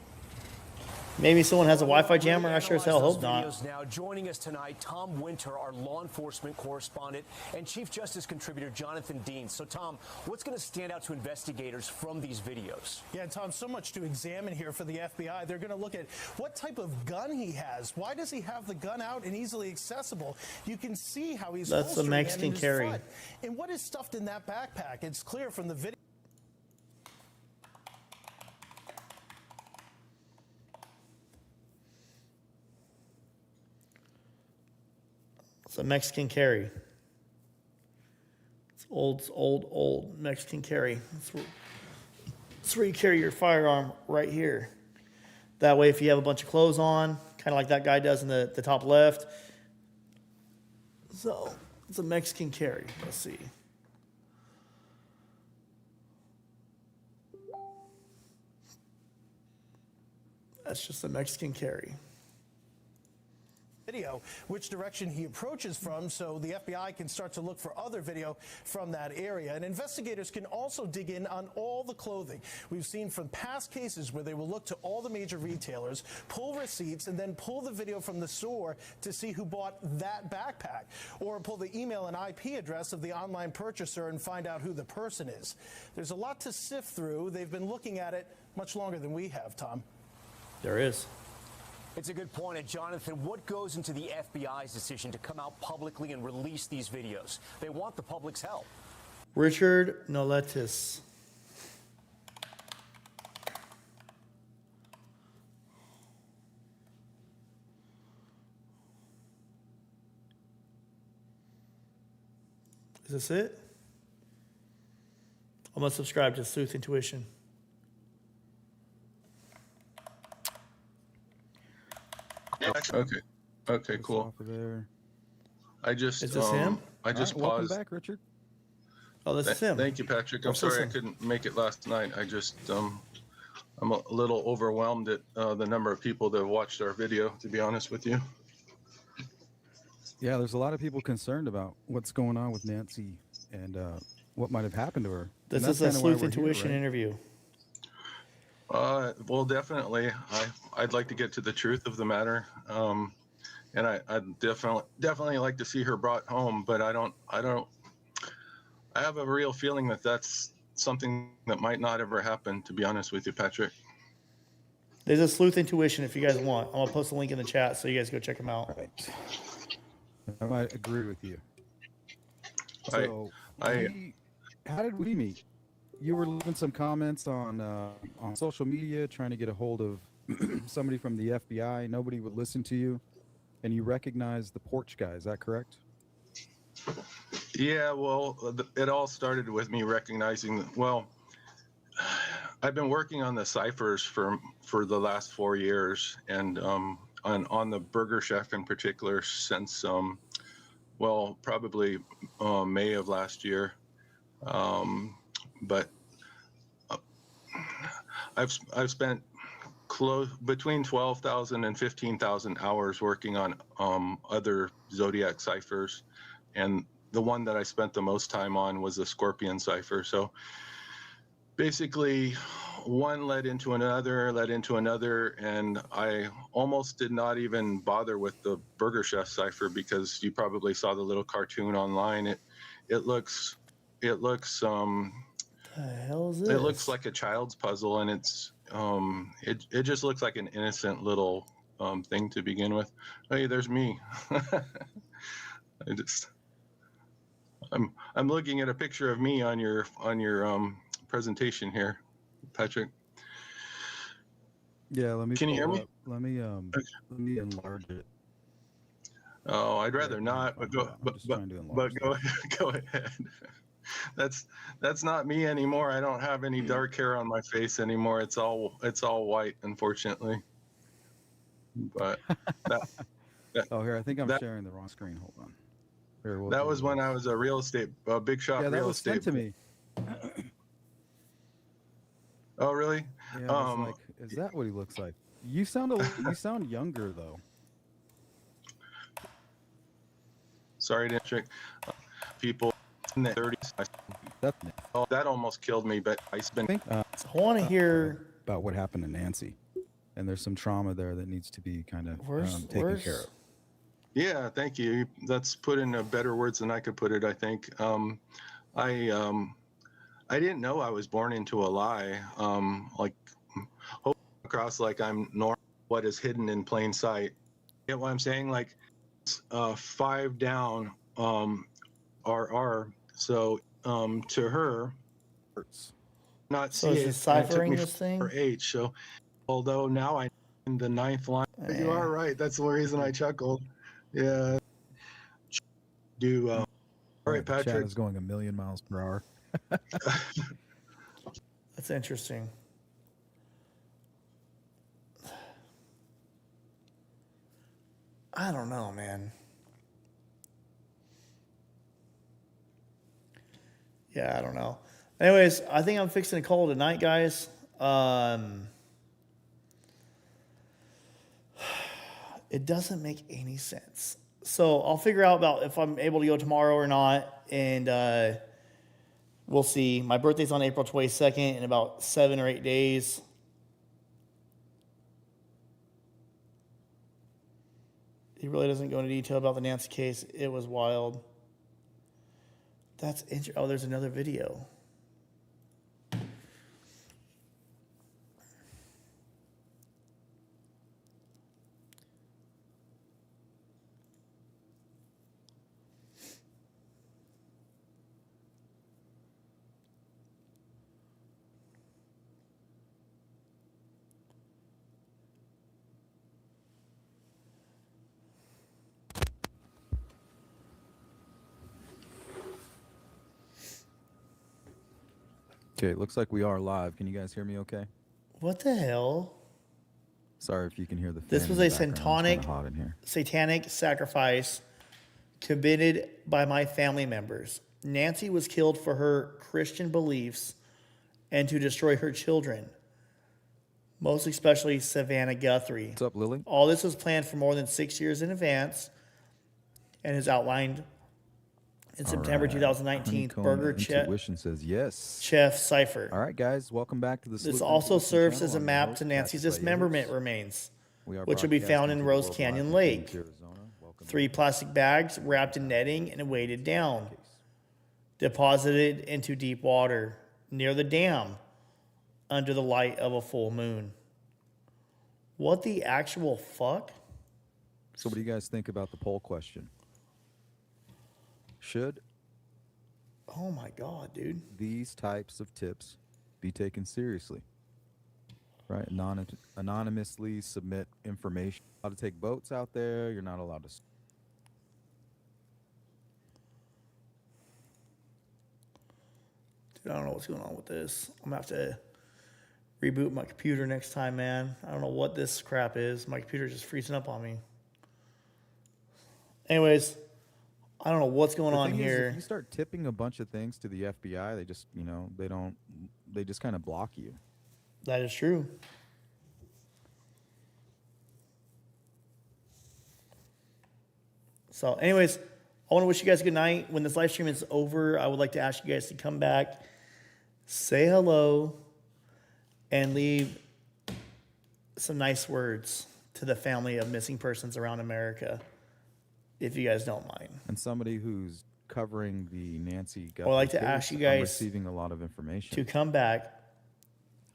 maybe someone has a Wi-Fi jammer. I sure as hell hope not. Now joining us tonight, Tom Winter, our law enforcement correspondent, and Chief Justice contributor Jonathan Dean. So, Tom, what's going to stand out to investigators from these videos? Yeah, Tom, so much to examine here for the FBI. They're going to look at what type of gun he has. Why does he have the gun out and easily accessible? You can see how he's That's the holstering it Mexican in his carry. front. And what is stuffed in that backpack? It's clear from the video. It's a Mexican carry. It's old Mexican carry. That's where you carry your firearm, right here. That way, if you have a bunch of clothes on, kind of like that guy does in the top left. So, it's a Mexican carry. Let's see. That's just a Mexican carry. Video, which direction he approaches from, so the FBI can start to look for other video from that area. And investigators can also dig in on all the clothing. We've seen from past cases where they will look to all the major retailers, pull receipts, and then pull the video from the store to see who bought that backpack, or pull the email and IP address of the online purchaser and find out who the person is. There's a lot to sift through. They've been looking at it much longer than we have, Tom. There is. It's a good point. And Jonathan, what goes into the FBI's decision to come out publicly and release these videos? They want the public's help. Richard Noletis. Is this it? I'm going to subscribe to Sleuth Intuition. Okay, cool. I just Is this him? I just All right, welcome paused. back, Richard. Oh, this is him. Thank you, Patrick. I'm What's sorry I this couldn't make it last night. I just I'm a little overwhelmed at the number of people that have watched our video, to be honest with you. Yeah, there's a lot of people concerned about what's going on with Nancy and what might have happened to her. This And is that's a kinda why Sleuth we're here, Intuition right? interview. Well, definitely. I'd like to get to the truth of the matter, and I'd definitely like to see her brought home. But I have a real feeling that that's something that might not ever happen. To be honest with you, Patrick. There's a Sleuth Intuition if you guys want. I'm going to post a link in the chat so you guys go check them out. Right. I might agree with you. I- So, how did we meet? You were leaving some comments on social media, trying to get a hold of somebody from the FBI. Nobody would listen to you, and you recognized the porch guy. Is that correct? Yeah, well, it all started with me recognizing. Well, I've been working on the ciphers for the last 4 years, and on the Burger Chef in particular since well, probably May of last year. But I've spent between 12,000 and 15,000 hours working on other Zodiac ciphers, and the one that I spent the most time on was the Scorpion cipher. So basically, one led into another, and I almost did not even bother with the Burger Chef cipher because you probably saw the little cartoon online. It looks The hell is this? it looks like a child's puzzle, and it's it just looks like an innocent little thing to begin with. Hey, there's me. I'm looking at a picture of me on your presentation here, Patrick. Yeah, let me. Can you hear pull me? up. Let me enlarge it. Oh, I'd rather not. But go. But go ahead. Go ahead. That's not me anymore. I don't have any dark hair on my face anymore. It's all white, unfortunately. But oh, here, I think I'm sharing the wrong screen. Hold on. Here, we'll that was when I was a big shot yeah, that real was estate. sent to me. Oh, really? Yeah, I was like, is that what he looks like? You sound younger though. Sorry to trick people in the 30s. That almost killed me, but I spent. I want to hear about what happened to Nancy, and there's some trauma there that needs to be kind of taken care of. Yeah, thank you. That's put in better words than I could put it. I think I didn't know I was born into a lie. Like hope across like I'm normal. What is hidden in plain sight? You get what I'm saying? Like 5 down RR. So to her, not so see is it. it ciphering this thing? For H. So although now I'm in the 9th line, you are right. That's the reason I chuckled. Yeah. All right, The chat Patrick. is going 1,000,000 miles per hour. That's interesting. I don't know, man. Yeah, I don't know. Anyways, I think I'm fixing to call it a night, guys. It doesn't make any sense. So I'll figure out about if I'm able to go tomorrow or not, and we'll see. My birthday's on April 22nd in about 7 or 8 days. He really doesn't go into detail about the Nancy case. It was wild. That's interesting. Oh, there's another video. Okay, it looks like we are live. Can you guys hear me okay? What the hell? Sorry if you can hear the fan. This was in a the background. It's kinda hot in here. satanic sacrifice committed by my family members. Nancy was killed for her Christian beliefs and to destroy her children, most especially Savannah Guthrie. What's up, Lily? All this was planned for more than 6 years in advance and is outlined in September 2019. Burger Intuition says yes. Chef Cipher. All right, guys, welcome back to the. This also serves as a map to Nancy's dismemberment remains, which will be found in Rose Canyon Lake. 3 plastic bags wrapped in netting and weighted down, deposited into deep water near the dam under the light of a full moon. What the actual fuck? So what do you guys think about the poll question? Should Oh my God, dude. these types of tips be taken seriously? Right? Anonymously submit information. You're allowed to take boats out there. You're not allowed to. Dude, I don't know what's going on with this. I'm going to have to reboot my computer next time, man. I don't know what this crap is. My computer's just freezing up on me. Anyways, I don't know what's going on here. If you start tipping a bunch of things to the FBI, they just, they just kind of block you. That is true. So anyways, I want to wish you guys a good night. When this live stream is over, I would like to ask you guys to come back, say hello, and leave some nice words to the family of missing persons around America, if you guys don't mind. And somebody who's covering the Nancy Guthrie I would like to case, ask you I'm guys receiving a lot of information to come back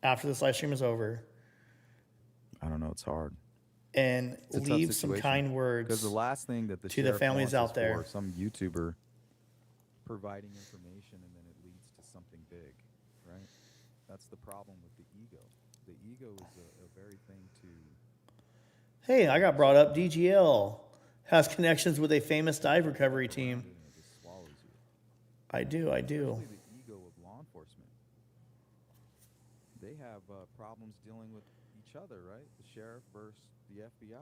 after this live stream is over it's hard. and It's a tough leave some situation, kind words because the last thing that the to the sheriff families wants out is there. for some YouTuber providing information and then it leads to something big, right? That's the problem with the ego. The ego is a very thing to. Hey, I got brought up. DGL has connections with a famous dive recovery team. It just swallows you. I do. Especially the ego of law enforcement. They have problems dealing with each other, right? The sheriff versus the FBI.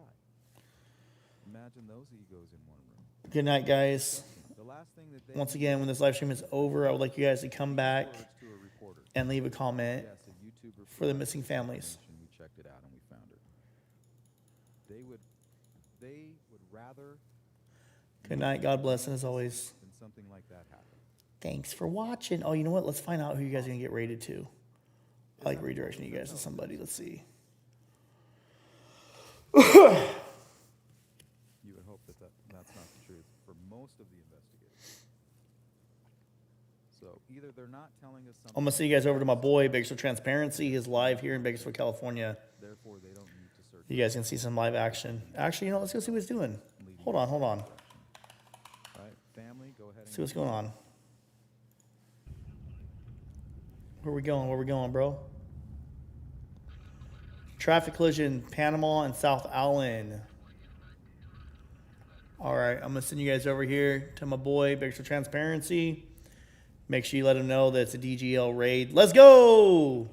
Imagine those egos in one room. Good night, guys. The last thing that they Once again, when this live stream is over, I would like you guys to come back to a reporter. and leave a comment Yes, a YouTuber for the provided missing this families. information. We checked it out and we found it. They would rather. Good night. God bless. And as always, than something like that happen. thanks for watching. Oh, you know what? Let's find out who you guys are going to get rated to. I like redirecting you guys to somebody. Let's see. You would hope that that's not the truth for most of the investigators. So either they're not telling us something. I'm going to send you guys over to my boy, Bakersfield Transparency. He's live here in Bakersfield, California. Therefore, they don't need to search. You guys can see some live action. Actually, you know, let's go see what he's doing. Hold on. All right, family, go ahead and See what's going on. Where we going, bro? Traffic collision, Panama and South Allen. All right, I'm gonna send you guys over here to my boy, Bakersfield Transparency. Make sure you let him know that it's a DGL raid. Let's go!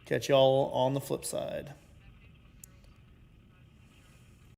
Catch y'all on the flip side.